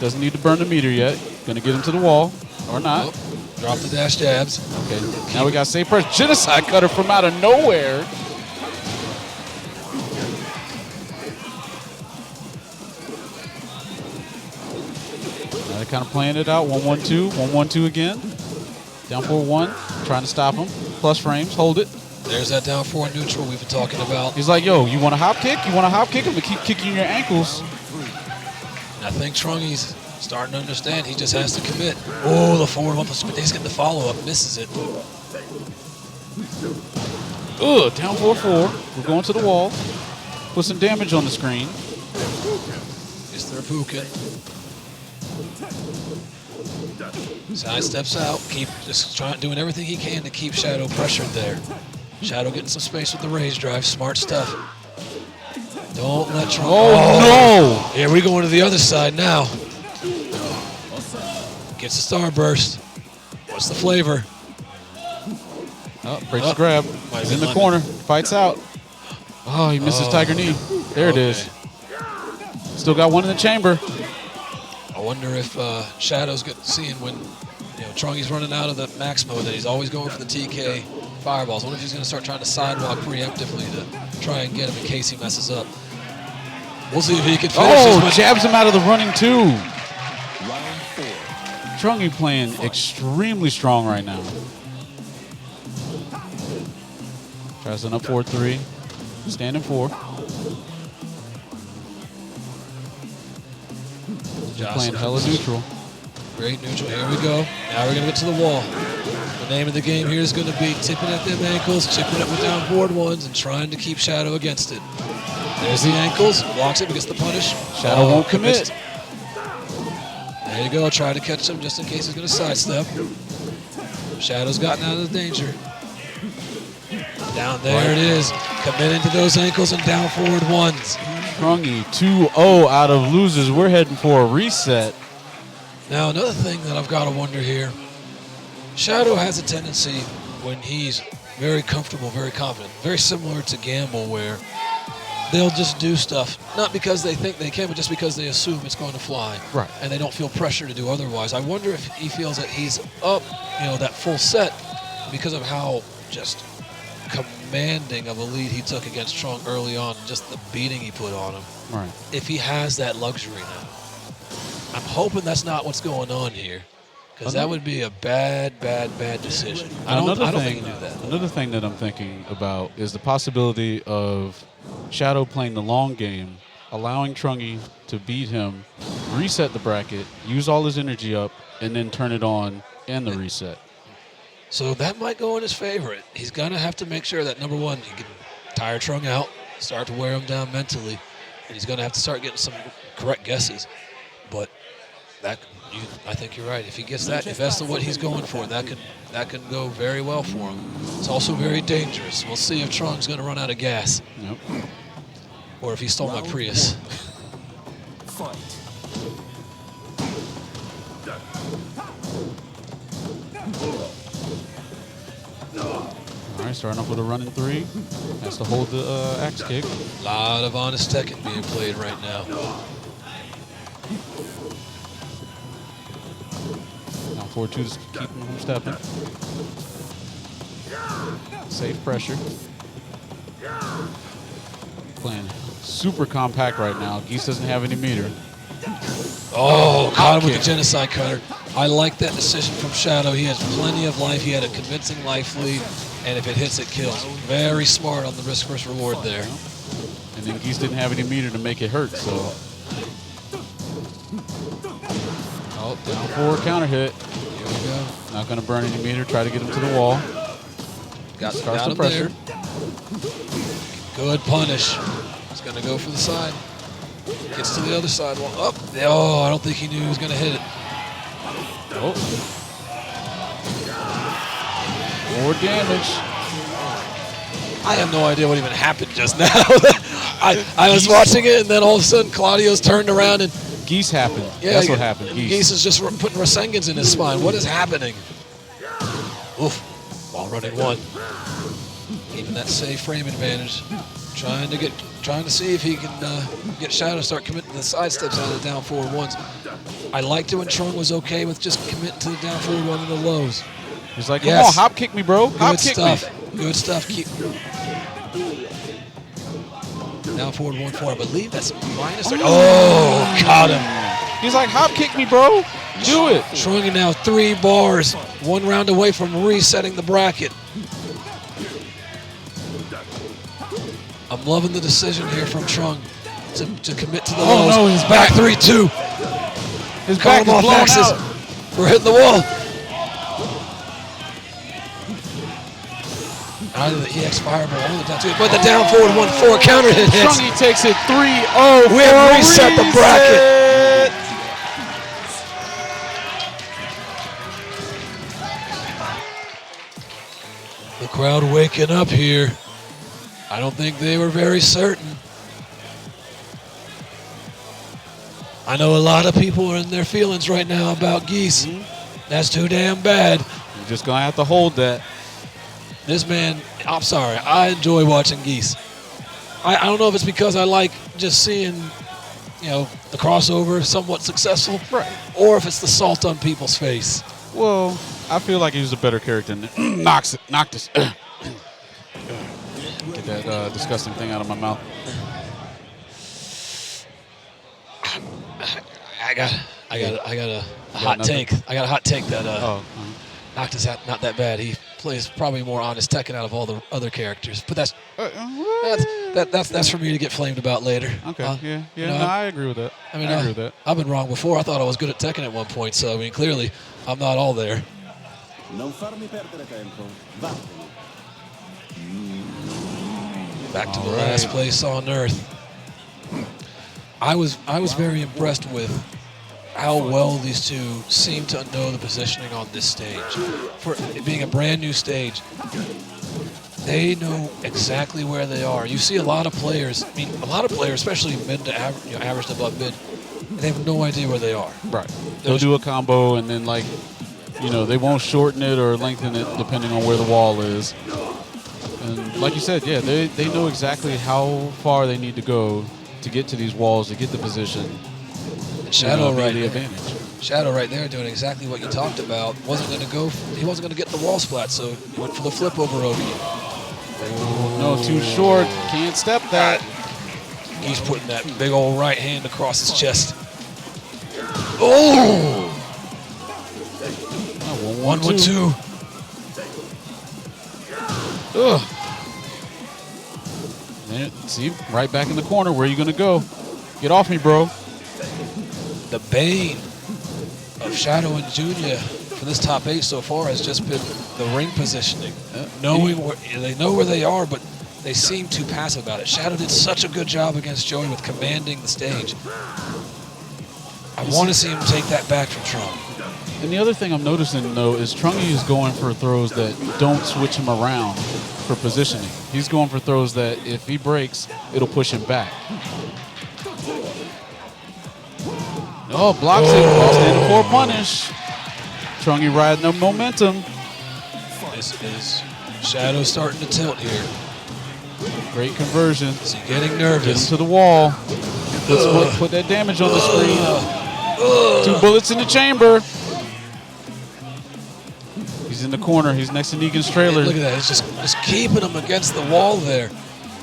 Doesn't need to burn the meter yet. Gonna get him to the wall or not. Oh, drop the dash jabs. Okay, now we got safe press. Genocide Cutter from out of nowhere. Now they're kind of playing it out. 1-1-2, 1-1-2 again. Down 4-1, trying to stop him. Plus frames, hold it. There's that down 4 neutral we've been talking about. He's like, yo, you want a hop kick? You want to hop kick him and keep kicking your ankles? And I think Trungy's starting to understand he just has to commit. Oh, the forward one, but he's getting the follow-up, misses it. Ugh, down 4-4. We're going to the wall. Put some damage on the screen. Gets the Rabuken. Side steps out, doing everything he can to keep Shadow pressured there. Shadow getting some space with the rage drive, smart stuff. Don't let Trungy. Oh, no! Here we go into the other side now. Gets the starburst. What's the flavor? Oh, breaks the grab. He's in the corner. Fights out. Oh, he misses Tiger Knee. There it is. Still got one in the chamber. I wonder if Shadow's seeing when Trungy's running out of the max mode that he's always going for the TK fireballs. I wonder if he's going to start trying to sidewalk preemptively to try and get him in case he messes up. We'll see if he can finish this one. Jabs him out of the running too. Trungy playing extremely strong right now. Tries an up 4-3. Standing 4. Playing hella neutral. Great neutral. Here we go. Now we're going to get to the wall. The name of the game here is going to be tipping at them ankles, chipping it with down forward ones, and trying to keep Shadow against it. There's the ankles. Blocks it, but gets the punish. Shadow won't commit. There you go. Try to catch him just in case he's going to sidestep. Shadow's gotten out of the danger. Down there it is. Committing to those ankles and down forward ones. Trungy 2-0 out of losers. We're heading for a reset. Now, another thing that I've got to wonder here, Shadow has a tendency when he's very comfortable, very confident, very similar to Gamble, where they'll just do stuff, not because they think they can, but just because they assume it's going to fly. Right. And they don't feel pressure to do otherwise. I wonder if he feels that he's up, that full set because of how just commanding of a lead he took against Trunk early on, just the beating he put on him. Right. If he has that luxury now. I'm hoping that's not what's going on here, because that would be a bad decision. I don't think he knew that. Another thing that I'm thinking about is the possibility of Shadow playing the long game, allowing Trungy to beat him, reset the bracket, use all his energy up, and then turn it on and the reset. So that might go in his favor. He's going to have to make sure that, number one, he can tire Trung out, start to wear him down mentally, and he's going to have to start getting some correct guesses. But I think you're right. If he gets that, if that's what he's going for, that can go very well for him. It's also very dangerous. We'll see if Trunk's going to run out of gas. Yep. Or if he stole my Prius. Fight. All right, starting off with a running 3. Has to hold the axe kick. A lot of honest Tekken being played right now. Now 4-2 to keep him from stepping. Safe pressure. Playing super compact right now. Geese doesn't have any meter. Oh, caught him with the genocide cutter. I like that decision from Shadow. He has plenty of life. He had a convincing life lead, and if it hits, it kills. Very smart on the risk versus reward there. And then Geese didn't have any meter to make it hurt, so. Oh, down forward counter hit. Here we go. Not going to burn any meter. Try to get him to the wall. Got Starts the him pressure. there. Good punish. He's going to go for the side. Gets to the other side. Well, up. Oh, I don't think he knew he was going to hit it. Oh. More damage. I have no idea what even happened just now. I was watching it, and then all of a sudden Claudio's turned around and Geese happened. That's what happened. Geese is just putting Rasengan's in his spine. What is happening? Oof. While running one. Even that safe frame advantage. Trying to see if he can get Shadow to start committing to the side steps out of the down forward ones. I liked it when Trung was okay with just committing to the down forward one and the lows. He's like, come on, hop kick me, bro. Hop kick me. Good stuff. Keep down forward 1-4. I believe that's minus 30. Oh, got him. He's like, hop kick me, bro. Do it. Trung now 3 bars, 1 round away from resetting the bracket. I'm loving the decision here from Trung to commit to the lows. No, he's back 3-2. His back is blown out. We're hitting the wall. Either the EX fireball or the down 2. But the down forward 1-4 counter hit hits. Trungy takes it 3-0. We have reset the bracket. The crowd waking up here. I don't think they were very certain. I know a lot of people are in their feelings right now about Geese. That's too damn bad. You're just going to have to hold that. This man, I'm sorry, I enjoy watching Geese. I don't know if it's because I like just seeing, the crossover somewhat successful, right? Or if it's the salt on people's face. Well, I feel like he was a better character than Noctis. Get that disgusting thing out of my mouth. I got a hot take. I got a hot take that Noctis not that bad. He plays probably more honest Tekken out of all the other characters. But that's for me to get flamed about later. Okay. I agree with that. I mean, I agree with that. I've been wrong before. I thought I was good at Tekken at one point. So I mean, clearly, I'm not all there. Back to the last place on Earth. I was very impressed with how well these two seem to know the positioning on this stage. For it being a brand new stage, they know exactly where they are. You see a lot of players, especially mid to average, average to above mid, they have no idea where they are. Right. They'll do a combo and then they won't shorten it or lengthen it depending on where the wall is. And like you said, they know exactly how far they need to go to get to these walls, to get the position. Shadow right the there. advantage. Shadow right there doing exactly what you talked about. He wasn't going to get the wall splat, so he went for the flip over Obi. No, too short. Can't step that. He's putting that big old right hand across his chest. Oh! 1-1-2. Ugh. See, right back in the corner. Where are you going to go? Get off me, bro. The bane of Shadow and Junya for this top 8 so far has just been the ring positioning. Knowing they know where they are, but they seem too passive about it. Shadow did such a good job against Joey with commanding the stage. I want to see him take that back from Trung. And the other thing I'm noticing, though, is Trungy is going for throws that don't switch him around for positioning. He's going for throws that if he breaks, it'll push him back. Oh, blocks it. Lost in for a punish. Trungy riding the momentum. This is Shadow starting to tilt here. Great conversion. Is he getting Get nervous? him to the wall. Put that damage on the screen. 2 bullets in the chamber. He's in the corner. He's next to Negan's trailer. Look at that. He's just keeping him against the wall there.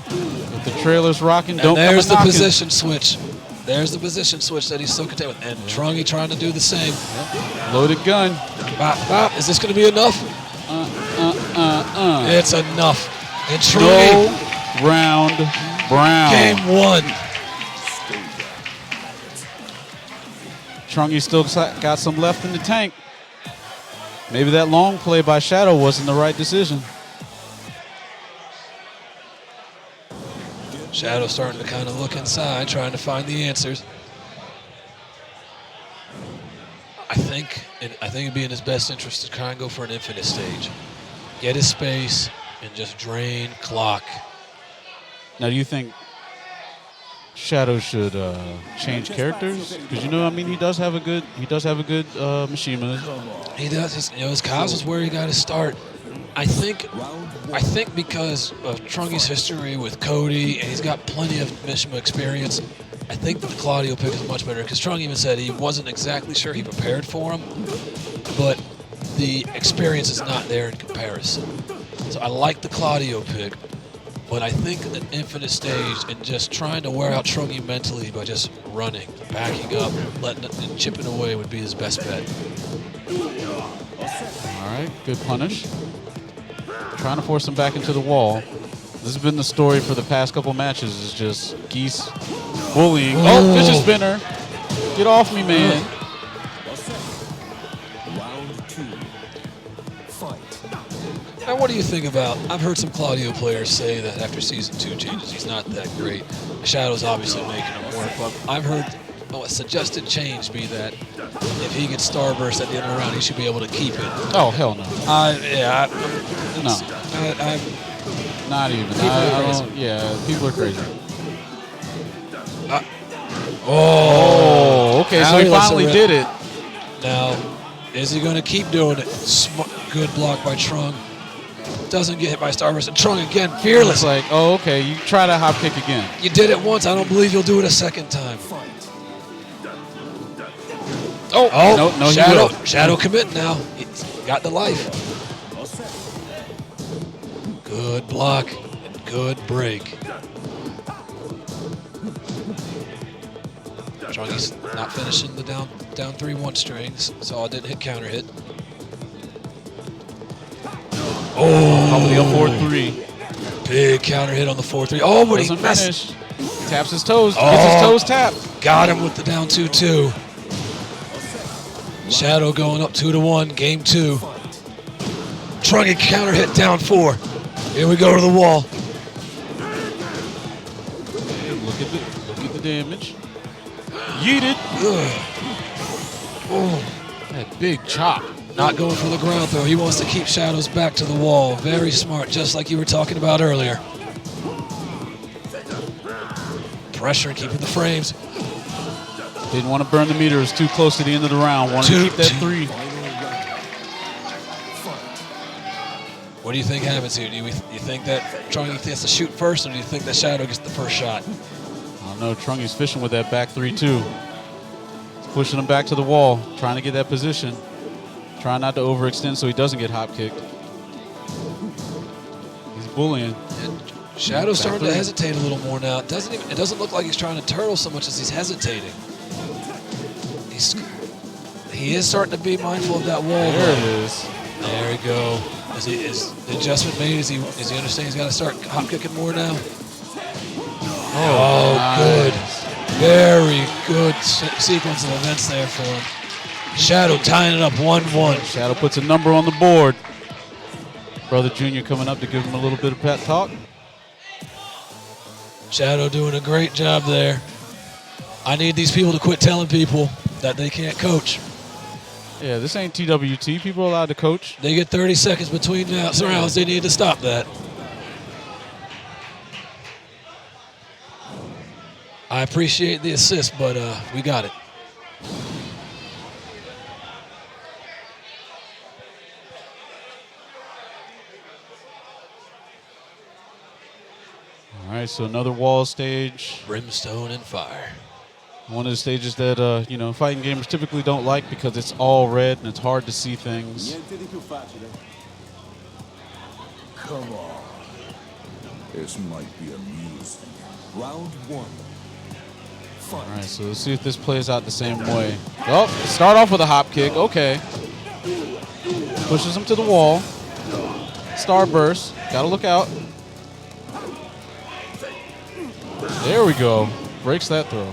If the trailer's rocking, And don't come there's the knocking. position switch. There's the position switch that he's so content with. And Trungy trying to do the same. Loaded gun. Bop, bop. Is this going to be enough? It's enough. And Trungy, No round Brown. game 1. Trungy still got some left in the tank. Maybe that long play by Shadow wasn't the right decision. Shadow starting to kind of look inside, trying to find the answers. I think it'd be in his best interest to try and go for an infinite stage. Get his space and just drain clock. Now, do you think Shadow should change characters? Because he does have a good Mishima. He does. His Kaz is where he got to start. I think because of Trunky's history with Cody, and he's got plenty of Mishima experience, I think that the Claudio pick is much better. Because Trunky even said he wasn't exactly sure he prepared for him, but the experience is not there in comparison. So I like the Claudio pick, but I think an infinite stage and just trying to wear out Trunky mentally by just running, backing up, letting it, and chipping away would be his best bet. All right, good punish. Trying to force him back into the wall. This has been the story for the past couple matches. Is just Geese bullying. Oh, vicious spinner! Get off me, man! Round 2. Fight. Now, what do you think about? I've heard some Claudio players say that after Season 2 changes, he's not that great. Shadow's obviously making him work, but I've heard a suggested change be that if he gets Starburst at the end of the round, he should be able to keep it. Oh, hell no. No. Not even. People are crazy. Okay, so he finally did it. Now, is he going to keep doing it? Good block by Trung. Doesn't get hit by Starburst. And Trung again, fearless. It's like, oh, okay, you try that hop kick again. You did it once. I don't believe you'll do it a second time. Oh, no, Shadow commit now. He's got the life. Good block and good break. Trunky's not finishing the down 3-1 strings, so I didn't hit counter hit. Probably a 4-3. Big counter hit on the 4-3. Oh, but he missed. Taps his toes. Gets his toes tapped. Got him with the down 2-2. Shadow going up 2-1. Game 2. Trunky counter hit down 4. Here we go to the wall. Look at the damage. Yeeted. That big chop. Not going for the ground throw. He wants to keep Shadow's back to the wall. Very smart, just like you were talking about earlier. Pressure and keeping the frames. Didn't want to burn the meter. It was too close to the end of the round. Wanted to keep that 3. What do you think happens here? Do you think that Trunky has to shoot first, or do you think that Shadow gets the first shot? I don't know. Trunky's fishing with that back 3-2. He's pushing him back to the wall, trying to get that position. Trying not to overextend so he doesn't get hop kicked. He's bullying. And Shadow's starting to hesitate a little more now. It doesn't look like he's trying to turtle so much as he's hesitating. He is starting to be mindful of that wall. There it is. There we go. Is the adjustment made? Does he understand he's got to start hop kicking more now? Oh, nice. Good. Very good sequence of events there for him. Shadow tying it up 1-1. Shadow puts a number on the board. Brother Junior coming up to give him a little bit of pep talk. Shadow doing a great job there. I need these people to quit telling people that they can't coach. Yeah, this ain't TWT. People are allowed to coach. They get 30 seconds between rounds. They need to stop that. I appreciate the assist, but we got it. All right, so another wall stage. Brimstone and fire. One of the stages that, fighting gamers typically don't like because it's all red and it's hard to see things. Come on. This might be amusing. Round 1. Fight. All right, so let's see if this plays out the same way. Oh, start off with a hop kick. Okay. Pushes him to the wall. Starburst. Got to look out. There we go. Breaks that throw.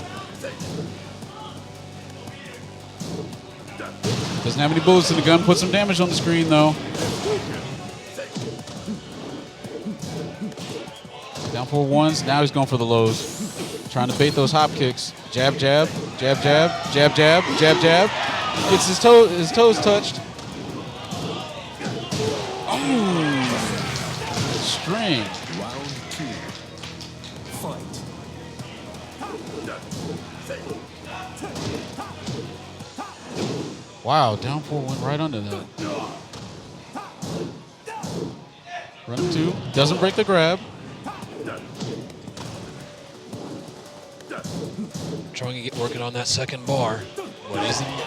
Doesn't have any bullets in the gun. Put some damage on the screen, though. Down 4-1s. Now he's going for the lows. Trying to bait those hop kicks. Jab, jab, jab, jab, jab, jab, jab, jab. Gets his toes touched. Strange. Round 2. Fight. Wow, down 4 went right under that. Run 2. Doesn't break the grab. Trying to get working on that second bar. But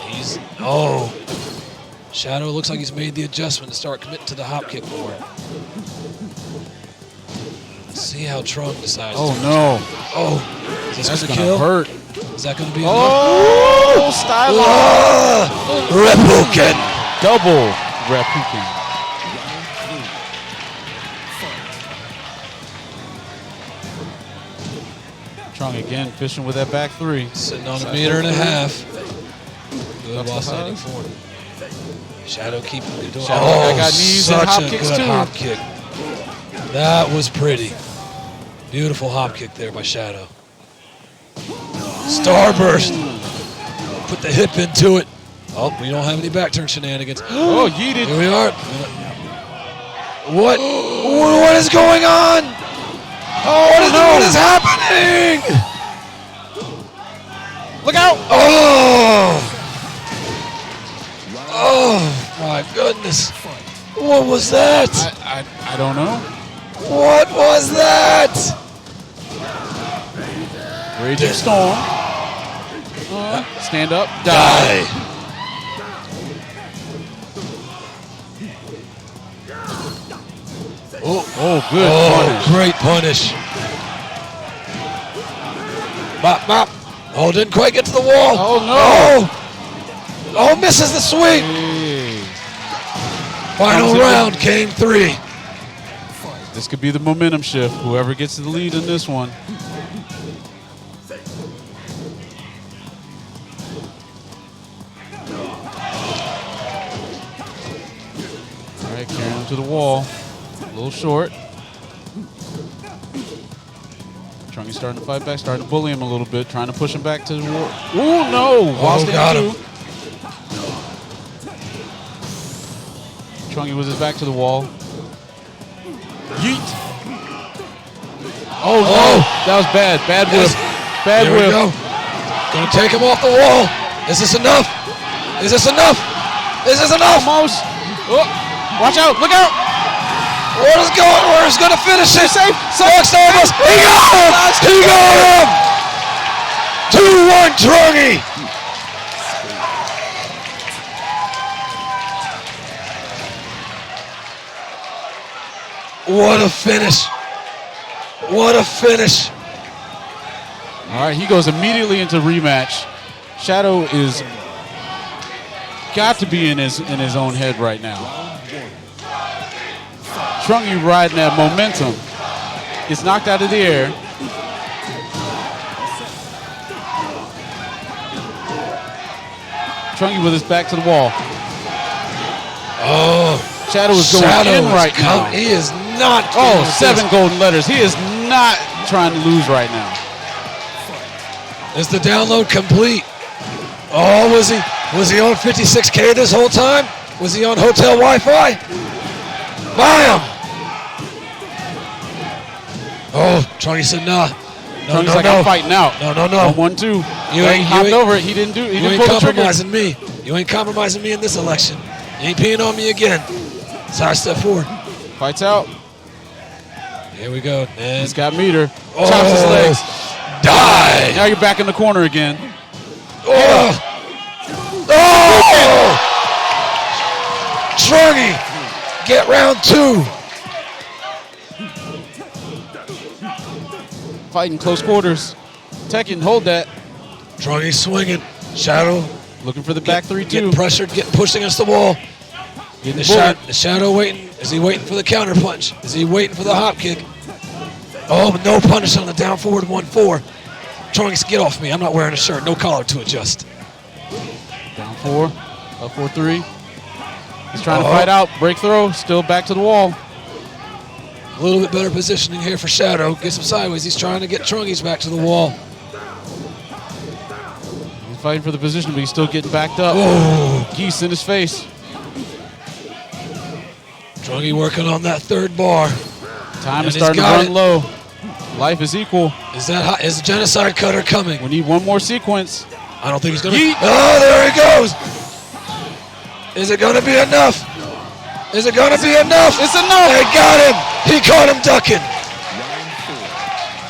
he's oh. Shadow looks like he's made the adjustment to start committing to the hop kick more. Let's see how Trunk decides. Oh no. Oh, is this That's gonna gonna kill? hurt. Is that gonna be Oh, style. Reppuken. Double Reppuken. Trung again fishing with that back 3. Sitting on a meter and a half. Good Up while the standing high. forward. Shadow keeping good. Shadow got knees and such hop a kicks good too. hop kick. That was pretty. Beautiful hop kick there by Shadow. Starburst. Put the hip into it. Oh, we don't have any back turn shenanigans. Oh, yeeted. Here we are. What? What is going on? Oh, what is happening? Look out! Oh my goodness. What was that? I don't know. What was that? Raging Storm. Stand up. Die. Oh, good punish. Great punish. Bop, bop. Oh, didn't quite get to the wall. Oh, no. Oh, misses the sweep. Hey. Final round, game 3. This could be the momentum shift. Whoever gets the lead in this one. All right, carrying him to the wall. A little short. Trunky's starting to fight back, starting to bully him a little bit, trying to push him back to the wall. Ooh, no! While got standing him. 2. Trunky with his back to the wall. Yeet! Oh, no! That was bad. Bad whip. Bad Here we whip. go. Gonna take him off the wall. Is this enough? Is this enough? Is this enough? Almost. Oh, watch out! Look out! What is going? Where's gonna finish it? Safe. Next almost. He got him! He got him! 2-1 Trungy. What a finish. What a finish. All right, he goes immediately into rematch. Shadow is got to be in his own head right now. Trunky riding that momentum. It's knocked out of the air. Trunky with his back to the wall. Oh, Shadow is going in right now. He is not. Oh, 7 golden letters. He is not trying to lose right now. Is the download complete? Oh, was he on 56K this whole time? Was he on hotel Wi-Fi? Bam! Oh, Trunky said nah. No, Trunky's no, like, no. I'm fighting out. No, no, no. 1-2. You ain't- He hopped you ain't- over it. He didn't You pull ain't the trigger. compromising me. You ain't compromising me in this election. You ain't peeing on me again. Sorry, step forward. Fights out. Here we go. And He's got meter. Chops his legs. Die. Now you're back in the corner again. Oh! Oh! Trunky, get round 2. Fighting close quarters. Tekken, hold that. Trunky swinging. Shadow Looking for the back 3-2. getting pressured, getting pushed against the wall. Getting The Shadow waiting. Is he waiting for the counter punch? Is he waiting for the hop kick? Oh, no punish on the down forward 1-4. Trunks, get off me. I'm not wearing a shirt. No collar to adjust. Down 4. Up 4-3. He's trying to fight out. Break throw. Still back to the wall. A little bit better positioning here for Shadow. Gets him sideways. He's trying to get Trungies back to the wall. He's fighting for the position, but he's still getting backed up. Oh. Geese in his face. Trungie working on that third bar. Time is And he's starting to got run it. low. Life is equal. Is the Genocide Cutter coming? We need one more sequence. I don't think he's going to. Yeet. Oh, there he goes. Is it going to be enough? Is it going to be enough? It's enough. They got him. He caught him ducking.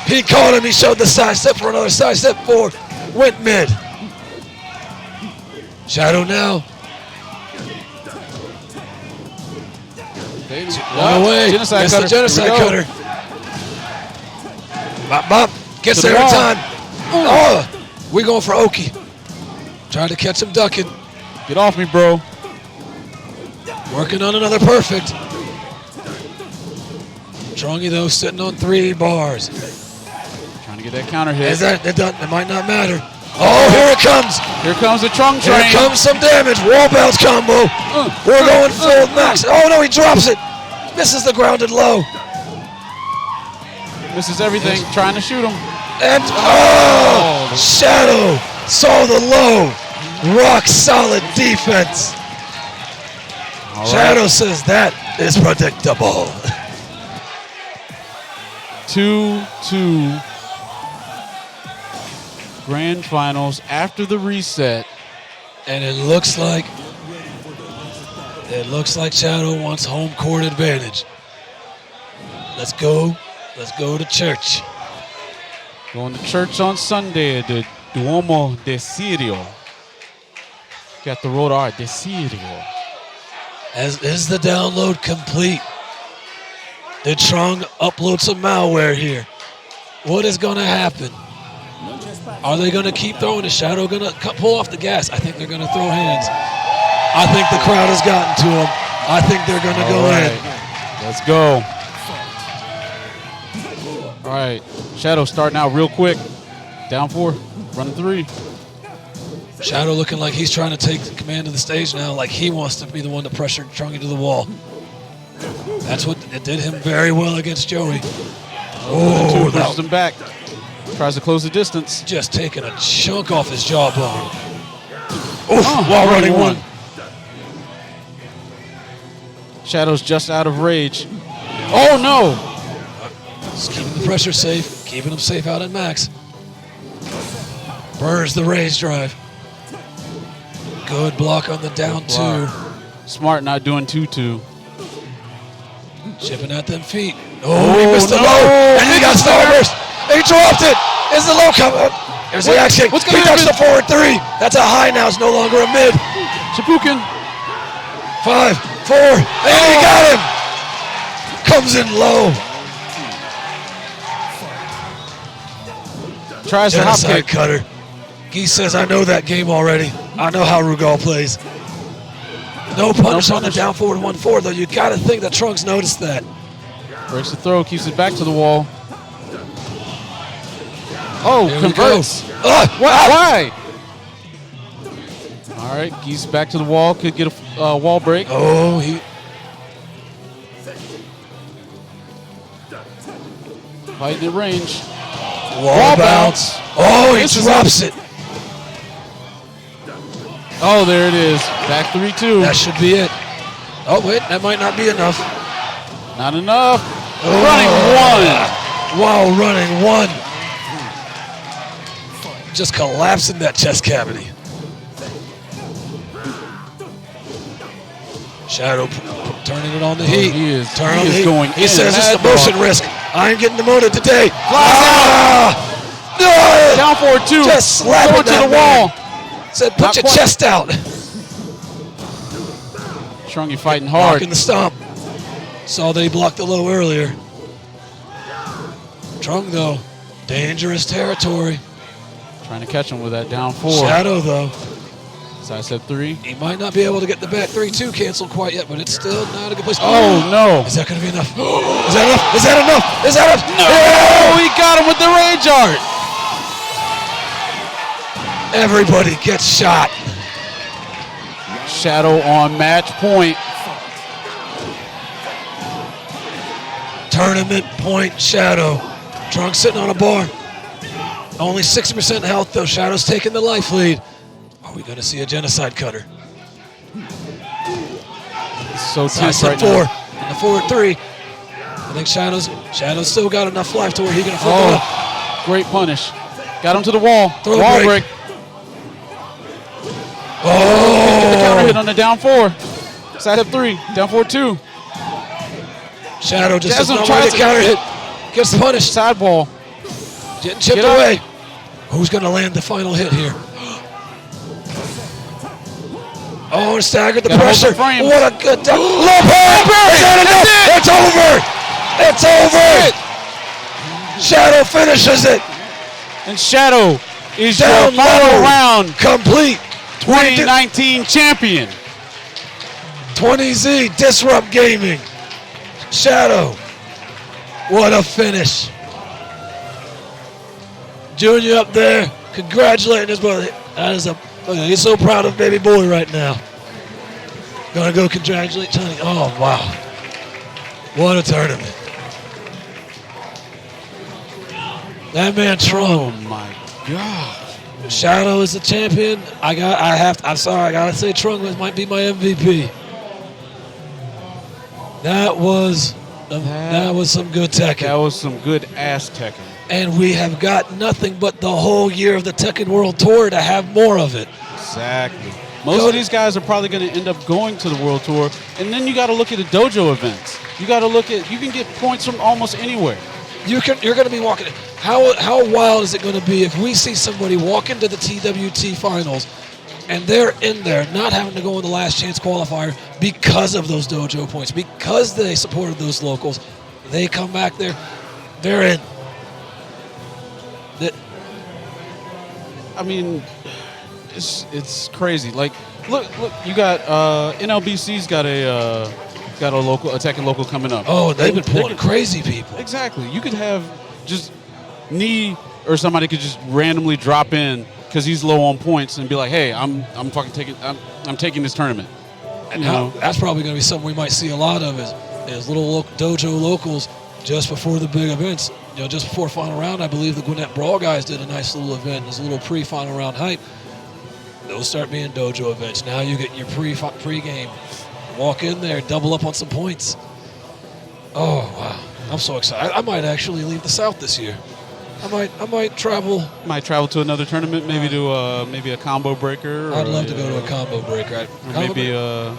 He caught him. He showed the side step for another side step forward. Went mid. Shadow now. One away. Genocide Gets cutter. the Genocide Here we go. Cutter. Bop, bop. Gets To the there in wall. time. Oh, we going for Oki. Trying to catch him ducking. Get off me, bro. Working on another perfect. Trungie, though, sitting on 3 bars. Trying to get that counter hit. It might not matter. Oh, here it comes. Here comes the trunk Here train. comes some damage. Wall bounce combo. We're going full max. Oh, no, he drops it. Misses the grounded low. Misses everything. Trying to shoot him. And, oh, Shadow saw the low. Rock solid defense. All right. Shadow says that is predictable. 2-2 grand finals after the reset. And it looks like Shadow wants home court advantage. Let's go to church. Going to church on Sunday at the Duomo de Sirio. Got the road art de Sirio. As is the download complete? Did Trung upload some malware here? What is going to happen? Are they going to keep throwing? Is Shadow going to pull off the gas? I think they're going to throw hands. I think the crowd has gotten to them. I think they're going to go in. Let's go. All right. Shadow starting out real quick. Down 4. Running 3. Shadow looking like he's trying to take command of the stage now, like he wants to be the one to pressure Trungie to the wall. That's what it did him very well against Joey. Oh, pushes him back. Tries to close the distance. Just taking a chunk off his jawbone. Oof, while running 1. Shadow's just out of rage. Oh, no. Just keeping the pressure safe, keeping him safe out at max. Burrs the rage drive. Good block on the down 2. Smart not doing 2-2. Chipping at them feet. Oh, he missed the no. low. And he got Starburst. He dropped it. Is the low coming? There's the axe kick. What's He going ducks on? the forward 3. That's a high now. It's no longer a mid. Shipukin. 5, 4, and he got him. Comes in low. Tries to hop Genocide kick. Cutter. Geese says, I know that game already. I know how Rugal plays. No punish on the down forward 1-4, though. You got to think that Trunks noticed that. Breaks the throw, keeps it back to the wall. Oh, There we converts. go. Why? All right, Geese back to the wall. Could get a wall break. Oh, he. Fighting in range. Wall bounce. Oh, he This is drops it. Oh, there it is. Back 3-2. That should be it. Oh, wait, that might not be enough. Not enough. Oh. Running 1. Wow, running 1. Just collapsing that chest cavity. Shadow turning it on the heat. He is Going in. He says it's the Mad motion dog. risk. I ain't getting demoted today. Down forward 2. Just slapping Going to that the man. wall. Said, put Not your quite. chest out. Trungie fighting hard. Blocking the stomp. Saw that he blocked the low earlier. Trung, though, dangerous territory. Trying to catch him with that down 4. Shadow, though, Side step 3. he might not be able to get the back 3-2 canceled quite yet, but it's still not a good place. Oh, no. Is that going to be enough? Is that enough? Is that enough? Is that enough? Oh, he got him with the rage art. Everybody gets shot. Shadow on match point. tournament point Shadow. Trunk sitting on a bar. Only 60% health though. Shadow's taking the life lead. Are we gonna see a genocide cutter? It's so tense Side right four now. and the forward three. I think Shadow's still got enough life to where he can flip it up. Great punish. Got him to the wall. Throw Wall break. break. Get the counter hit on the down 4. Side up 3. Down 4-2. Shadow just Jasmine does not want tries to get counter hit. Gets punished. Side wall. Getting chipped Get up. away. Who's going to land the final hit here? Oh, and staggered the Gotta hold pressure. the frame. What a good time. It's over. It's over. Shadow finishes it. And Shadow is Down your final low. round Complete. 2019 champion. 20Z Disrupt Gaming. Shadow. What a finish. Junior up there, congratulating his brother. That is he's so proud of baby boy right now. Gonna go congratulate Tony. Oh wow. What a tournament. That man Trump. Oh my God. Shadow is the champion. I'm sorry, I gotta say Trunk might be my MVP. That was some good Tekken. That was some good ass Tekken. And we have got nothing but the whole year of the Tekken World Tour to have more of it. Exactly. Most of these guys are probably going to end up going to the World Tour, and then you got to look at the dojo events. You got to look at, you can get points from almost anywhere. You're going to be walking. How wild is it going to be if we see somebody walk into the TWT finals and they're in there not having to go in the last chance qualifier because of those dojo points, because they supported those locals. They come back there, they're in. I mean, it's crazy. Like, look, you got NLBC's got a Tekken local coming up. Oh, they've been pulling crazy people. Exactly. You could have just Knee or somebody could just randomly drop in because he's low on points and be like, hey, I'm taking this tournament. And that's probably going to be something we might see a lot of is little dojo locals just before the big events. You know, just before final round, I believe the Gwinnett Brawl guys did a nice little event. There's a little pre-final round hype. Those start being dojo events. Now you get your pre-game. Walk in there, double up on some points. Oh, wow. I'm so excited. I might actually leave the South this year. I might travel. Might travel to another tournament, maybe to maybe a combo breaker. I'd love to go to a combo breaker. Maybe a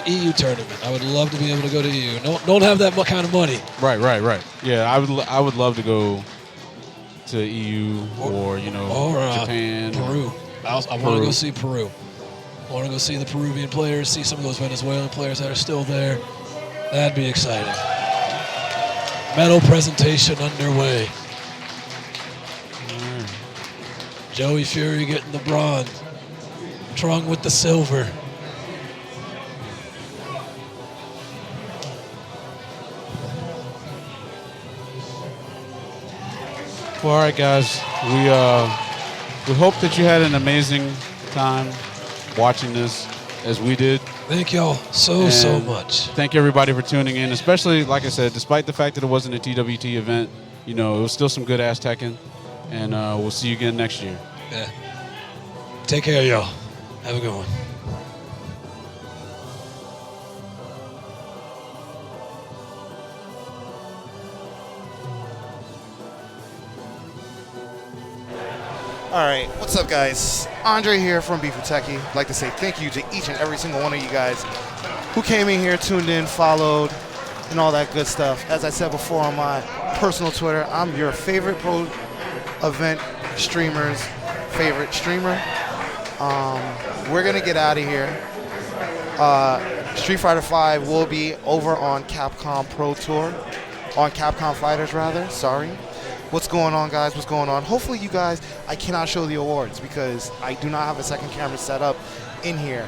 EU tournament. I would love to be able to go to EU. Don't have that kind of money. Right. Yeah, I would love to go to EU or Japan, Peru. I want to go see Peru. I want to go see the Peruvian players, see some of those Venezuelan players that are still there. That'd be exciting. Medal presentation underway. Joey Fury getting the bronze. Trung with the silver. Well, all right, guys. We hope that you had an amazing time watching this as we did. Thank y'all so much. Thank everybody for tuning in, especially, like I said, despite the fact that it wasn't a TWT event, it was still some good ass Tekken. And we'll see you again next year. Yeah. Take care, y'all. Have a good one. All right, what's up, guys? Andre here from Bifuteki. I'd like to say thank you to each and every single one of you guys who came in here, tuned in, followed, and all that good stuff. As I said before on my personal Twitter, I'm your favorite pro event streamer's favorite streamer. We're gonna get out of here. Street Fighter V will be over on Capcom Pro Tour, on Capcom Fighters rather. Sorry. What's going on, guys? What's going on? Hopefully you guys, I cannot show the awards because I do not have a second camera set up in here.